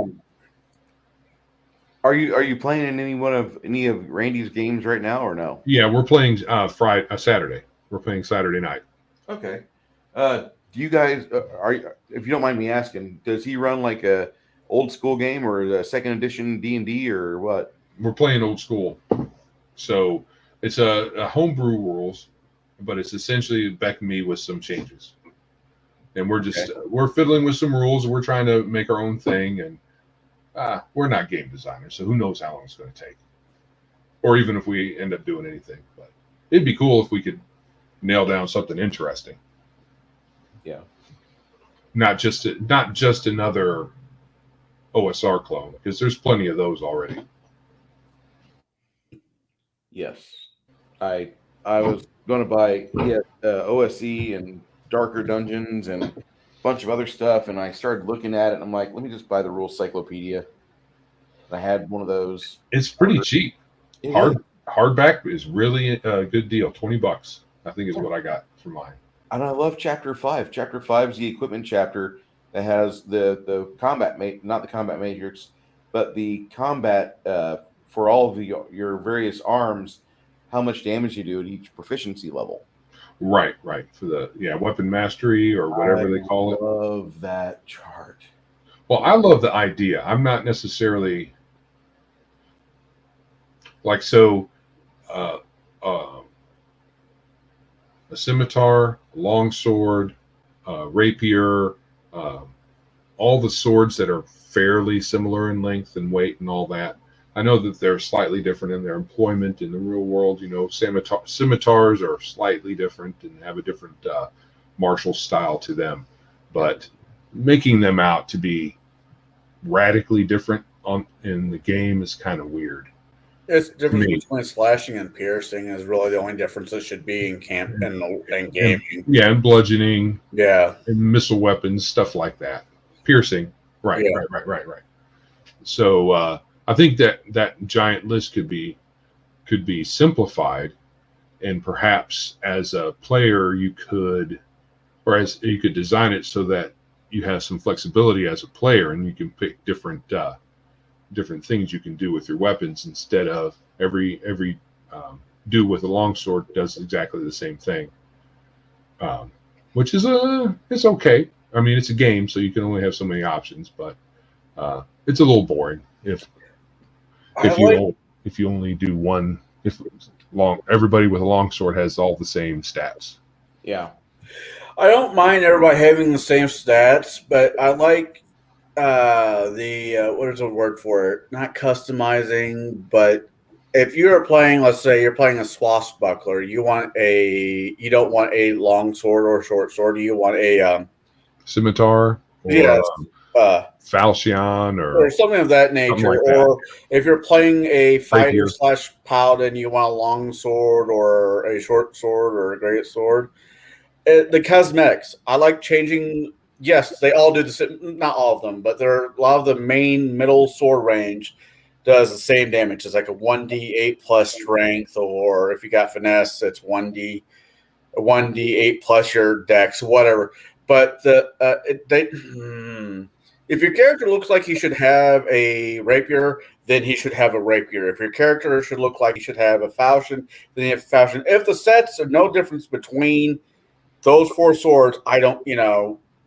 Are you playing in any of Randy's games right now or no? Yeah, we're playing Saturday. We're playing Saturday night. Okay. Do you guys if you don't mind me asking, does he run like a old school game or a second edition D&D or what? We're playing old school. So it's a homebrew rules, but it's essentially Beck and me with some changes. And we're fiddling with some rules. We're trying to make our own thing, and we're not game designers, so who knows how long it's going to take, or even if we end up doing anything. But it'd be cool if we could nail down something interesting. Yeah, not just another OSR clone, because there's plenty of those already. Yes, I was going to buy OSE and Darker Dungeons and a bunch of other stuff, and I started looking at it, and I'm like, let me just buy the Rule Cyclopedia. I had one of those. It's pretty cheap. Hardback is really a good deal. $20, I think, is what I got for mine. And I love Chapter 5. Chapter 5 is the equipment chapter that has the combat not the combat matrix, but the combat for all of your various arms, how much damage you do at each proficiency level. Right. For the weapon mastery or whatever they call it. I love that chart. Well, I love the idea. I'm not necessarily like a scimitar, longsword, rapier, all the swords that are fairly similar in length and weight and all that. I know that they're slightly different in their employment in the real world. Scimitars are slightly different and have a different martial style to them. But making them out to be radically different in the game is kind of weird. It's the difference between slashing and piercing is really the only difference that should be in camp and gaming. And bludgeoning. Yeah. And missile weapons, stuff like that. Piercing. Right. So I think that giant list could be simplified, and perhaps as a player you could design it so that you have some flexibility as a player, and you can pick different things you can do with your weapons instead of every dude with a longsword does exactly the same thing, which is it's okay. I mean, it's a game, so you can only have so many options, but it's a little boring if you only do one. Everybody with a longsword has all the same stats. Yeah, I don't mind everybody having the same stats, but I like what is the word for it? Not customizing, but if you're playing, let's say you're playing a swashbuckler, you don't want a long sword or short sword. You want a scimitar, or falchion, or something of that nature. Like or if you're playing a fighter / paladin, you want a long sword or a short sword or a great sword. The cosmetics, I like changing Yes, they all do the same. Not all of them, but a lot of the main middle sword range does the same damage. It's like a 1d8 plus strength, or if you got finesse, it's 1d8 plus your dex, whatever. But if your character looks like he should have a rapier, then he should have a rapier. If your character should look like he should have a falchion, then you have a falchion. If the sets are no difference between those 4 swords, I don't,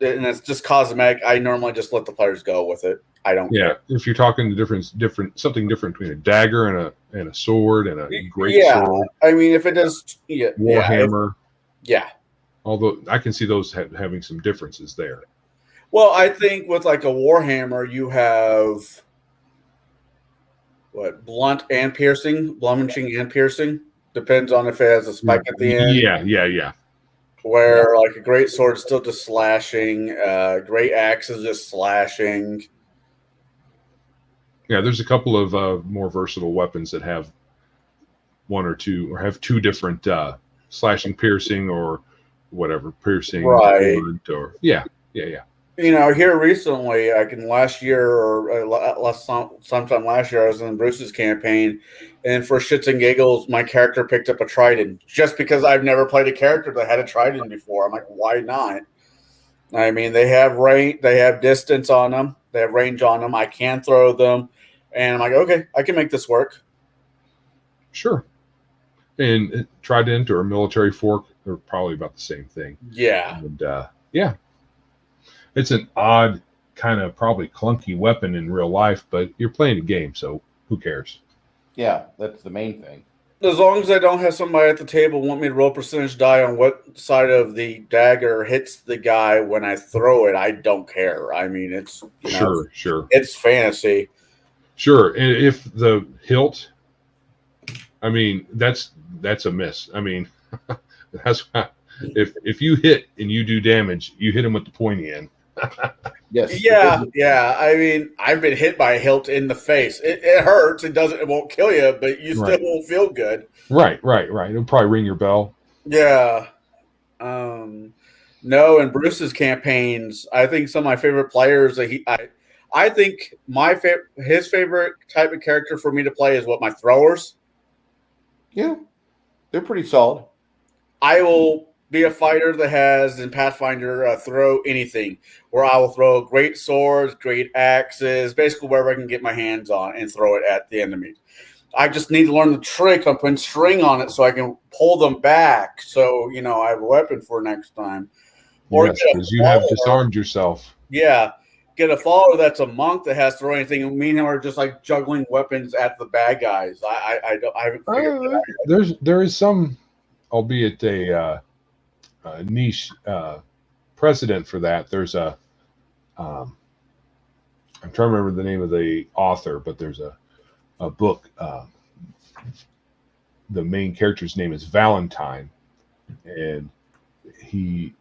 and it's just cosmetic. I normally just let the players go with it. I don't care. If you're talking the something different between a dagger and a sword and a great sword. I mean, if it does, Warhammer. Yeah. Although I can see those having some differences there. Well, I think with like a Warhammer, you have blunt and piercing, blumishing and piercing. Depends on if it has a spike at the end. Yeah. Where like a great sword is still just slashing, great axe is just slashing. Yeah, there's a couple of more versatile weapons that have one or two, or have 2 different slashing, piercing, or whatever, piercing, right? Or yeah. Here recently, last year or sometime last year, I was in Bruce's campaign, and for shits and giggles, my character picked up a trident just because I've never played a character that had a trident before. I'm like, why not? I mean, they have range, they have distance on them, they have range on them. I can throw them, and I'm like, okay, I can make this work. Sure. And trident or a military fork are probably about the same thing. Yeah. And it's an odd, kind of probably clunky weapon in real life, but you're playing a game, so who cares? Yeah, that's the main thing. As long as I don't have somebody at the table want me to roll percentage die on what side of the dagger hits the guy when I throw it, I don't care. I mean, it's sure. It's fantasy. Sure. And if the hilt, I mean, that's a miss. I mean, that's if you hit and you do damage, you hit him with the pointy end. Yes. Yeah. I mean, I've been hit by a hilt in the face. It hurts. It won't kill you, but you still won't feel good. Right. It'll probably ring your bell. Yeah. No, in Bruce's campaigns, I think some of my favorite players I think his favorite type of character for me to play is my throwers. Yeah. They're pretty solid. I will be a fighter that has in Pathfinder throw anything, where I will throw great swords, great axes, basically wherever I can get my hands on and throw it at the enemy. I just need to learn the trick of putting string on it so I can pull them back. So, I have a weapon for next time. Or yes, because you have disarmed yourself. Yeah. Get a follower that's a monk that has to throw anything, and me and him are just like juggling weapons at the bad guys. I haven't figured that out. There is some, albeit a niche precedent for that. There's I'm trying to remember the name of the author, but there's a book. The main character's name is Valentine, and the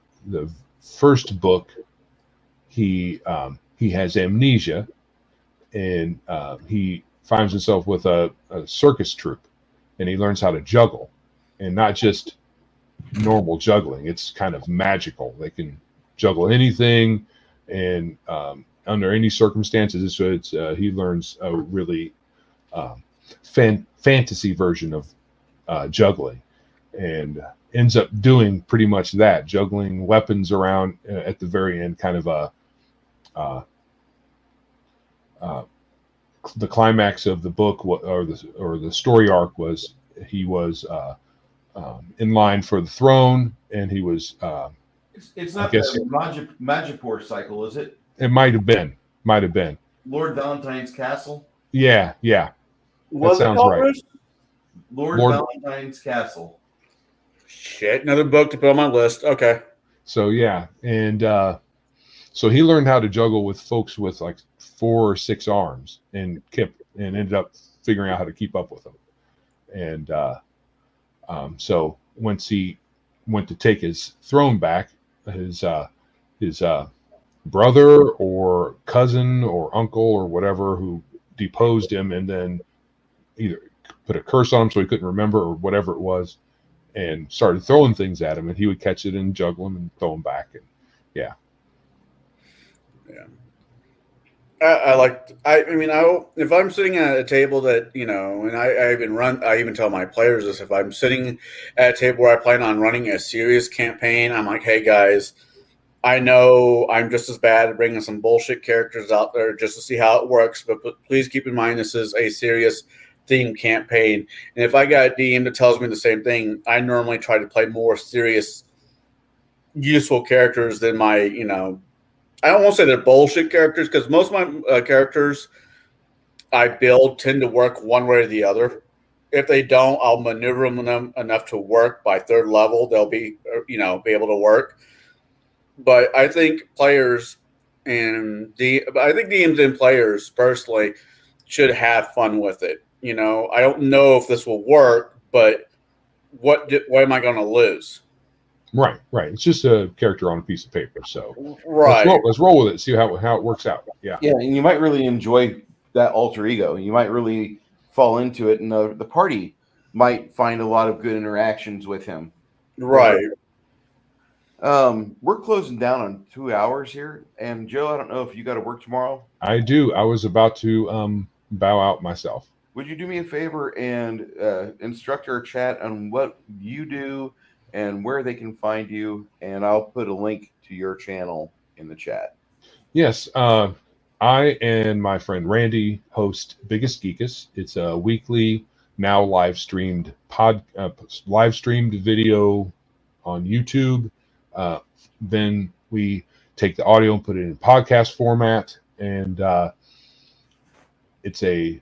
first book he has amnesia, and he finds himself with a circus troupe, and he learns how to juggle, and not just normal juggling. It's kind of magical. They can juggle anything, and under any circumstances. So he learns a really fantasy version of juggling, and ends up doing pretty much that, juggling weapons around at the very end. Kind of the climax of the book or the story arc was he was in line for the throne, and he was. It's not the Magipur cycle, is it? It might have been. Lord Valentine's Castle. Yeah. That sounds right. Lord Valentine's Castle. Shit, another book to put on my list. Okay. So yeah, and so he learned how to juggle with folks with like 4 or 6 arms, and ended up figuring out how to keep up with them. And so once he went to take his throne back, his brother or cousin or uncle or whatever who deposed him, and then either put a curse on him so he couldn't remember or whatever it was, and started throwing things at him, and he would catch it and juggle them and throw them back. And yeah. If I'm sitting at a table that, and I even tell my players this, if I'm sitting at a table where I plan on running a serious campaign, I'm like, hey guys, I know I'm just as bad at bringing some bullshit characters out there just to see how it works, but please keep in mind this is a serious themed campaign. And if I got a DM that tells me the same thing, I normally try to play more serious, useful characters than my, I don't want to say they're bullshit characters, because most of my characters I build tend to work one way or the other. If they don't, I'll maneuver them enough to work. By third level, they'll be able to work. But I think players I think DMs and players personally should have fun with it. I don't know if this will work, but what am I going to lose? Right. It's just a character on a piece of paper. So right, let's roll with it. See how it works out. Yeah. And you might really enjoy that alter ego. You might really fall into it, and the party might find a lot of good interactions with him. Right. We're closing down on 2 hours here, and Joe, I don't know if you got to work tomorrow. I do. I was about to bow out myself. Would you do me a favor and instruct our chat on what you do and where they can find you? And I'll put a link to your channel in the chat. Yes. I and my friend Randy host Biggest Geekus. It's a weekly, now live streamed video on YouTube. Then we take the audio and put it in podcast format, and it's a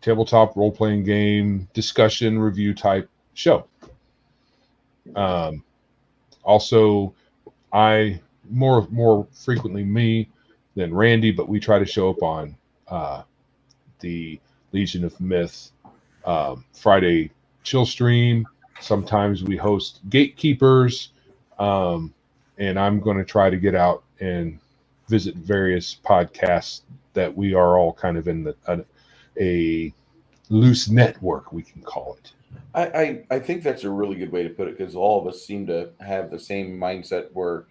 tabletop role-playing game discussion review type show. Also, I more frequently me than Randy, but we try to show up on the Legion of Myth Friday chill stream. Sometimes we host Gatekeepers, and I'm going to try to get out and visit various podcasts that we are all kind of in a loose network, we can call it. I think that's a really good way to put it, because all of us seem to have the same mindset where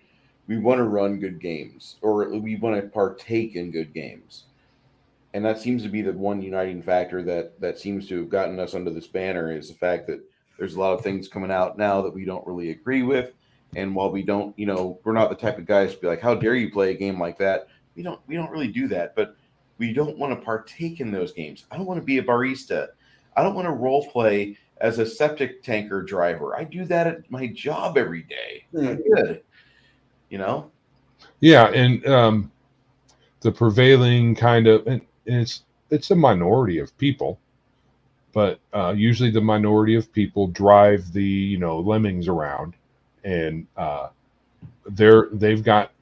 we want to run good games, or we want to partake in good games. And that seems to be the one uniting factor that seems to have gotten us under this banner, is the fact that there's a lot of things coming out now that we don't really agree with. And while we don't, we're not the type of guys to be like, how dare you play a game like that? We don't really do that, but we don't want to partake in those games. I don't want to be a barista. I don't want to role play as a septic tanker driver. I do that at my job every day. I'm good. Yeah, and the prevailing kind of, and it's a minority of people, but usually the minority of people drive the lemmings around, and they've got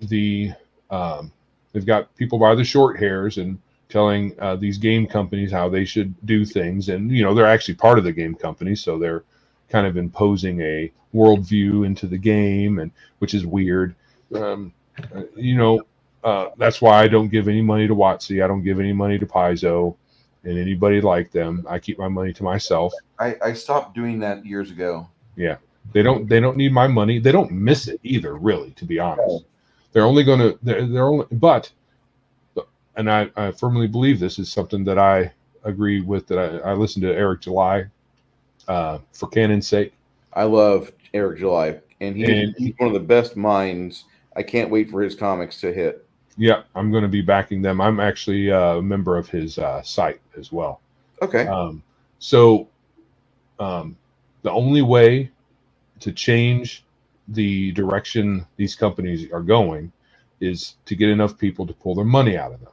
people by the short hairs and telling these game companies how they should do things, and they're actually part of the game company, so they're kind of imposing a worldview into the game, and which is weird. That's why I don't give any money to WotC. I don't give any money to Paizo and anybody like them. I keep my money to myself. I stopped doing that years ago. Yeah, they don't need my money. They don't miss it either, really, to be honest. They're only going to they're only, but, and I firmly believe this is something that I agree with, that I listened to Eric July for canon's sake. I love Eric July, and he's one of the best minds. I can't wait for his comics to hit. Yeah, I'm going to be backing them. I'm actually a member of his site as well. Okay. So the only way to change the direction these companies are going is to get enough people to pull their money out of them.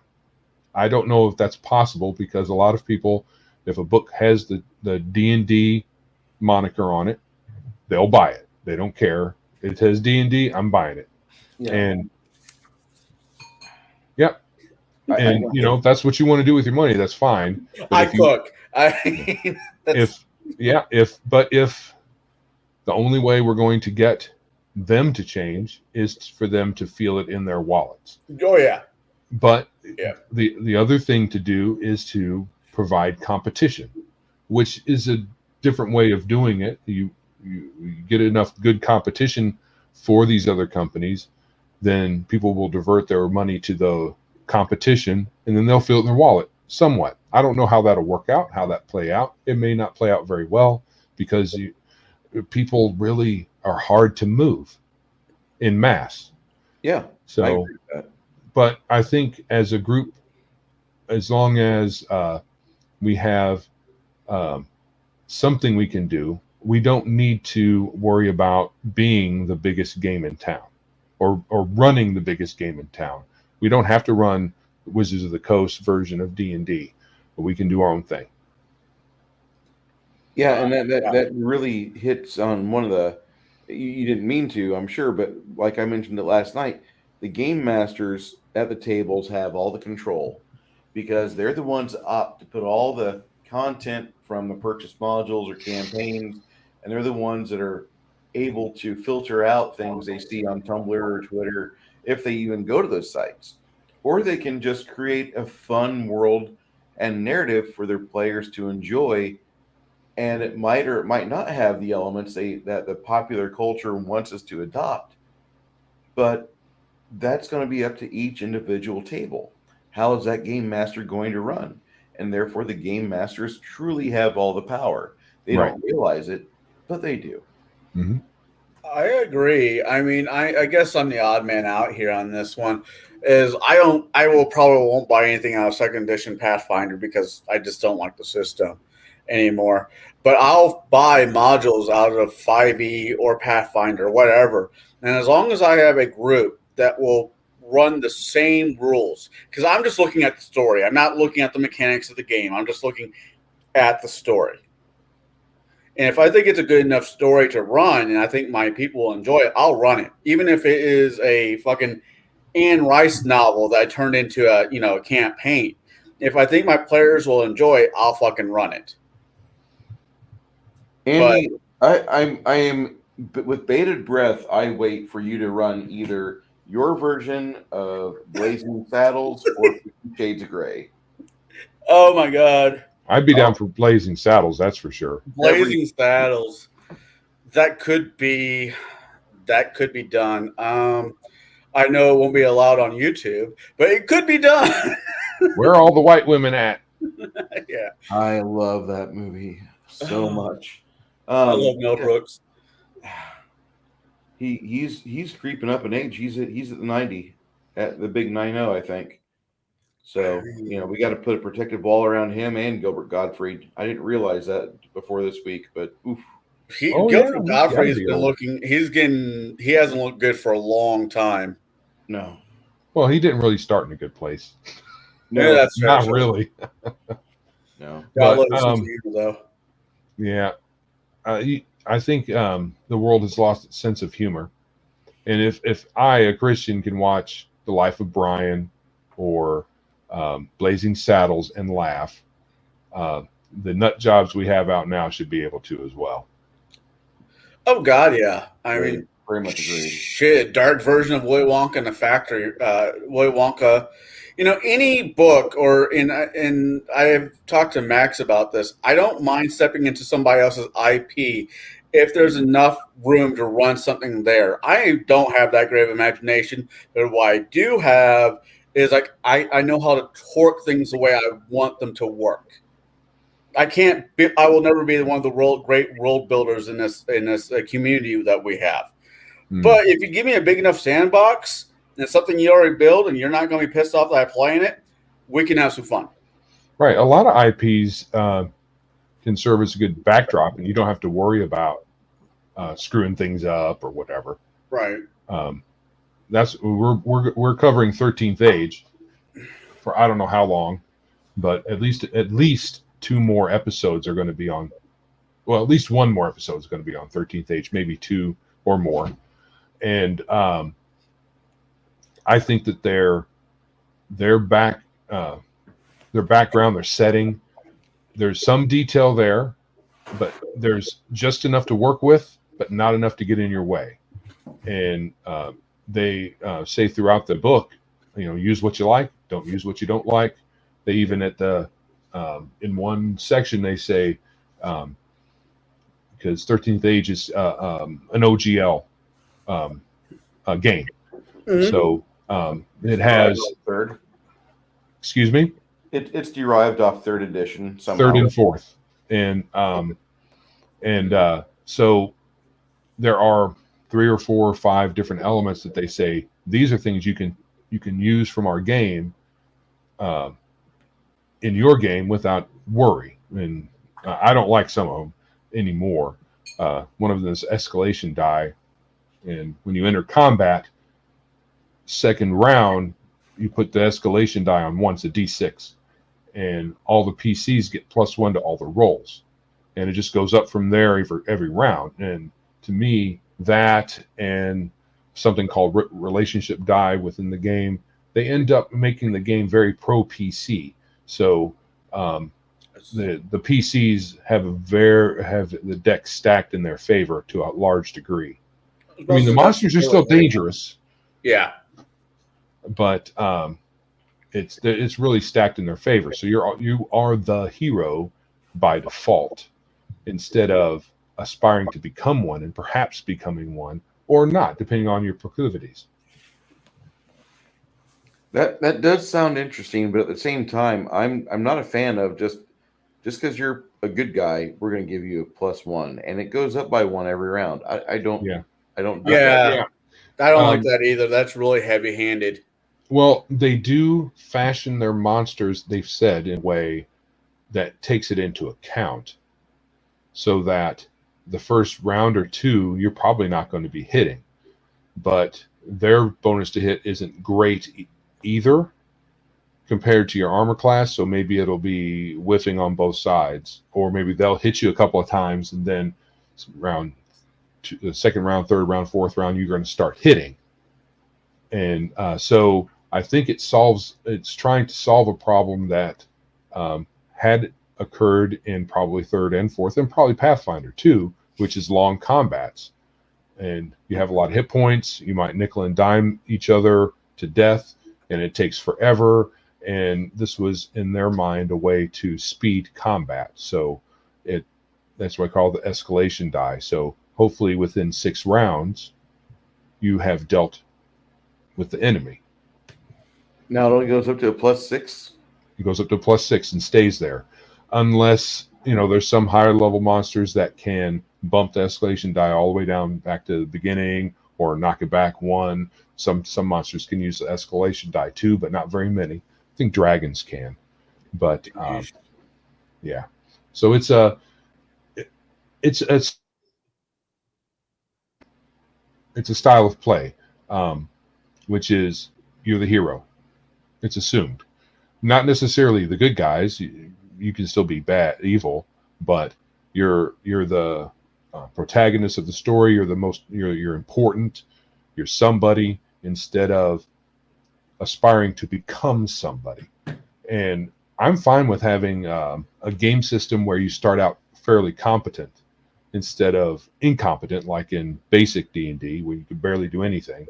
I don't know if that's possible, because a lot of people, if a book has the D&D moniker on it, they'll buy it. They don't care. It says D&D, I'm buying it. Yeah. And yeah, and if that's what you want to do with your money, that's fine. But if the only way we're going to get them to change is for them to feel it in their wallets. Oh yeah. But the other thing to do is to provide competition, which is a different way of doing it. You get enough good competition for these other companies, then people will divert their money to the competition, and then they'll feel it in their wallet somewhat. I don't know how that'll work out, how that play out. It may not play out very well because people really are hard to move in mass. Yeah. So, I agree with that. but I think as a group, as long as we have something we can do, we don't need to worry about being the biggest game in town or running the biggest game in town. We don't have to run Wizards of the Coast version of D&D, but we can do our own thing. Yeah, and that really hits on one of the, you didn't mean to, I'm sure, but like I mentioned it last night, the game masters at the tables have all the control because they're the ones that opt to put all the content from the purchase modules or campaigns, and they're the ones that are able to filter out things they see on Tumblr or Twitter if they even go to those sites. Or they can just create a fun world and narrative for their players to enjoy, and it might or it might not have the elements that the popular culture wants us to adopt. But that's going to be up to each individual table. How is that game master going to run? And therefore, the game masters truly have all the power. They Right. don't realize it, but they do. Mm-hmm. I agree. I mean, I guess I'm the odd man out here on this one. Is I will probably won't buy anything out of second edition Pathfinder because I just don't like the system anymore. But I'll buy modules out of 5e or Pathfinder, whatever. And as long as I have a group that will run the same rules, because I'm just looking at the story. I'm not looking at the mechanics of the game. I'm just looking at the story. And if I think it's a good enough story to run and I think my people will enjoy it, I'll run it. Even if it is a fucking Anne Rice novel that I turned into a campaign. If I think my players will enjoy it, I'll fucking run it. Andy, I am with bated breath. I wait for you to run either your version of Blazing Saddles or 50 Shades of Grey. Oh my God. I'd be down for Blazing Saddles, that's for sure. Blazing Saddles. That could be done. I know it won't be allowed on YouTube, but it could be done. Where are all the white women at? Yeah. I love that movie so much. I love Mel Brooks. He's creeping up in age. He's at the 90, at the big 90, I think. So we got to put a protective wall around him and Gilbert Gottfried. I didn't realize that before this week, but oof. Gilbert Gottfried's been looking. He hasn't looked good for a long time. No. Well, he didn't really start in a good place. No, yeah, that's not really. No. But, though. Yeah. I think the world has lost its sense of humor. And if I, a Christian, can watch The Life of Brian or Blazing Saddles and laugh, the nut jobs we have out now should be able to as well. Oh God, yeah. I mean, very much agreed. Shit, dark version of Willy Wonka and the Factory. Willy Wonka. Any book and I have talked to Max about this. I don't mind stepping into somebody else's IP if there's enough room to run something there. I don't have that great of imagination, but what I do have is I know how to torque things the way I want them to work. I will never be one of the great world builders in this community that we have. But if you give me a big enough sandbox and it's something you already build and you're not going to be pissed off that I'm playing it, we can have some fun. Right. A lot of IPs can serve as a good backdrop, and you don't have to worry about screwing things up or whatever. Right. We're covering 13th Age for I don't know how long, but at least 2 more episodes are going to be on. Well, at least 1 more episode is going to be on 13th Age, maybe 2 or more, and I think that their background, their setting, there's some detail there, but there's just enough to work with, but not enough to get in your way. And they say throughout the book, use what you like, don't use what you don't like. They even at the in one section they say because 13th Age is an OGL game. Mhm. So it has. third. Excuse me. It's derived off third edition somehow. Third and fourth, and so there are 3 or 4 or 5 different elements that they say these are things you can use from our game in your game without worry. And I don't like some of them anymore. One of them is escalation die, and when you enter combat, second round, you put the escalation die on once, a d6, and all the PCs get +1 to all the rolls, and it just goes up from there every round. And to me, that and something called relationship die within the game, they end up making the game very pro PC. So the PCs have the deck stacked in their favor to a large degree. I mean, the monsters are still dangerous. Yeah, but it's really stacked in their favor. So you are the hero by default, instead of aspiring to become one and perhaps becoming one or not, depending on your proclivities. That does sound interesting, but at the same time, I'm not a fan of just because you're a good guy, we're going to give you a +1, and it goes up by 1 every round. I don't. Yeah. I don't. Yeah. I don't like that either. That's really heavy-handed. Well, they do fashion their monsters, they've said, in a way that takes it into account, so that the first round or two, you're probably not going to be hitting. But their bonus to hit isn't great either compared to your armor class, so maybe it'll be whiffing on both sides, or maybe they'll hit you a couple of times, and then the second round, third round, fourth round, you're going to start hitting. And so I think it's trying to solve a problem that had occurred in probably third and fourth, and probably Pathfinder too, which is long combats. And you have a lot of hit points. You might nickel and dime each other to death, and it takes forever. And this was, in their mind, a way to speed combat. So that's what I call the escalation die. So hopefully within 6 rounds, you have dealt with the enemy. Now it only goes up to a +6. It goes up to a +6 and stays there, unless there's some higher level monsters that can bump the escalation die all the way down back to the beginning, or knock it back 1. Some monsters can use the escalation die too, but not very many. I think dragons can, but yeah. So it's a style of play, which is you're the hero. It's assumed, not necessarily the good guys. You can still be evil, but you're the protagonist of the story. You're important. You're somebody, instead of aspiring to become somebody. And I'm fine with having a game system where you start out fairly competent instead of incompetent, like in basic D&D, where you can barely do anything.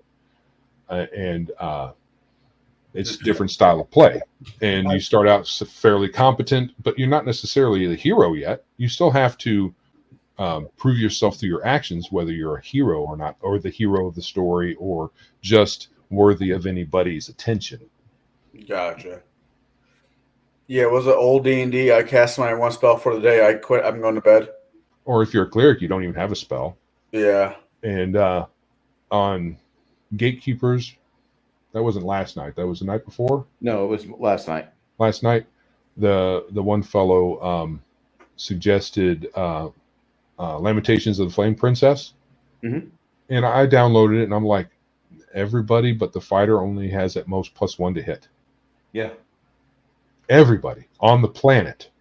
It's a different style of play. And you start out fairly competent, but you're not necessarily the hero yet. You still have to prove yourself through your actions, whether you're a hero or not, or the hero of the story, or just worthy of anybody's attention. Gotcha. Yeah, it was an old D&D. I cast my 1 spell for the day. I quit. I'm going to bed. Or if you're a cleric, you don't even have a spell. Yeah. And on Gatekeepers, that wasn't last night. That was the night before? No, it was last night. Last night, the one fellow suggested Lamentations of the Flame Princess. Mm-hmm. And I downloaded it, and I'm like, everybody but the fighter only has at most +1 to hit. Yeah. Everybody on the planet.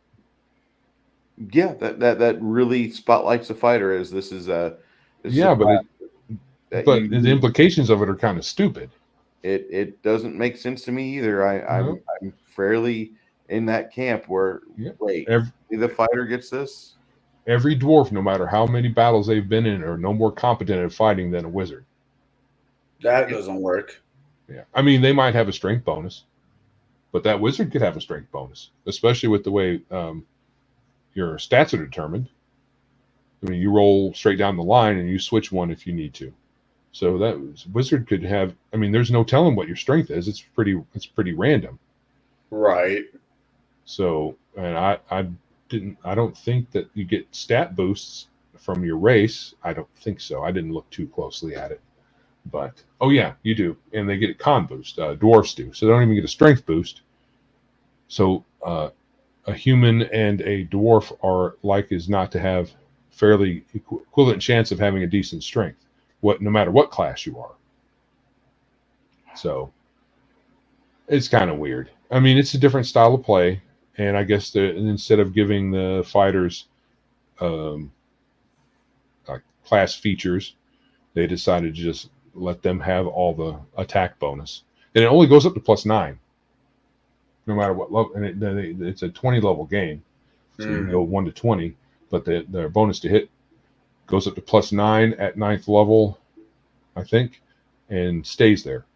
Yeah, that really spotlights the fighter as this is a. But the implications of it are kind of stupid. It doesn't make sense to me either. I'm fairly in that camp where the fighter gets this. Every dwarf, no matter how many battles they've been in, are no more competent at fighting than a wizard. That doesn't work. Yeah, I mean, they might have a strength bonus, but that wizard could have a strength bonus, especially with the way your stats are determined. I mean, you roll straight down the line and you switch one if you need to. So that wizard could have. I mean, there's no telling what your strength is. It's pretty random. Right. So, and I don't think that you get stat boosts from your race. I don't think so. I didn't look too closely at it, but oh yeah, you do, and they get a con boost. Dwarfs do, so they don't even get a strength boost. So a human and a dwarf are like as not to have fairly equivalent chance of having a decent strength, no matter what class you are. So it's kind of weird. I mean, it's a different style of play, and I guess instead of giving the fighters like class features, they decided to just let them have all the attack bonus, and it only goes up to +9, no matter what level. And it's a 20 level game, so you can go 1 to 20, but their bonus to hit goes up to +9 at 9th level, I think, and stays there.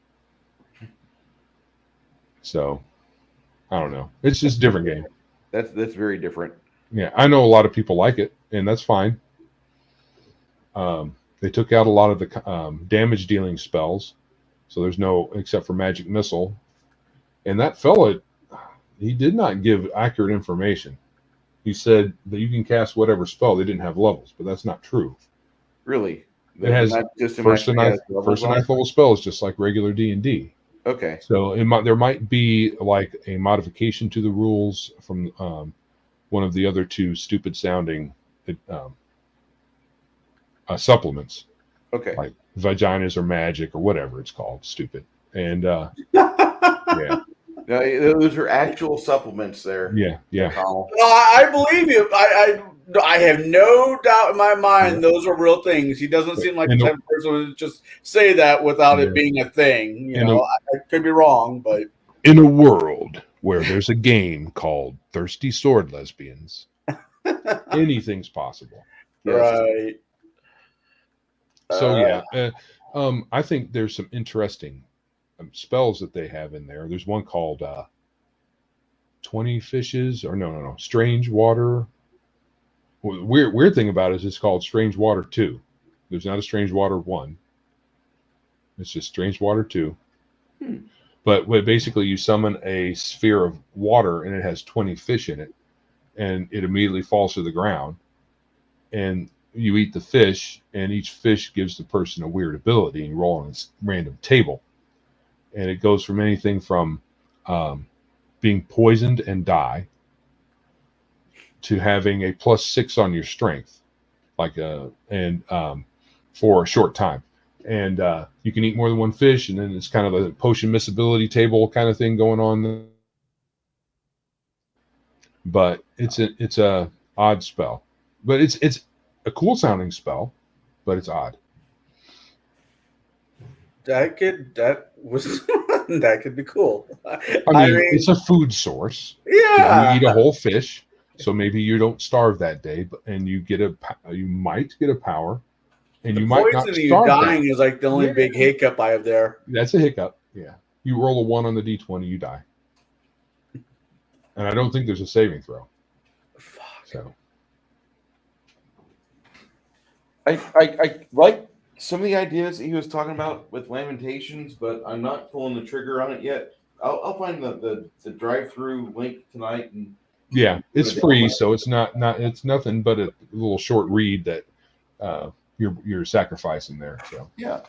So I don't know. It's just a different game. That's very different. Yeah, I know a lot of people like it, and that's fine. They took out a lot of the damage dealing spells, so there's no, except for magic missile. And that fella, he did not give accurate information. He said that you can cast whatever spell. They didn't have levels, but that's not true. Really? It has first and ninth level spells, just like regular D&D. Okay. So there might be like a modification to the rules from one of the other two stupid sounding supplements. Okay. Like vaginas or magic or whatever it's called. Stupid. And yeah. No, those are actual supplements there. Yeah. I believe you. I have no doubt in my mind those are real things. He doesn't seem like the type of person who would just say that without it being a thing. You know, I could be wrong, but in a world where there's a game called Thirsty Sword Lesbians, anything's possible. Yes. Right. So yeah, I think there's some interesting spells that they have in there. There's one called 20 Fishes, or no, Strange Water. Well, the weird thing about it is it's called Strange Water 2. There's not a Strange Water 1. It's just Strange Water 2. But basically you summon a sphere of water and it has 20 fish in it, and it immediately falls to the ground, and you eat the fish, and each fish gives the person a weird ability, and you roll on this random table. And it goes from anything from being poisoned and die to having a +6 on your strength, for a short time. And you can eat more than one fish, and then it's kind of a potion miscibility table kind of thing going on. But it's a odd spell, but it's a cool sounding spell, but it's odd. That could be cool. I mean, it's a food source. Yeah, you eat a whole fish, so maybe you don't starve that day, and you might get a power, and you might not starve. You dying is like the only big hiccup I have there. That's a hiccup. Yeah, you roll a 1 on the D20, you die, and I don't think there's a saving throw. Fuck. So I like some of the ideas that he was talking about with Lamentations, but I'm not pulling the trigger on it yet. I'll find the drive-through link tonight, and yeah, it's free, so it's it's nothing but a little short read that you're sacrificing there. So yeah,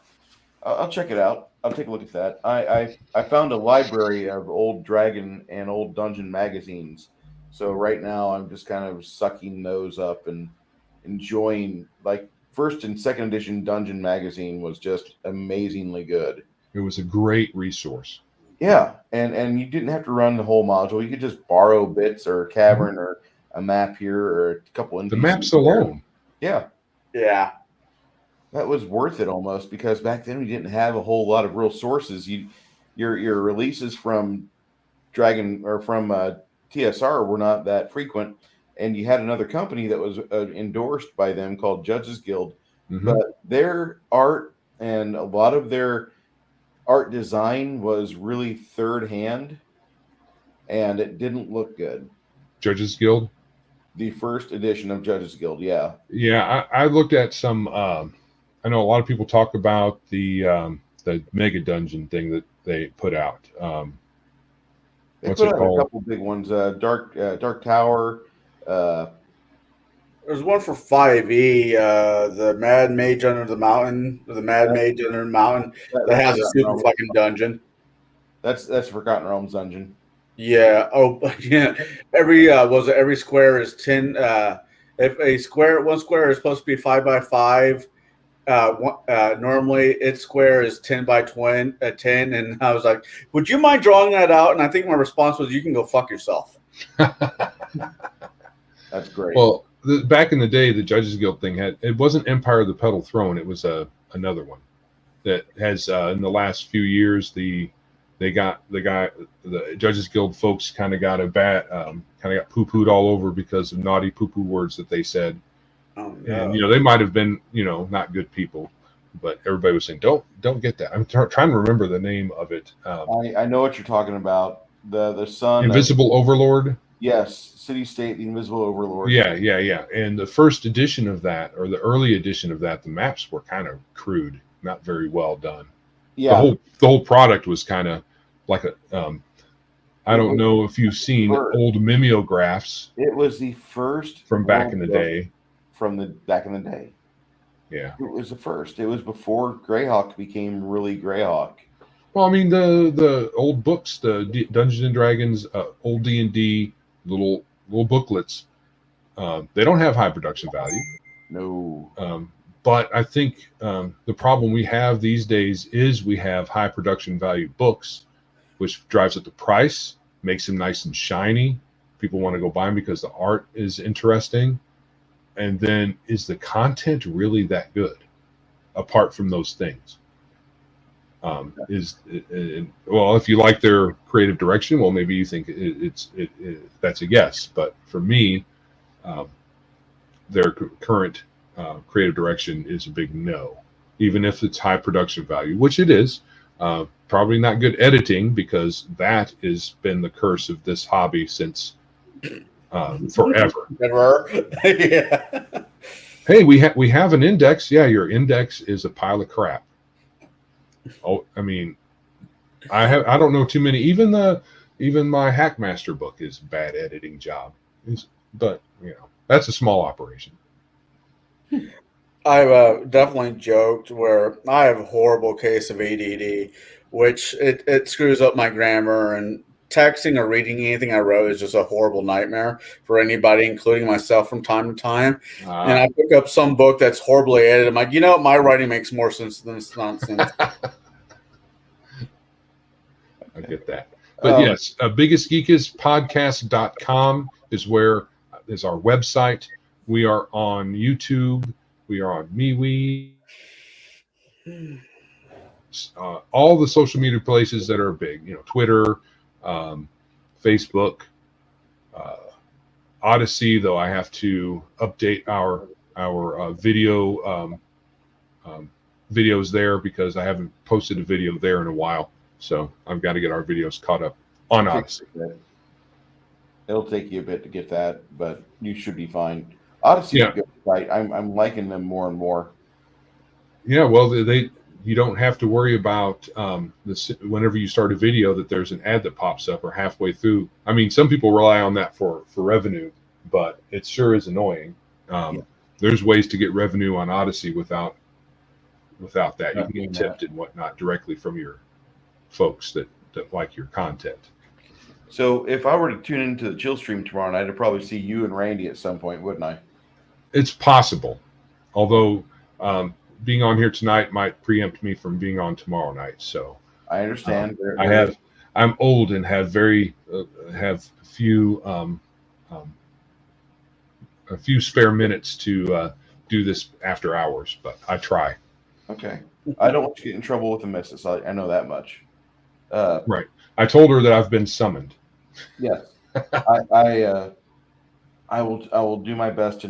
I'll check it out. I'll take a look at that. I found a library of old Dragon and old Dungeon magazines, so right now I'm just kind of sucking those up and enjoying. Like, first and second edition Dungeon magazine was just amazingly good. it was a great resource. Yeah, and you didn't have to run the whole module. You could just borrow bits or a cavern or a map here or a couple NPCs. The maps alone. Yeah. Yeah. That was worth it almost, because back then we didn't have a whole lot of real sources. Your releases from Dragon or from TSR were not that frequent, and you had another company that was endorsed by them called Judges Guild. Mm-hmm. But their art and a lot of their art design was really third hand, and it didn't look good. Judges Guild? The first edition of Judges Guild, yeah. Yeah, I looked at some I know a lot of people talk about the mega dungeon thing that they put out. They What's put it out called? a couple big ones. Dark Tower. There's one for 5e, the Mad Mage Under the Mountain, or the Mad Mage Under the Mountain that has a super fucking dungeon. That's Forgotten Realms dungeon. Yeah. Oh, yeah. Every square is 10. If one square is supposed to be 5x5, normally its square is 10x10. And I was like, would you mind drawing that out? And I think my response was, you can go fuck yourself. That's great. Well, back in the day, the Judges Guild thing it wasn't Empire of the Petal Throne. It was another one that has in the last few years the Judges Guild folks kind of got poo-pooed all over because of naughty poo-poo words that they said. Oh, no. And they might have been not good people, but everybody was saying don't get that. I'm trying to remember the name of it. I know what you're talking about. The son Invisible Overlord. Yes, City State, the Invisible Overlord. Yeah. And the first edition of that, or the early edition of that, the maps were kind of crude, not very well done. Yeah, the whole product was kind of like a. I don't know if you've seen old mimeographs. It was the first from back in the day. Yeah, it was the first. It was before Greyhawk became really Greyhawk. Well, I mean the old books, the Dungeons and Dragons, old D&D, little booklets. They don't have high production value. No. But I think the problem we have these days is we have high production value books, which drives up the price, makes them nice and shiny. People want to go buy them because the art is interesting. And then is the content really that good apart from those things? If you like their creative direction, well, maybe you think that's a yes. But for me, their current creative direction is a big no, even if it's high production value, which it is. Probably not good editing, because that has been the curse of this hobby since forever. Yeah. Hey, we have an index. Yeah, your index is a pile of crap. Oh, I mean, I don't know too many. Even my Hackmaster book is a bad editing job. But that's a small operation. I've definitely joked where I have a horrible case of ADD, which it screws up my grammar, and texting or reading anything I wrote is just a horrible nightmare for anybody, including myself from time to time. And I pick up some book that's horribly edited. I'm like, my writing makes more sense than this nonsense. I get that. But yes, biggestgeekispodcast.com is where is our website. We are on YouTube. We are on MeWe. All the social media places that are big, Twitter, Facebook, Odyssey, though I have to update our video videos there because I haven't posted a video there in a while. So I've got to get our videos caught up on Odyssey. It'll take you a bit to get that, but you should be fine. Odyssey is a good site. I'm liking them more and more. Yeah, well, you don't have to worry about whenever you start a video that there's an ad that pops up or halfway through. I mean, some people rely on that for revenue, but it sure is annoying. There's ways to get revenue on Odyssey without that. You can get tipped and whatnot directly from your folks that like your content. So if I were to tune into the Chill stream tomorrow night, I'd probably see you and Randy at some point, wouldn't I? It's possible, although being on here tonight might preempt me from being on tomorrow night. So I understand. I'm old and have a few spare minutes to do this after hours, but I try. Okay. I don't want you to get in trouble with the missus. I know that much. Right. I told her that I've been summoned. Yes. I will do my best to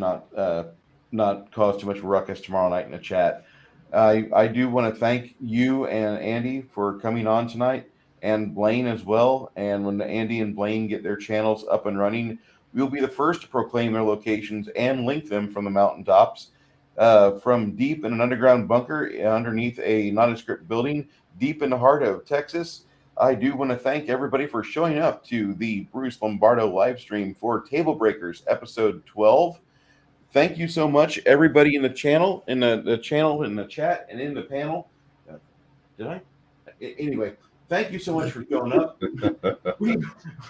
not cause too much ruckus tomorrow night in the chat. I do want to thank you and Andy for coming on tonight, and Blaine as well. And when Andy and Blaine get their channels up and running, we'll be the first to proclaim their locations and link them from the mountaintops. from deep in an underground bunker underneath a nondescript building deep in the heart of Texas. I do want to thank everybody for showing up to the Bruce Lombardo live stream for Table Breakers episode 12. Thank you so much, everybody in the channel, in the channel, in the chat, and in the panel. Did I? Anyway, thank you so much for showing up.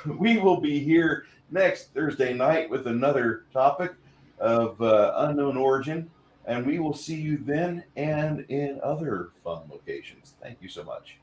We will be here next Thursday night with another topic of unknown origin, and we will see you then and in other fun locations. Thank you so much.